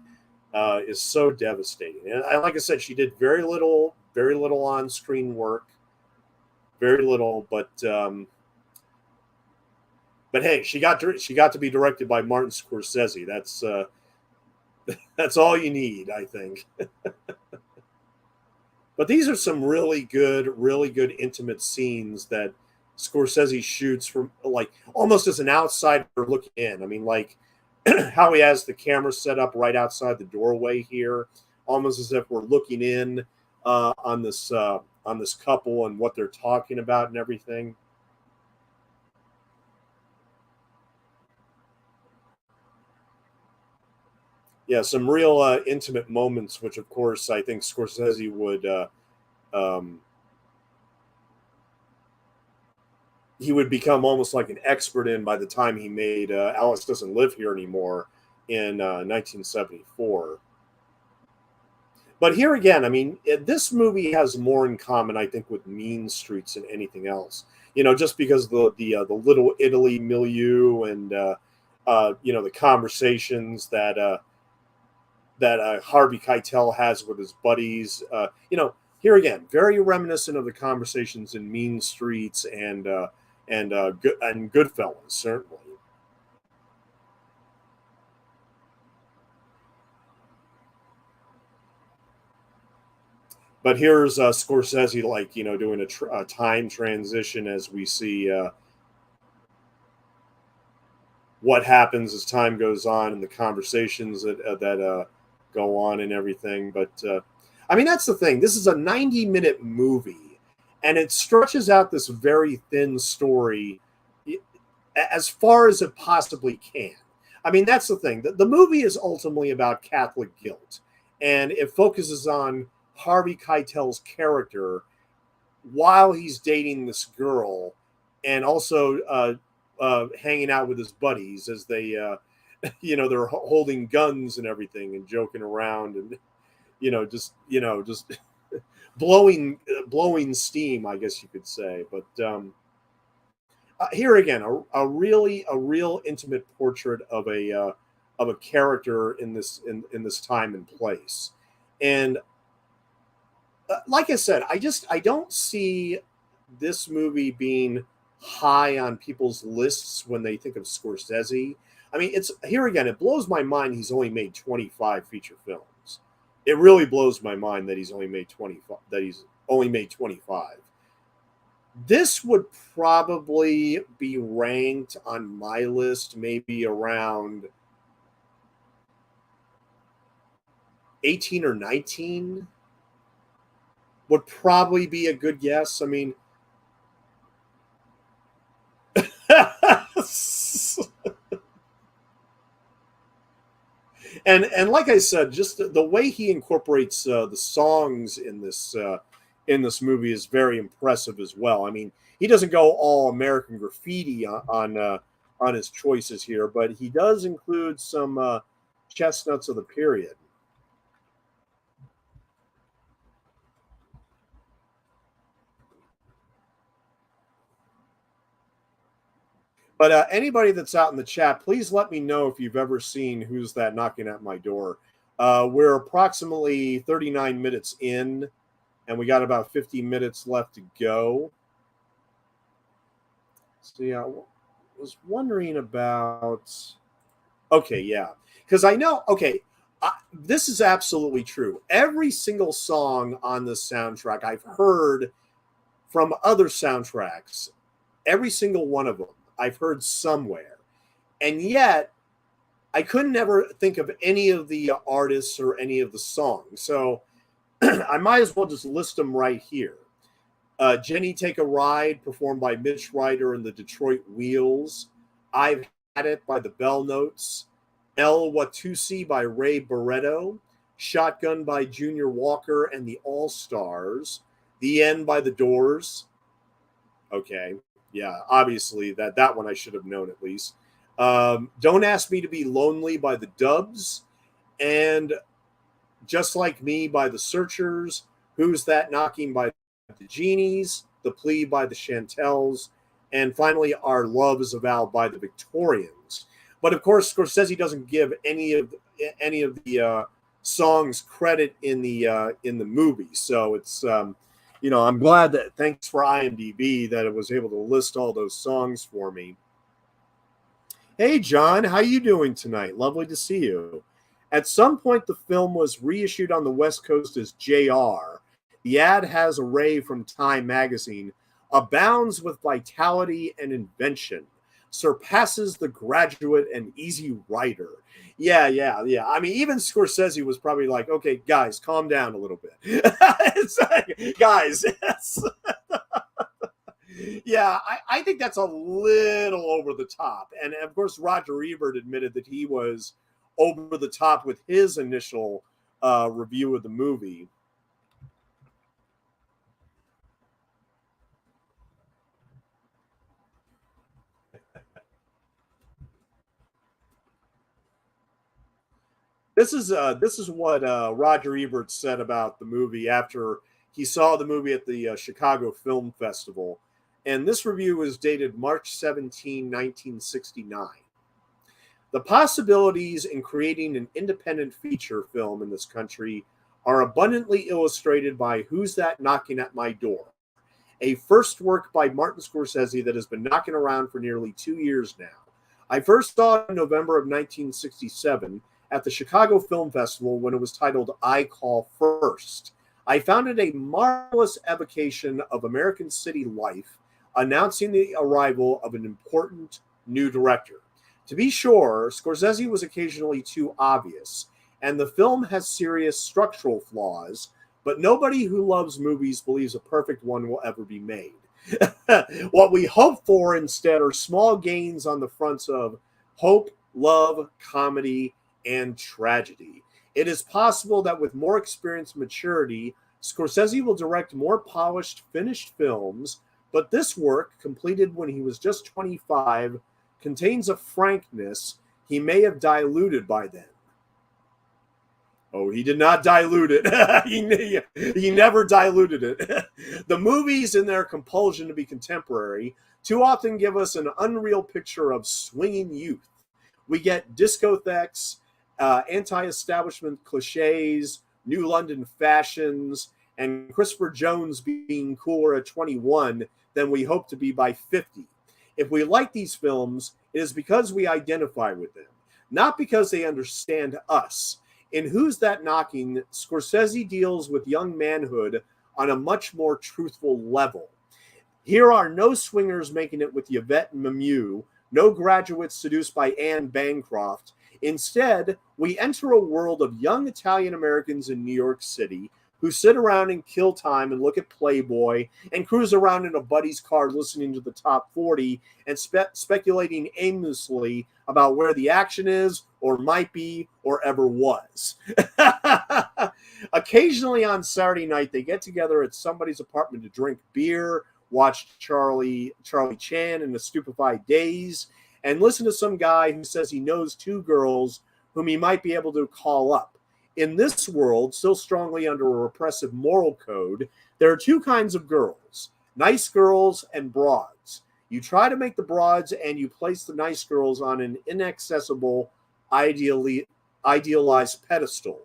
is so devastating. And like I said, she did very little on-screen work, very little. But hey, she got to be directed by Martin Scorsese. That's all you need, I think. But these are some really good intimate scenes that Scorsese shoots from, like, almost as an outsider looking in. I mean, like how he has the camera set up right outside the doorway here, almost as if we're looking in on this couple and what they're talking about and everything. Yeah, some real intimate moments, which of course I think Scorsese would um, he would become almost like an expert in by the time he made Alice Doesn't Live Here Anymore in 1974. But here again, I mean, this movie has more in common, I think, with Mean Streets than anything else. Just because the Little Italy milieu and the conversations that Harvey Keitel has with his buddies. Here again, very reminiscent of the conversations in Mean Streets and Goodfellas, certainly. But here's Scorsese, like, doing a time transition as we see what happens as time goes on and the conversations that go on and everything. But I mean, that's the thing. This is a 90-minute movie, and it stretches out this very thin story as far as it possibly can. I mean, that's the thing. The movie is ultimately about Catholic guilt, and it focuses on Harvey Keitel's character while he's dating this girl, and also hanging out with his buddies as they, they're holding guns and everything and joking around and, just blowing steam, I guess you could say. But here again, a real intimate portrait of a character in this time and place. And like I said, I don't see this movie being high on people's lists when they think of Scorsese. I mean, it's here again, it blows my mind he's only made 25 feature films. It really blows my mind that he's only made 25. This would probably be ranked on my list maybe around 18 or 19. Would probably be a good guess. I mean, and like I said, just the way he incorporates the songs in this movie is very impressive as well. I mean, he doesn't go all American Graffiti on his choices here, but he does include some chestnuts of the period. But anybody that's out in the chat, please let me know if you've ever seen Who's That Knocking at My Door. We're approximately 39 minutes in, and we got about 50 minutes left to go. So yeah, I was wondering about... Okay, yeah. Because I know, okay, this is absolutely true. Every single song on this soundtrack I've heard from other soundtracks. Every single one of them I've heard somewhere. And yet, I couldn't ever think of any of the artists or any of the songs. So I might as well just list them right here. Jenny Take a Ride, performed by Mitch Ryder and the Detroit Wheels. I've Had It by the Bell Notes. El Watusi by Ray Barretto. Shotgun by Junior Walker and the All Stars. The End by The Doors. Okay, yeah, obviously that one I should have known at least. Don't Ask Me to Be Lonely by the Dubs. And Just Like Me by the Searchers. Who's That Knocking by the Genies. The Plea by the Chantels. And finally, Our Love is a Vow by the Victorians. But of course, Scorsese doesn't give any of the songs credit in the movie. So it's I'm glad that, thanks for IMDb, that it was able to list all those songs for me. Hey John, how you doing tonight? Lovely to see you. At some point, the film was reissued on the West Coast as JR. The ad has a Ray from Time magazine. Abounds with vitality and invention. Surpasses The Graduate and Easy Rider. Yeah. I mean, even Scorsese was probably like, okay, guys, calm down a little bit. It's like, guys, yes. Yeah, I think that's a little over the top. And of course, Roger Ebert admitted that he was over the top with his initial review of the movie. This is what Roger Ebert said about the movie after he saw the movie at the Chicago Film Festival. And this review is dated March 17, 1969. The possibilities in creating an independent feature film in this country are abundantly illustrated by Who's That Knocking at My Door, a first work by Martin Scorsese that has been knocking around for nearly 2 years now. I first saw it in November of 1967 at the Chicago Film Festival when it was titled I Call First. I found it a marvelous evocation of American city life, announcing the arrival of an important new director. To be sure, Scorsese was occasionally too obvious, and the film has serious structural flaws, but nobody who loves movies believes a perfect one will ever be made. What we hope for instead are small gains on the fronts of hope, love, comedy, and tragedy. It is possible that with more experience and maturity, Scorsese will direct more polished, finished films, but this work, completed when he was just 25, contains a frankness he may have diluted by then. Oh, he did not dilute it. he never diluted it. The movies, in their compulsion to be contemporary, too often give us an unreal picture of swinging youth. We get discotheques, anti-establishment cliches, New London fashions, and Christopher Jones being cooler at 21 than we hope to be by 50. If we like these films, it is because we identify with them, not because they understand us. In Who's That Knocking, Scorsese deals with young manhood on a much more truthful level. Here are no swingers making it with Yvette and Mimieux, no graduates seduced by Anne Bancroft. Instead, we enter a world of young Italian Americans in New York City who sit around and kill time and look at Playboy and cruise around in a buddy's car listening to the top 40 and speculating aimlessly about where the action is or might be or ever was. Occasionally on Saturday night, they get together at somebody's apartment to drink beer, watch Charlie Chan in a stupefied daze, and listen to some guy who says he knows two girls whom he might be able to call up. In this world, still strongly under a repressive moral code, there are two kinds of girls, nice girls and broads. You try to make the broads and you place the nice girls on an inaccessible, idealized pedestal.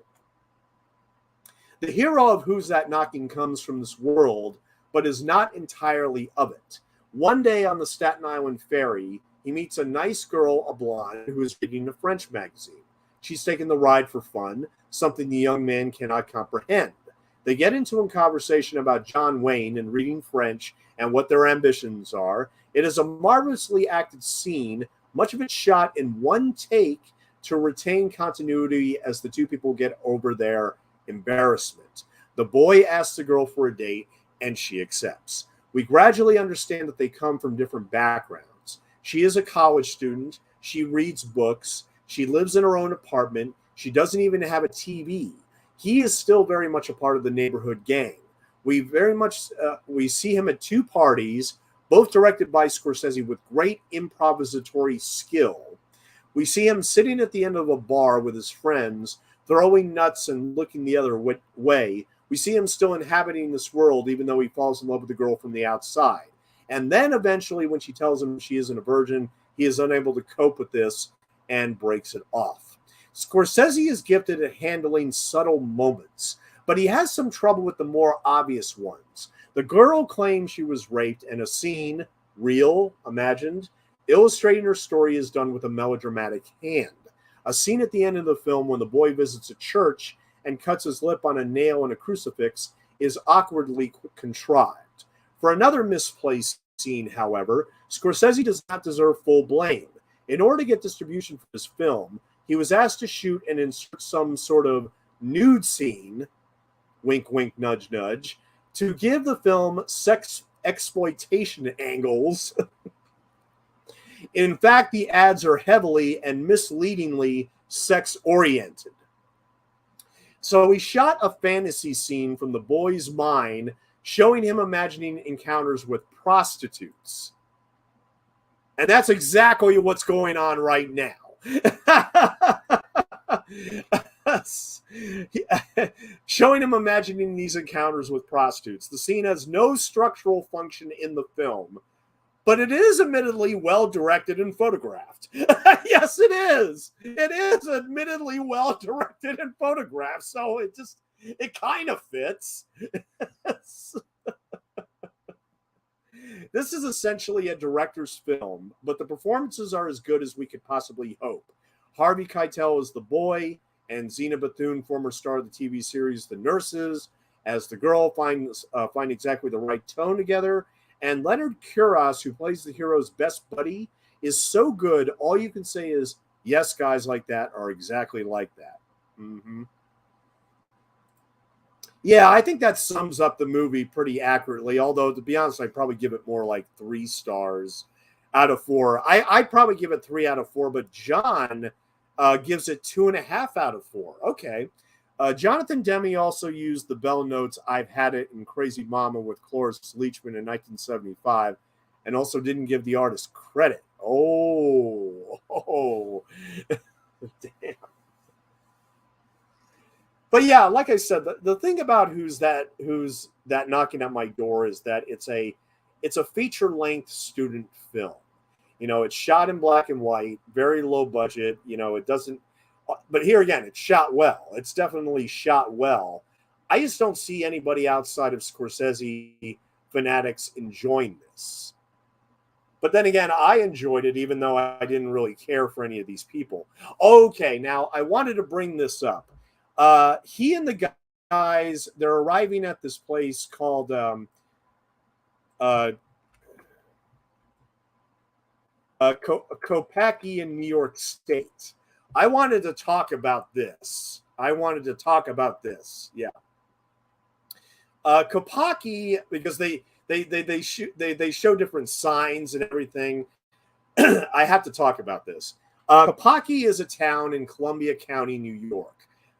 The hero of Who's That Knocking comes from this world, but is not entirely of it. One day on the Staten Island ferry, he meets a nice girl, a blonde, who is reading a French magazine. She's taking the ride for fun, something the young man cannot comprehend. They get into a conversation about John Wayne and reading French and what their ambitions are. It is a marvelously acted scene, much of it shot in one take to retain continuity as the two people get over their embarrassment. The boy asks the girl for a date, and she accepts. We gradually understand that they come from different backgrounds. She is a college student. She reads books. She lives in her own apartment. She doesn't even have a TV. He is still very much a part of the neighborhood gang. We see him at two parties, both directed by Scorsese with great improvisatory skill. We see him sitting at the end of a bar with his friends, throwing nuts and looking the other way. We see him still inhabiting this world, even though he falls in love with the girl from the outside. And then eventually, when she tells him she isn't a virgin, he is unable to cope with this and breaks it off. Scorsese is gifted at handling subtle moments, but he has some trouble with the more obvious ones. The girl claims she was raped, and a scene, real, imagined, illustrating her story is done with a melodramatic hand. A scene at the end of the film when the boy visits a church and cuts his lip on a nail and a crucifix is awkwardly contrived. For another misplaced scene, however, Scorsese does not deserve full blame. In order to get distribution for his film, he was asked to shoot and insert some sort of nude scene, wink, wink, nudge, nudge, to give the film sex exploitation angles. In fact, the ads are heavily and misleadingly sex-oriented. So he shot a fantasy scene from the boy's mind, showing him imagining encounters with prostitutes. And that's exactly what's going on right now. Showing him imagining these encounters with prostitutes. The scene has no structural function in the film, but it is admittedly well directed and photographed. Yes, it is. It is admittedly well directed and photographed, so it kind of fits. This is essentially a director's film, but the performances are as good as we could possibly hope. Harvey Keitel is the boy, and Zena Bethune, former star of the TV series The Nurses, as the girl, find exactly the right tone together. And Leonard Kuras, who plays the hero's best buddy, is so good, all you can say is, yes, guys like that are exactly like that. Mm-hmm. Yeah, I think that sums up the movie pretty accurately, although, to be honest, I'd probably give it more like 3 stars out of 4. I'd probably give it 3 out of 4, but John gives it 2.5 out of 4. Okay. Jonathan Demme also used the Bell Notes I've Had It in Crazy Mama with Cloris Leachman in 1975, and also didn't give the artist credit. Oh. Damn. But yeah, like I said, the thing about Who's That Knocking at My Door is that it's a feature-length student film. You know, it's shot in black and white, very low budget. You know, it doesn't. But here again, it's shot well. It's definitely shot well. I just don't see anybody outside of Scorsese fanatics enjoying this. But then again, I enjoyed it, even though I didn't really care for any of these people. Okay, now I wanted to bring this up. He and the guys, they're arriving at this place called Kopaki in New York State. I wanted to talk about this. Yeah. Kopaki, because they show different signs and everything. I have to talk about this. Kopaki is a town in Columbia County, New York.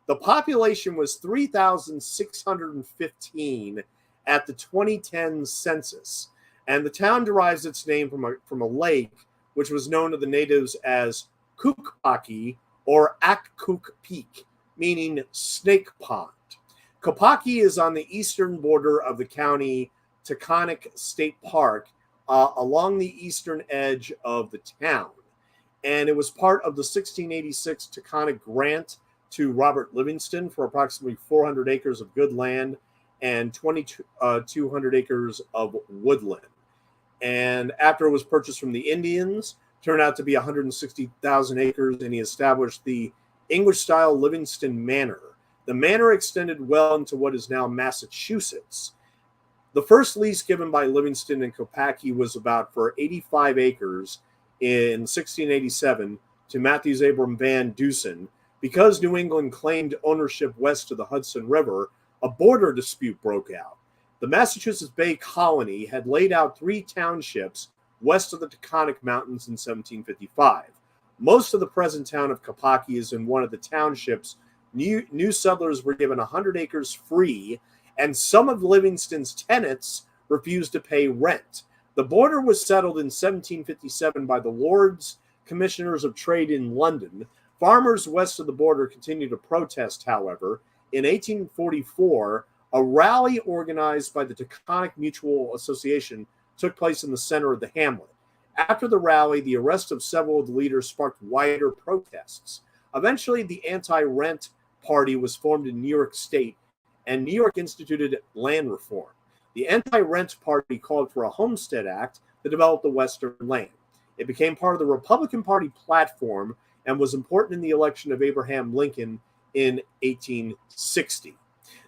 The population was 3,615 at the 2010 census, and the town derives its name from a lake which was known to the natives as Kopaki or Akkook Peak, meaning snake pond. Kopaki is on the eastern border of the county Taconic State Park, along the eastern edge of the town. And it was part of the 1686 Taconic grant to Robert Livingston for approximately 400 acres of good land and 2,200 acres of woodland. And after it was purchased from the Indians, turned out to be 160,000 acres, and he established the English-style Livingston Manor. The manor extended well into what is now Massachusetts. The first lease given by Livingston and Kopaki was about for 85 acres in 1687 to Matthews Abram Van Dusen. Because New England claimed ownership west of the Hudson River, a border dispute broke out. The Massachusetts Bay Colony had laid out 3 townships west of the Taconic Mountains in 1755. Most of the present town of Kopaki is in one of the townships. New settlers were given 100 acres free, and some of Livingston's tenants refused to pay rent. The border was settled in 1757 by the Lords Commissioners of Trade in London. Farmers west of the border continued to protest, however. In 1844, a rally organized by the Taconic Mutual Association took place in the center of the hamlet. After the rally, the arrest of several of the leaders sparked wider protests. Eventually, the anti-rent party was formed in New York State, and New York instituted land reform. The anti-rent party called for a Homestead Act to develop the Western land. It became part of the Republican Party platform and was important in the election of Abraham Lincoln in 1860.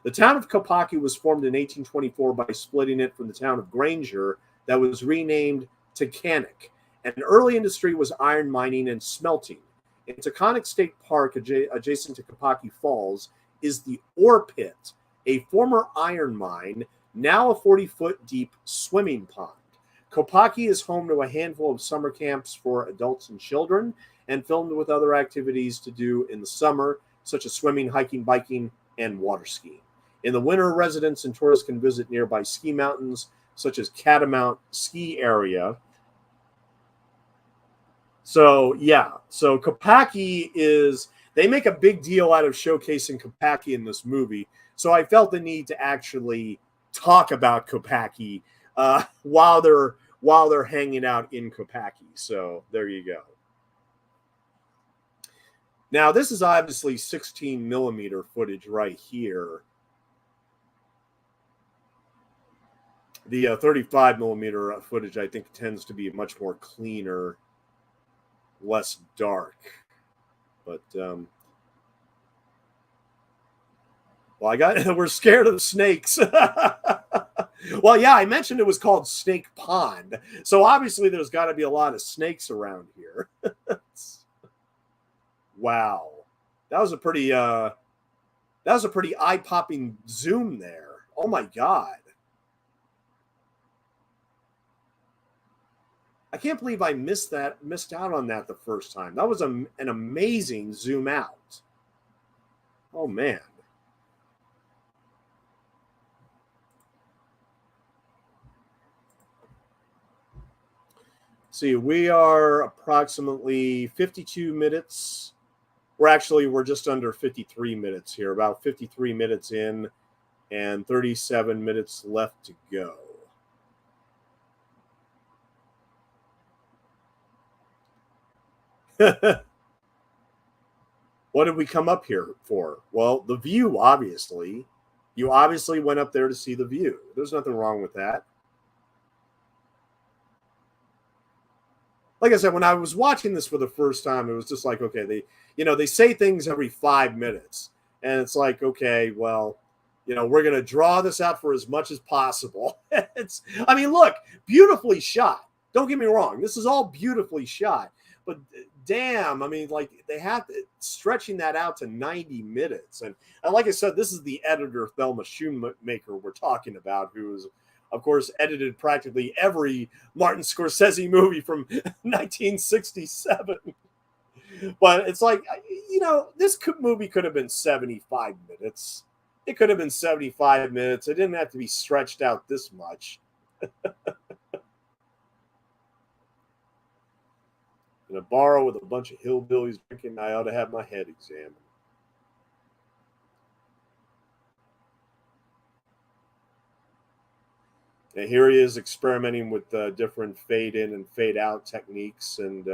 The town of Kopaki was formed in 1824 by splitting it from the town of Granger that was renamed Taconic. An early industry was iron mining and smelting. In Taconic State Park, adjacent to Kopaki Falls, is the Ore Pit, a former iron mine, now a 40-foot deep swimming pond. Kopaki is home to a handful of summer camps for adults and children, and filmed with other activities to do in the summer, such as swimming, hiking, biking, and water skiing. In the winter, residents and tourists can visit nearby ski mountains, such as Catamount Ski Area. So Kopaki is, they make a big deal out of showcasing Kopaki in this movie. So I felt the need to actually talk about Kopaki while they're hanging out in Kopaki. So there you go. Now, this is obviously 16 millimeter footage right here. The 35 millimeter footage, I think, tends to be much more cleaner, less dark. But, we're scared of snakes. Well, yeah, I mentioned it was called Snake Pond. So obviously there's got to be a lot of snakes around here. Wow, that was a pretty eye-popping zoom there. Oh my God, I can't believe I missed out on that the first time. That was an amazing zoom out. Oh man. See, we are approximately 52 minutes. We're just under 53 minutes here, about 53 minutes in and 37 minutes left to go. What did we come up here for? Well, the view, obviously. You obviously went up there to see the view. There's nothing wrong with that. Like I said, when I was watching this for the first time, it was just like, okay, they say things every 5 minutes. And it's like, okay, well, we're going to draw this out for as much as possible. Look, beautifully shot. Don't get me wrong. This is all beautifully shot. But damn, they have stretching that out to 90 minutes. And like I said, this is the editor, Thelma Shoemaker, we're talking about, who is, of course, edited practically every Martin Scorsese movie from 1967. But it's like, this movie could have been 75 minutes. It could have been 75 minutes. It didn't have to be stretched out this much. In a bar with a bunch of hillbillies drinking, I ought to have my head examined. And here he is experimenting with different fade in and fade out techniques. And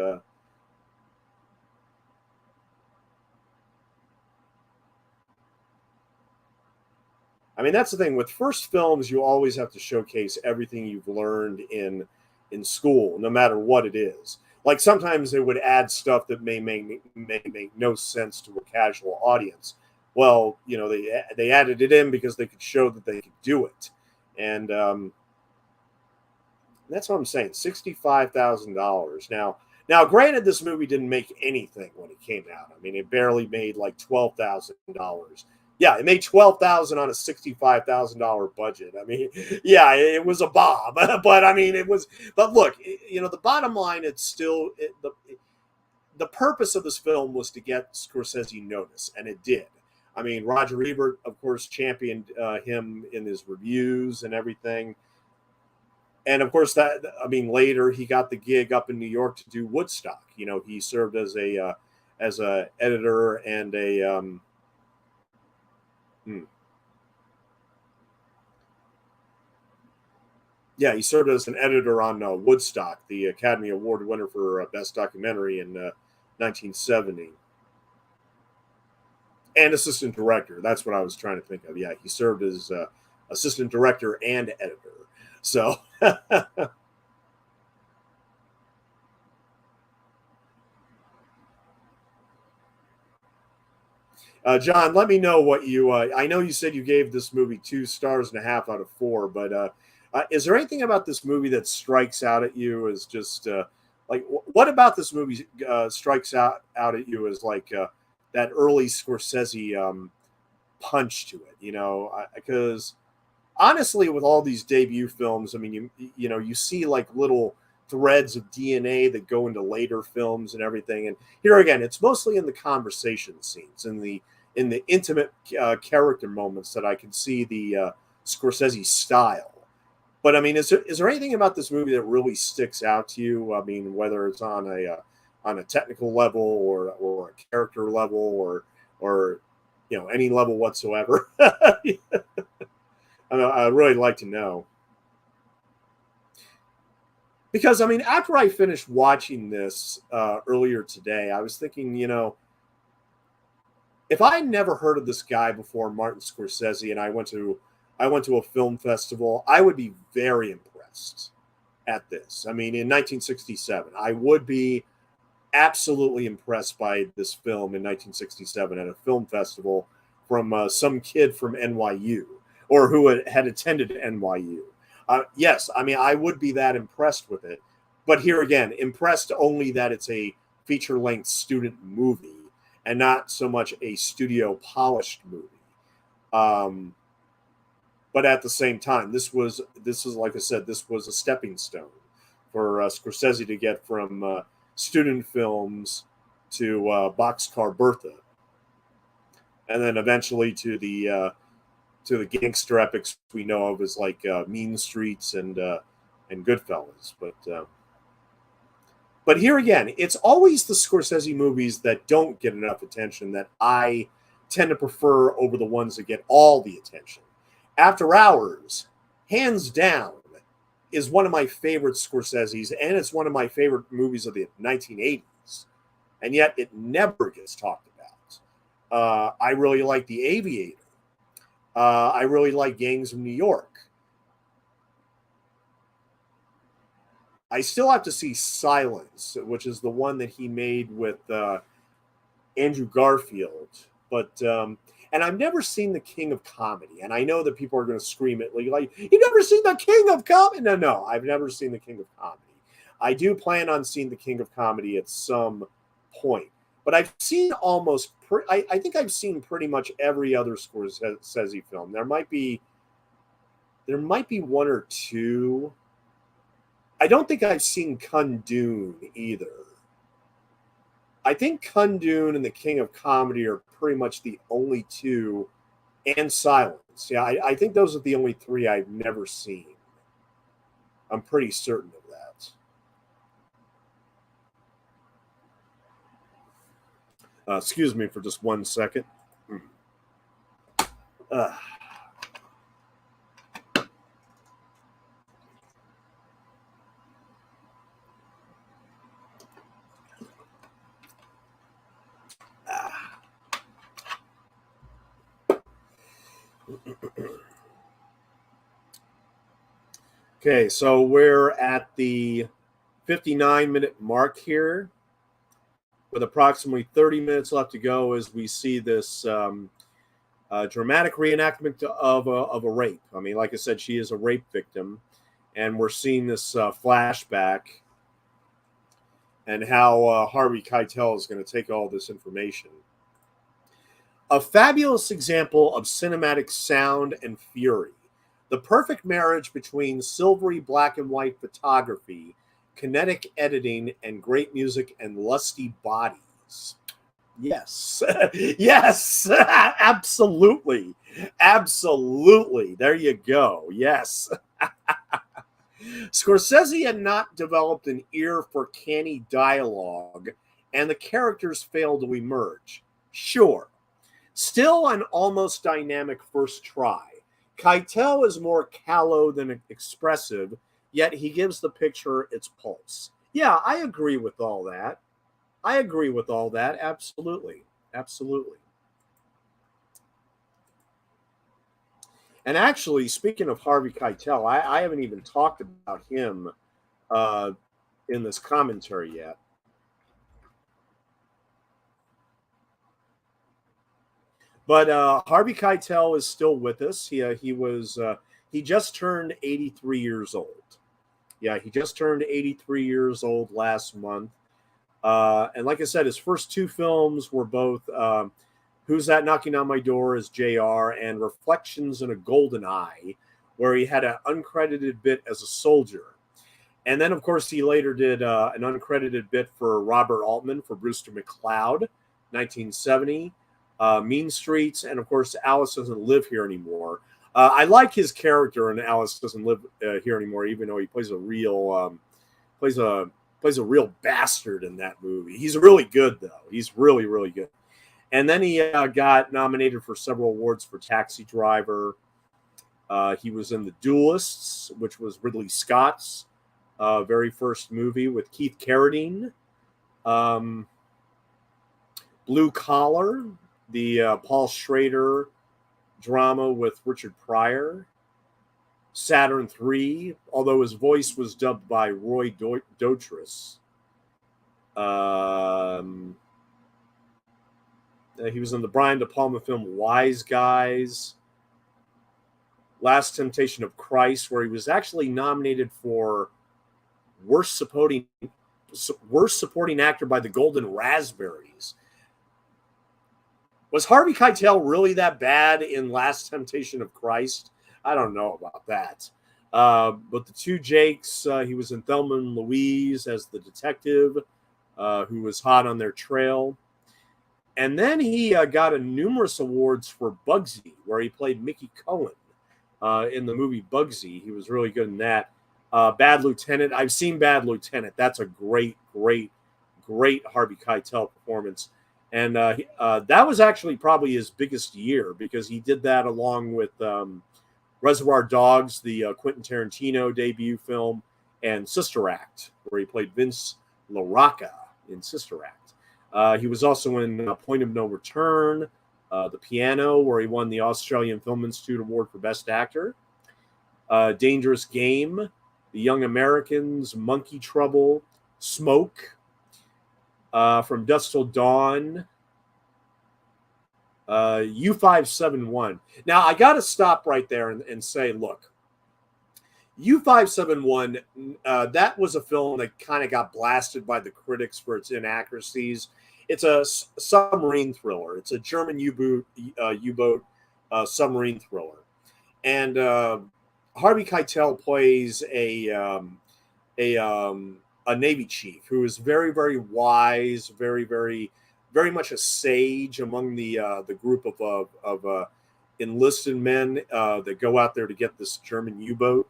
I mean, that's the thing with first films. You always have to showcase everything you've learned in school, no matter what it is. Like sometimes they would add stuff that may make no sense to a casual audience. Well, you know, they added it in because they could show that they could do it, and that's what I'm saying. $65,000. Now, granted, this movie didn't make anything when it came out. I mean, it barely made like $12,000. Yeah, it made 12,000 on a $65,000 budget. I mean, yeah, it was a bomb, but I mean, it was. But look, you know, the bottom line, it's still the purpose of this film was to get Scorsese notice, and it did. I mean, Roger Ebert, of course, championed him in his reviews and everything. And of course, that I mean, later he got the gig up in New York to do Woodstock. You know, he served as a editor and a yeah, he served as an editor on Woodstock, the Academy Award winner for Best Documentary in 1970, and assistant director. That's what I was trying to think of. Yeah, he served as assistant director and editor. So. John, let me know what you. I know you said you gave this movie 2.5 stars out of 4, but is there anything about this movie that strikes out at you as just like what about this movie strikes out at you as like that early Scorsese punch to it? You know, because honestly, with all these debut films, I mean, you know, you see like little threads of DNA that go into later films and everything. And here again, it's mostly in the conversation scenes, in the intimate character moments that I can see the Scorsese style. But I mean, is there anything about this movie that really sticks out to you? I mean, whether it's on a technical level or a character level or you know any level whatsoever. I'd really like to know. Because, I mean, after I finished watching this earlier today, I was thinking, you know, if I had never heard of this guy before, Martin Scorsese, and I went to a film festival, I would be very impressed at this. I mean, in 1967, I would be absolutely impressed by this film in 1967 at a film festival from some kid from NYU or who had attended NYU. Yes, I mean, I would be that impressed with it. But here again, impressed only that it's a feature length student movie and not so much a studio polished movie. Um, but at the same time, this is like I said, this was a stepping stone for Scorsese to get from student films to Boxcar Bertha, and then eventually to the gangster epics we know of as like Mean Streets and Goodfellas. But here again, it's always the Scorsese movies that don't get enough attention that I tend to prefer over the ones that get all the attention. After Hours, hands down, is one of my favorite Scorsese's, and it's one of my favorite movies of the 1980s. And yet it never gets talked about. I really like The Aviator. I really like Gangs of New York. I still have to see Silence, which is the one that he made with Andrew Garfield. But and I've never seen The King of Comedy, and I know that people are going to scream at me like, "You've never seen The King of Comedy?" No, no, I've never seen The King of Comedy. I do plan on seeing The King of Comedy at some point, but I've seen I think I've seen pretty much every other Scorsese film. There might be one or two. I don't think I've seen Kundun either. I think Kundun and The King of Comedy are pretty much the only two, and Silence. Yeah, I think those are the only three I've never seen. I'm pretty certain of that. Excuse me for just 1 second. Uh, Okay, so we're at the 59-minute mark here, with approximately 30 minutes left to go as we see this dramatic reenactment of a rape. I mean, like I said, she is a rape victim, and we're seeing this flashback and how Harvey Keitel is going to take all this information. A fabulous example of cinematic sound and fury. The perfect marriage between silvery black and white photography, kinetic editing, and great music and lusty bodies. Yes. Yes. Absolutely. Absolutely. There you go. Yes. Scorsese had not developed an ear for canny dialogue, and the characters failed to emerge. Sure. Still an almost dynamic first try. Keitel is more callow than expressive, yet he gives the picture its pulse. Yeah, I agree with all that. I agree with all that. Absolutely. Absolutely. And actually, speaking of Harvey Keitel, I haven't even talked about him uh, in this commentary yet. But Harvey Keitel is still with us. He just turned 83 years old. Yeah, he just turned 83 years old last month. And like I said, his first two films were both Who's That Knocking on My Door as JR and Reflections in a Golden Eye, where he had an uncredited bit as a soldier. And then, of course, he later did an uncredited bit for Robert Altman for Brewster McCloud, 1970, Mean Streets, and, of course, Alice Doesn't Live Here Anymore. I like his character in Alice Doesn't Live Here Anymore, even though he plays a real bastard in that movie. He's really good, though. He's really, really good. And then he got nominated for several awards for Taxi Driver. He was in The Duelists, which was Ridley Scott's very first movie with Keith Carradine. Blue Collar, the Paul Schrader drama with Richard Pryor. Saturn III, although his voice was dubbed by Roy Dotrice. He was in the Brian De Palma film Wise Guys. Last Temptation of Christ, where he was actually nominated for worst supporting actor by the Golden Raspberries. Was Harvey Keitel really that bad in Last Temptation of Christ? I don't know about that. But the Two Jakes, he was in Thelma and Louise as the detective who was hot on their trail. And then he got numerous awards for Bugsy, where he played Mickey Cohen in the movie Bugsy. He was really good in that. Bad Lieutenant. I've seen Bad Lieutenant. That's a great, great, great Harvey Keitel performance. And that was actually probably his biggest year, because he did that along with Reservoir Dogs, the Quentin Tarantino debut film, and Sister Act, where he played Vince LaRocca in Sister Act. He was also in Point of No Return, The Piano, where he won the Australian Film Institute Award for Best Actor. Dangerous Game, The Young Americans, Monkey Trouble, Smoke, From Dusk Till Dawn, U571. Now, I got to stop right there and say, look, U571, that was a film that kind of got blasted by the critics for its inaccuracies. It's a submarine thriller. It's a German U-boat submarine thriller. And Harvey Keitel plays a Navy chief who is very, very wise, very, very, very much a sage among the group of enlisted men that go out there to get this German U-boat.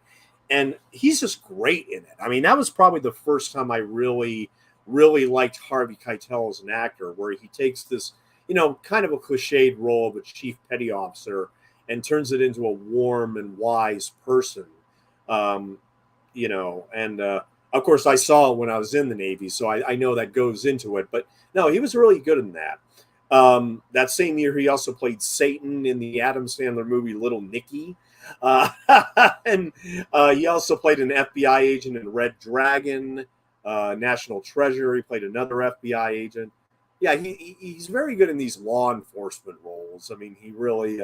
And he's just great in it. I mean, that was probably the first time I really, really liked Harvey Keitel as an actor, where he takes this, kind of a cliched role of a chief petty officer and turns it into a warm and wise person. And of course I saw it when I was in the Navy, so I know that goes into it. But no, he was really good in that. That same year, he also played Satan in the Adam Sandler movie Little Nicky. And he also played an FBI agent in Red Dragon, National Treasure. He played another FBI agent. Yeah, he's very good in these law enforcement roles. I mean, he really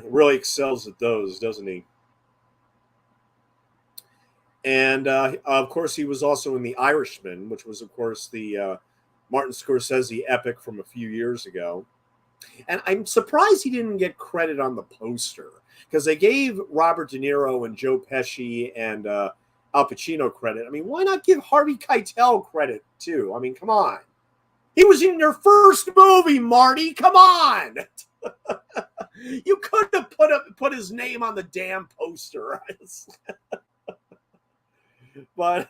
really excels at those, doesn't he? And of course, he was also in The Irishman, which was, of course, the Martin Scorsese epic from a few years ago. And I'm surprised he didn't get credit on the poster, because they gave Robert De Niro and Joe Pesci and Al Pacino credit. I mean, why not give Harvey Keitel credit too? I mean, come on. He was in your first movie, Marty. Come on. You could have put his name on the damn poster. But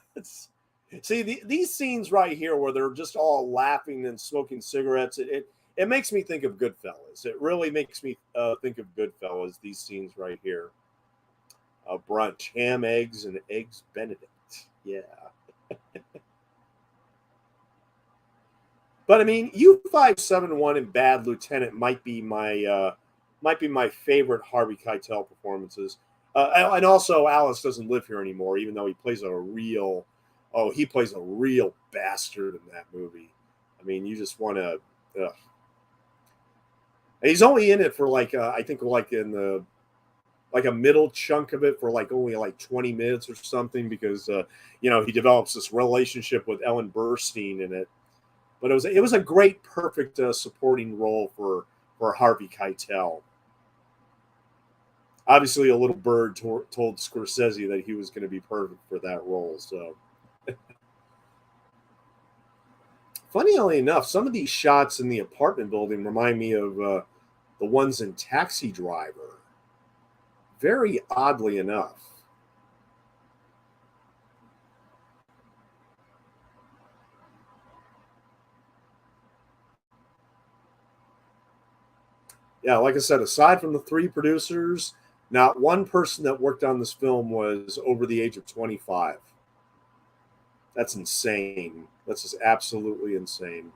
see, these scenes right here where they're just all laughing and smoking cigarettes, it makes me think of Goodfellas. It really makes me think of Goodfellas, these scenes right here. Brunch, ham, eggs, and eggs Benedict. Yeah. But I mean, U571 and Bad Lieutenant might be my favorite Harvey Keitel performances. And also, Alice doesn't live here anymore, even though he plays a real bastard in that movie. I mean, you just want to. He's only in it for I think in the a middle chunk of it for only 20 minutes or something, because he develops this relationship with Ellen Burstyn in it. But it was a great, perfect supporting role for Harvey Keitel. Obviously, a little bird told Scorsese that he was going to be perfect for that role. So, funnily enough, some of these shots in the apartment building remind me of the ones in Taxi Driver. Very oddly enough. Yeah, like I said, aside from the three producers, not one person that worked on this film was over the age of 25. That's insane. That's just absolutely insane.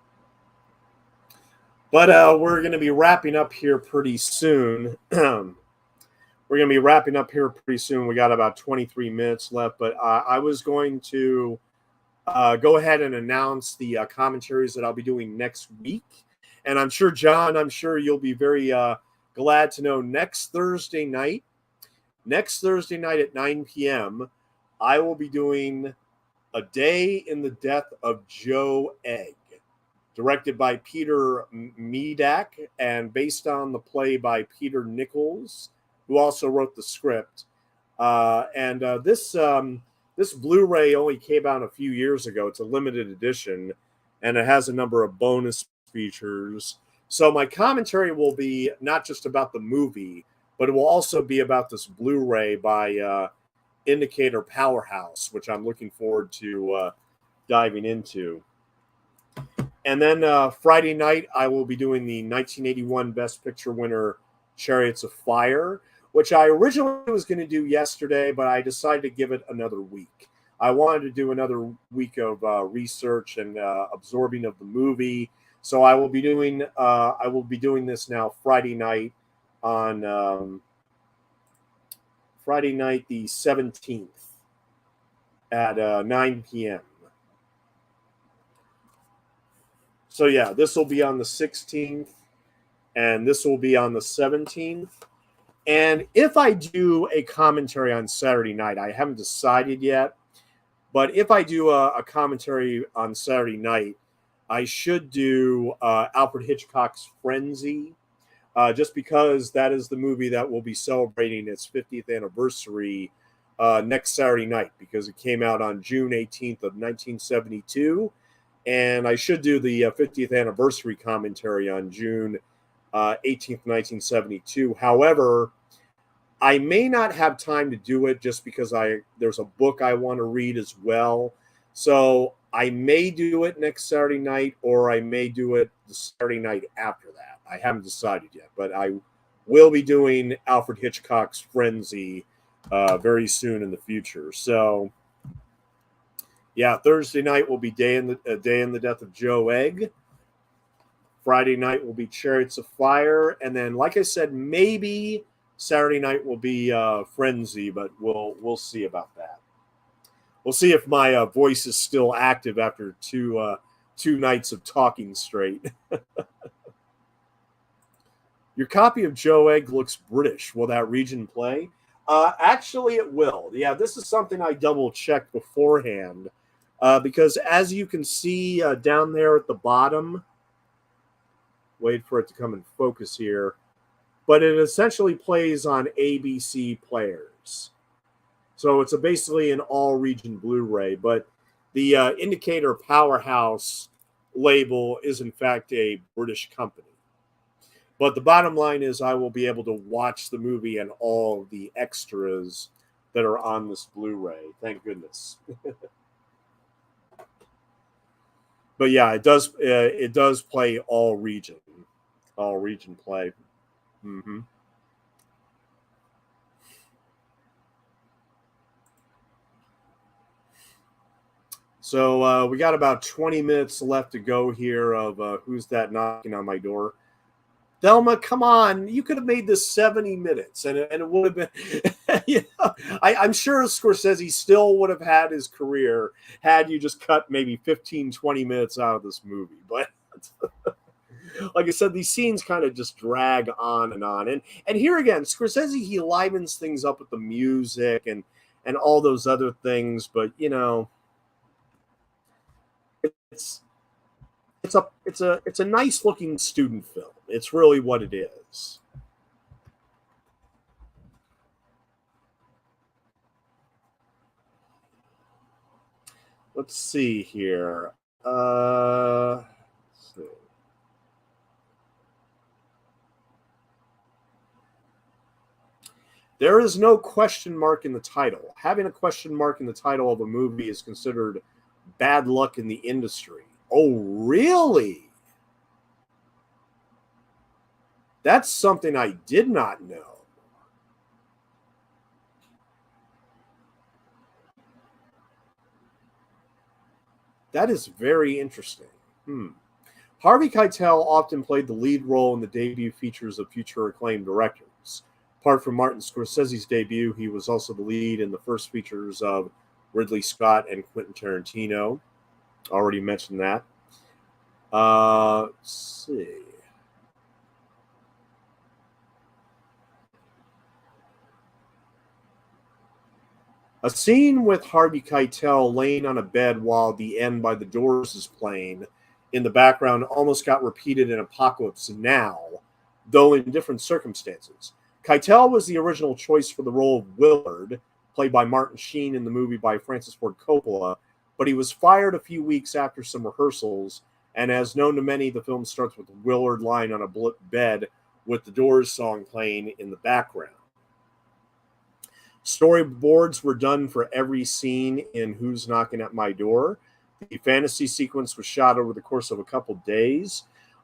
But we're going to be wrapping up here pretty soon. We got about 23 minutes left, but I was going to go ahead and announce the commentaries that I'll be doing next week. And I'm sure, John, you'll be very glad to know next Thursday night at 9 p.m., I will be doing A Day in the Death of Joe Egg, directed by Peter Medak and based on the play by Peter Nichols, who also wrote the script. This Blu-ray only came out a few years ago. It's a limited edition, and it has a number of bonus features. So my commentary will be not just about the movie, but it will also be about this Blu-ray by Indicator Powerhouse, which I'm looking forward to diving into. And then Friday night, I will be doing the 1981 Best Picture winner, Chariots of Fire, which I originally was going to do yesterday, but I decided to give it another week. I wanted to do another week of research and absorbing of the movie. So I will be doing this now Friday night on Friday night the 17th at 9 p.m. So yeah, this will be on the 16th, and this will be on the 17th. And if I do a commentary on Saturday night, I haven't decided yet, but if I do a commentary on Saturday night, I should do Alfred Hitchcock's Frenzy, just because that is the movie that will be celebrating its 50th anniversary next Saturday night, because it came out on June 18th of 1972. And I should do the 50th anniversary commentary on June 18th, 1972. However, I may not have time to do it just because there's a book I want to read as well. So I may do it next Saturday night, or I may do it the Saturday night after that. I haven't decided yet, but I will be doing Alfred Hitchcock's Frenzy very soon in the future. So yeah, Thursday night will be Day in the Death of Joe Egg. Friday night will be Chariots of Fire, and then, like I said, maybe Saturday night will be Frenzy, but we'll see about that. We'll see if my voice is still active after two nights of talking straight. Your copy of Joe Egg looks British. Will that region play? Actually, it will. Yeah, this is something I double-checked beforehand. Because as you can see down there at the bottom, wait for it to come in focus here, but it essentially plays on ABC players. So it's basically an all-region Blu-ray, but the Indicator Powerhouse label is in fact a British company. But the bottom line is I will be able to watch the movie and all the extras that are on this Blu-ray. Thank goodness. But yeah, it does play all region play. Mm-hmm. So we got about 20 minutes left to go here of Who's That Knocking on My Door? Thelma, come on. You could have made this 70 minutes and it would have been, you know, I'm sure Scorsese still would have had his career had you just cut maybe 15, 20 minutes out of this movie. But like I said, these scenes kind of just drag on and on. And here again, Scorsese, he livens things up with the music and all those other things. But, you know, it's a nice looking student film. It's really what it is. Let's see here. Let's see. There is no question mark in the title. Having a question mark in the title of a movie is considered bad luck in the industry. Oh, really? That's something I did not know. That is very interesting. Harvey Keitel often played the lead role in the debut features of future acclaimed directors. Apart from Martin Scorsese's debut, he was also the lead in the first features of Ridley Scott and Quentin Tarantino. Already mentioned that. Let's see. A scene with Harvey Keitel laying on a bed while The End by the Doors is playing in the background almost got repeated in Apocalypse Now, though in different circumstances. Keitel was the original choice for the role of Willard, played by Martin Sheen in the movie by Francis Ford Coppola, but he was fired a few weeks after some rehearsals, and as known to many, the film starts with Willard lying on a bed with the Doors song playing in the background. Storyboards were done for every scene in Who's Knocking at My Door. The fantasy sequence was shot over the course of a couple days.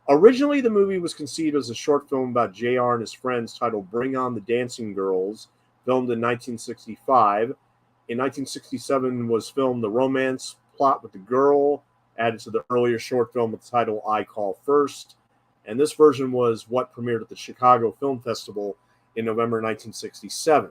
Originally, the movie was conceived as a short film about JR and his friends titled Bring On the Dancing Girls, filmed in 1965. In 1967 was filmed the romance plot with the girl, added to the earlier short film with the title I Call First. And this version was what premiered at the Chicago Film Festival in November 1967.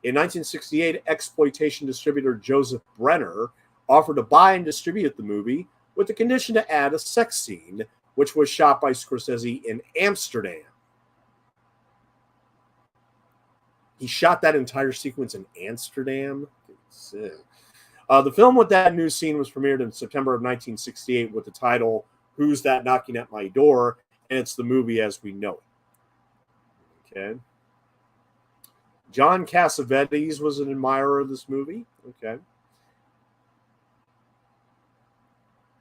In 1968, exploitation distributor Joseph Brenner offered to buy and distribute the movie with the condition to add a sex scene, which was shot by Scorsese in Amsterdam. He shot that entire sequence in Amsterdam. The film with that new scene was premiered in September of 1968 with the title Who's That Knocking at My Door? And it's the movie as we know it. Okay. John Cassavetes was an admirer of this movie. Okay.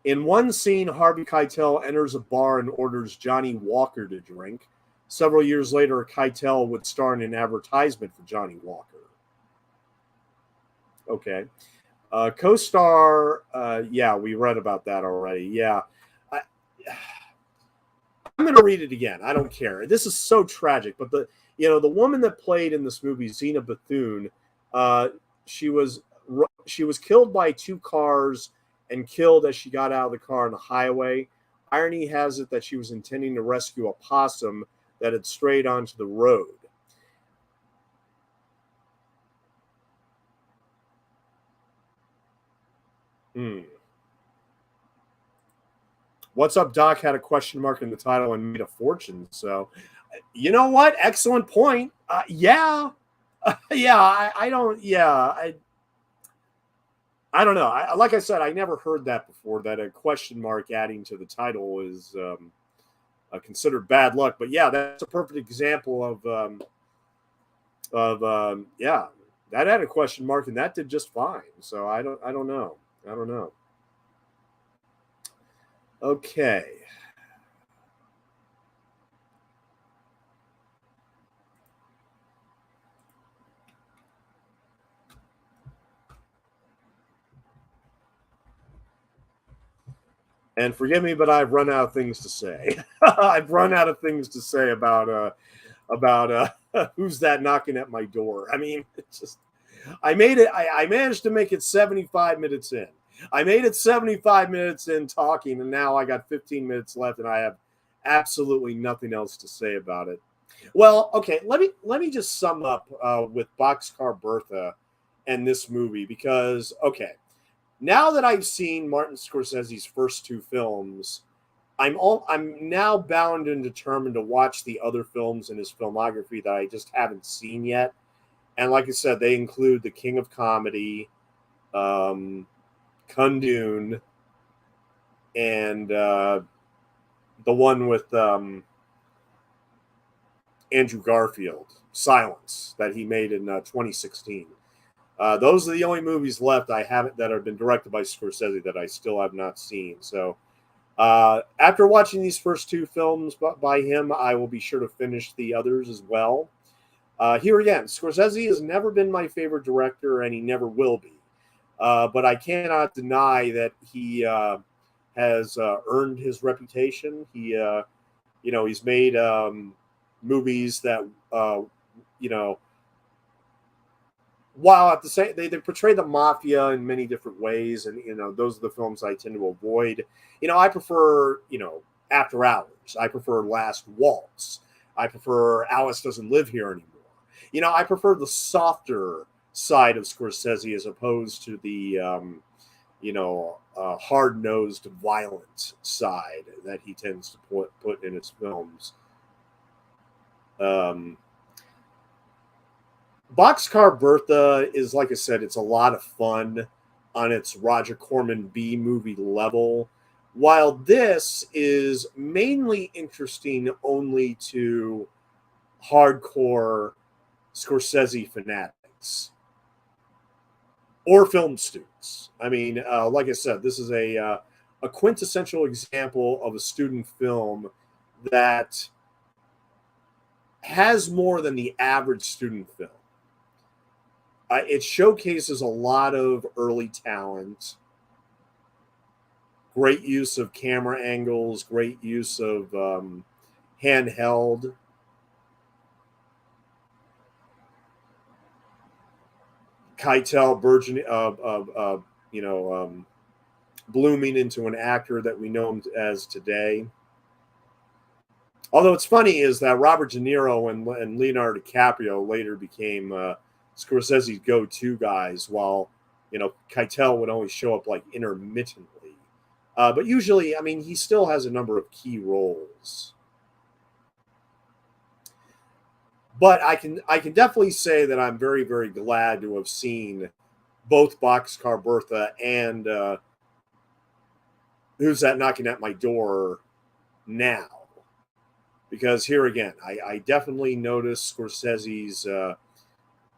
In one scene, Harvey Keitel enters a bar and orders Johnny Walker to drink. Several years later, Keitel would star in an advertisement for Johnny Walker. Okay. Co-star, yeah, we read about that already. Yeah. I'm going to read it again. I don't care. This is so tragic, but the woman that played in this movie, Zena Bethune, she was killed by two cars and killed as she got out of the car on the highway. Irony has it that she was intending to rescue a possum that had strayed onto the road. What's Up, Doc had a question mark in the title and made a fortune. So, you know what? Excellent point. Yeah. Yeah, I don't, yeah, I don't know. Like I said, I never heard that before, that a question mark adding to the title is considered bad luck. But yeah, that's a perfect example yeah, that had a question mark and that did just fine. So I don't know. I don't know. Okay. And forgive me, but I've run out of things to say. I've run out of things to say about who's that knocking at my door. I mean, it's just I made it. I managed to make it 75 minutes in. I made it 75 minutes in talking, and now I got 15 minutes left, and I have absolutely nothing else to say about it. Well, okay, let me just sum up with Boxcar Bertha and this movie because okay, now that I've seen Martin Scorsese's first two films, I'm now bound and determined to watch the other films in his filmography that I just haven't seen yet. And like I said, they include The King of Comedy, Kundun, and the one with Andrew Garfield, Silence, that he made in 2016. Those are the only movies left I haven't that have been directed by Scorsese that I still have not seen. So after watching these first two films by him, I will be sure to finish the others as well. Here again, Scorsese has never been my favorite director, and he never will be. But I cannot deny that he has earned his reputation. He's made movies that, while at the same they portray the mafia in many different ways, and those are the films I tend to avoid. I prefer After Hours. I prefer Last Waltz. I prefer Alice Doesn't Live Here Anymore. I prefer the softer side of Scorsese as opposed to the hard-nosed, violent side that he tends to put in his films. Boxcar Bertha is, like I said, it's a lot of fun on its Roger Corman B movie level, while this is mainly interesting only to hardcore Scorsese fanatics or film students. I mean, like I said, this is a quintessential example of a student film that has more than the average student film. It showcases a lot of early talent, great use of camera angles, great use of handheld. Keitel blooming into an actor that we know him as today. Although it's funny is that Robert De Niro and Leonardo DiCaprio later became Scorsese's go-to guys, while Keitel would only show up like intermittently. But usually, I mean, he still has a number of key roles. But I can definitely say that I'm very, very glad to have seen both Boxcar Bertha and Who's That Knocking at My Door now. Because here again, I definitely notice Scorsese's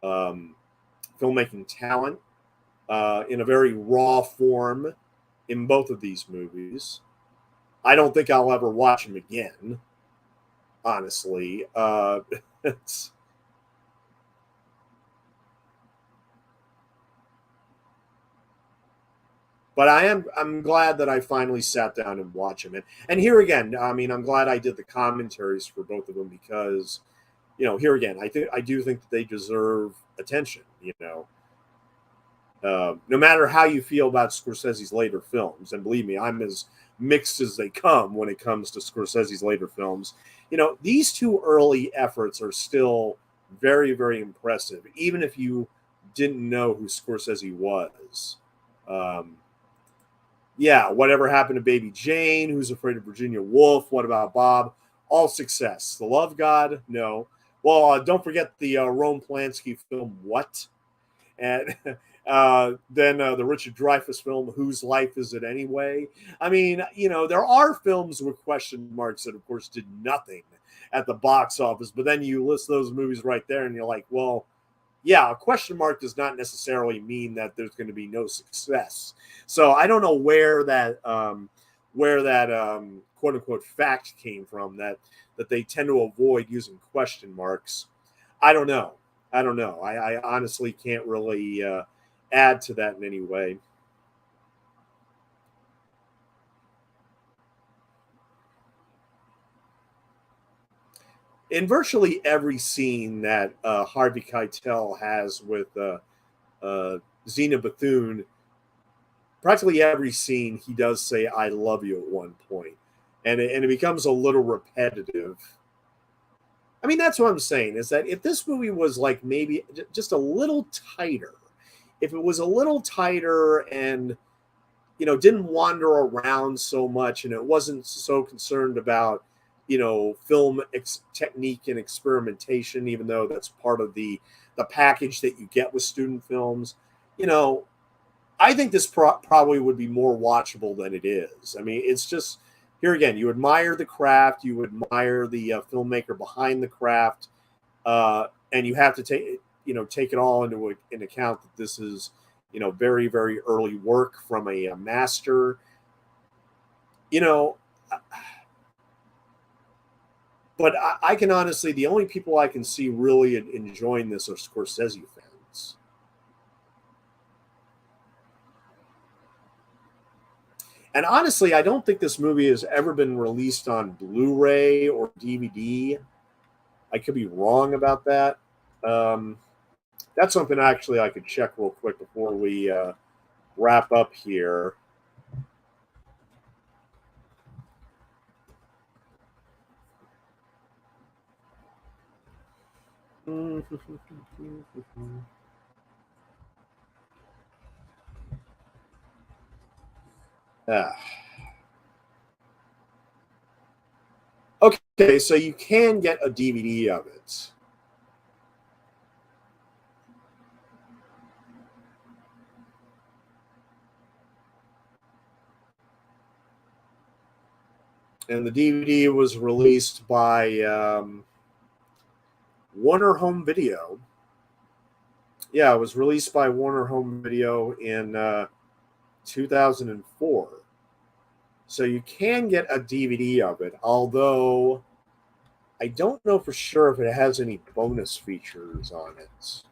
filmmaking talent in a very raw form in both of these movies. I don't think I'll ever watch him again, honestly. But I'm glad that I finally sat down and watched him. And here again, I mean, I'm glad I did the commentaries for both of them because, here again, I do think that they deserve attention. No matter how you feel about Scorsese's later films, and believe me, I'm as mixed as they come when it comes to Scorsese's later films. These two early efforts are still very, very impressive, even if you didn't know who Scorsese was. Um, yeah, whatever happened to Baby Jane? Who's Afraid of Virginia Woolf? What about Bob? All success. The Love God? No. Well, don't forget the Roman Polanski film, What? And then the Richard Dreyfuss film, Whose Life Is It Anyway? I mean, there are films with question marks that, of course, did nothing at the box office, but then you list those movies right there and you're like, well, yeah, a question mark does not necessarily mean that there's going to be no success. So I don't know where that quote unquote fact came from that they tend to avoid using question marks. I don't know. I honestly can't really add to that in any way. In virtually every scene that Harvey Keitel has with Zena Bethune, practically every scene he does say "I love you" at one point, and it becomes a little repetitive. I mean, that's what I'm saying, is that if this movie was like maybe just a little tighter, if it was a little tighter and didn't wander around so much, and it wasn't so concerned about film technique and experimentation, even though that's part of the package that you get with student films, you know I think this probably would be more watchable than it is. I mean, it's just, here again, you admire the craft, you admire the filmmaker behind the craft, and you have to take it all into account that this is very, very early work from a master. You know, but I can honestly, the only people I can see really enjoying this are Scorsese fans. And honestly, I don't think this movie has ever been released on Blu-ray or DVD. I could be wrong about that. Um, that's something actually I could check real quick before we wrap up here. Ah. Okay, so you can get a DVD of it. And the DVD was released by Warner Home Video. Yeah, it was released by Warner Home Video in 2004. So you can get a DVD of it, although I don't know for sure if it has any bonus features on it.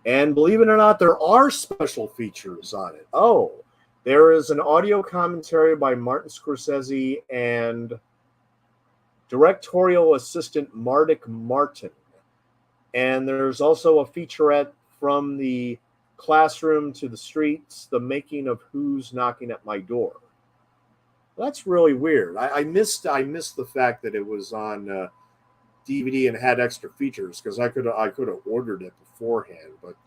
And believe it or not, there are special features on it. Oh, there is an audio commentary by Martin Scorsese and directorial assistant Mardik Martin. And there's also a featurette from the classroom to the streets, the making of Who's Knocking at My Door. That's really weird. I missed the fact that it was on DVD and had extra features, because I could have ordered it beforehand. But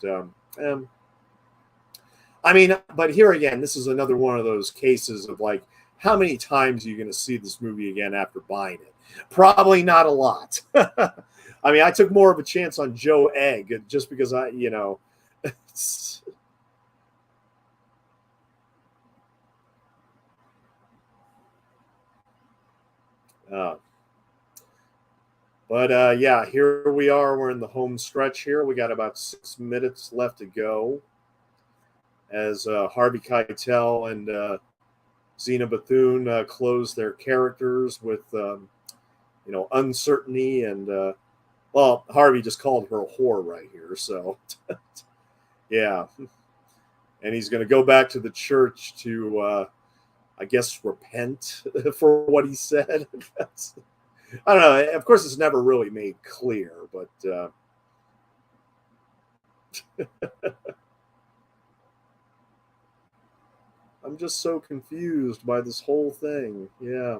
I mean, but here again, this is another one of those cases of like, how many times are you going to see this movie again after buying it? Probably not a lot. I mean, I took more of a chance on Joe Egg just because uh, but yeah, here we are. We're in the home stretch here. We got about 6 minutes left to go as Harvey Keitel and Zena Bethune close their characters with uncertainty and Well, Harvey just called her a whore right here, so yeah. And he's going to go back to the church to, I guess, repent for what he said. I don't know. Of course, it's never really made clear, but I'm just so confused by this whole thing. Yeah.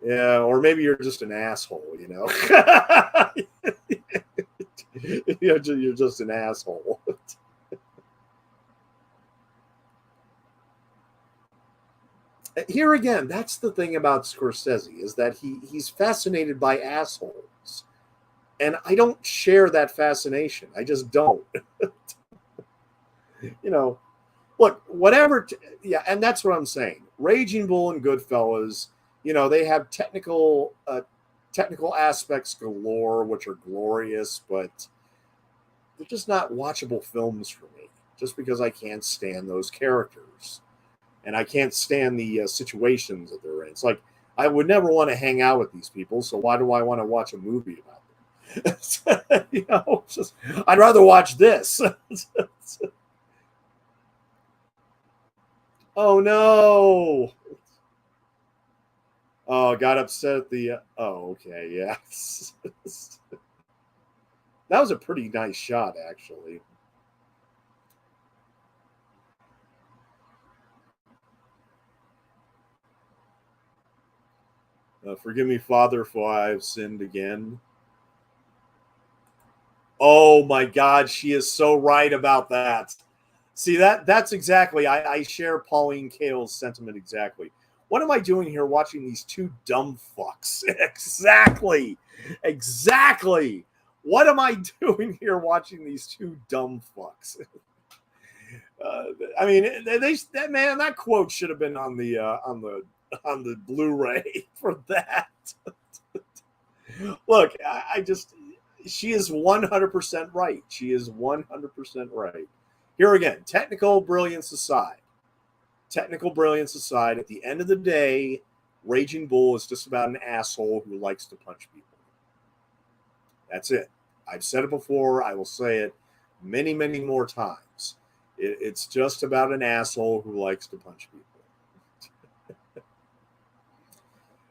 Yeah, or maybe you're just an asshole, you know? You're just an asshole. Here again, that's the thing about Scorsese, is that he's fascinated by assholes. And I don't share that fascination. I just don't. You know, look, whatever. Yeah, and that's what I'm saying. Raging Bull and Goodfellas, they have technical aspects galore, which are glorious, but they're just not watchable films for me. Just because I can't stand those characters, and I can't stand the situations that they're in. It's like I would never want to hang out with these people, so why do I want to watch a movie about them? I'd rather watch this. Oh no! Oh, got upset at the. Oh, okay, yeah. That was a pretty nice shot, actually. Forgive me, Father, for I have sinned again. Oh my God, she is so right about that. See, that's exactly. I share Pauline Kael's sentiment exactly. What am I doing here watching these two dumb fucks? Exactly. What am I doing here watching these two dumb fucks? I mean, that quote should have been on the Blu-ray for that. Look, she is 100% right. She is 100% right. Here again, technical brilliance aside, at the end of the day, Raging Bull is just about an asshole who likes to punch people. That's it. I've said it before. I will say it many, many more times. It's just about an asshole who likes to punch people.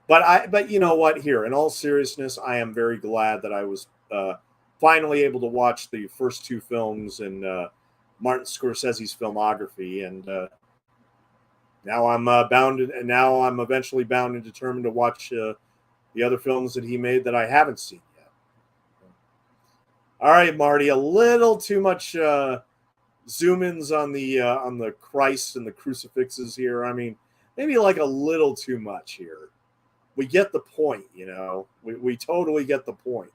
But you know what? Here, in all seriousness, I am very glad that I was finally able to watch the first two films in Martin Scorsese's filmography, and now I'm I'm eventually bound and determined to watch the other films that he made that I haven't seen yet. All right, Marty, a little too much zoom-ins on the Christ and the crucifixes here. I mean, maybe like a little too much here. We get the point, We totally get the point.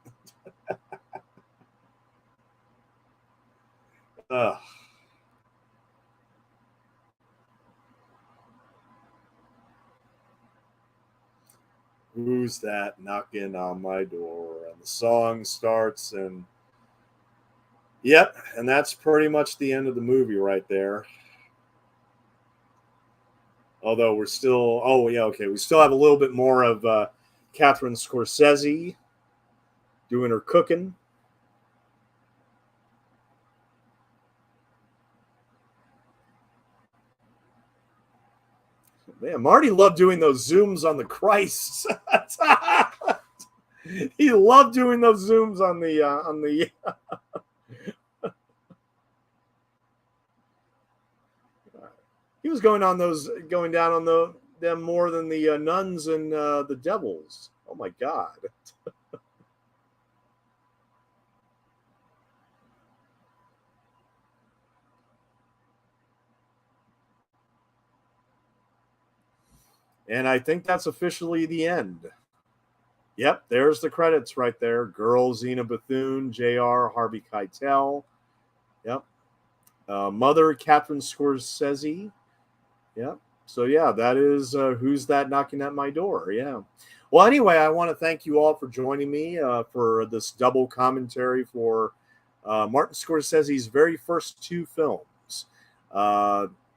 Who's that knocking on my door? And the song starts, and yep, and that's pretty much the end of the movie right there. Although we still have a little bit more of Catherine Scorsese doing her cooking. Man, Marty loved doing those zooms on the Christ. He loved doing those zooms on the. He was going down on them more than the nuns and the devils. Oh my God. And I think that's officially the end. Yep, there's the credits right there. Girl, Zena Bethune, Jr., Harvey Keitel. Yep. Mother, Catherine Scorsese. Yep. So, yeah, that is Who's That Knocking at My Door? Yeah. Well, anyway, I want to thank you all for joining me for this double commentary for Martin Scorsese's very first two films.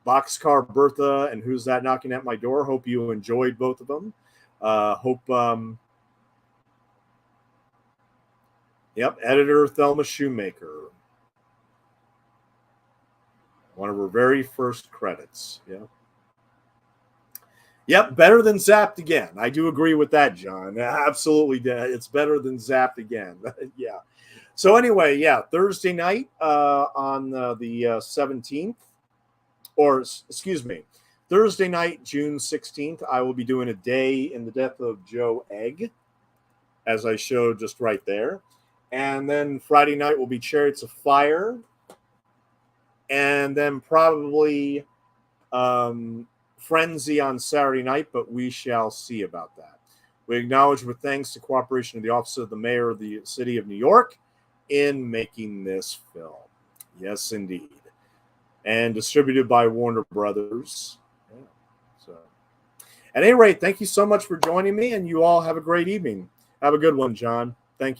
Boxcar Bertha and Who's That Knocking at My Door. Hope you enjoyed both of them. Hope Yep, editor Thelma Shoemaker. One of her very first credits. Yeah. Yep, better than Zapped Again. I do agree with that, John. Absolutely, it's better than Zapped Again. Yeah. So anyway, yeah, Thursday night on the 17th, or excuse me, Thursday night, June 16th, I will be doing A Day in the Death of Joe Egg, as I showed just right there. And then Friday night will be Chariots of Fire. And then probably Frenzy on Saturday night, but we shall see about that. We acknowledge with thanks to cooperation of the Office of the Mayor of the City of New York in making this film. Yes, indeed. And distributed by Warner Brothers. Yeah. So, at any rate, thank you so much for joining me, and you all have a great evening. Have a good one, John. Thank you.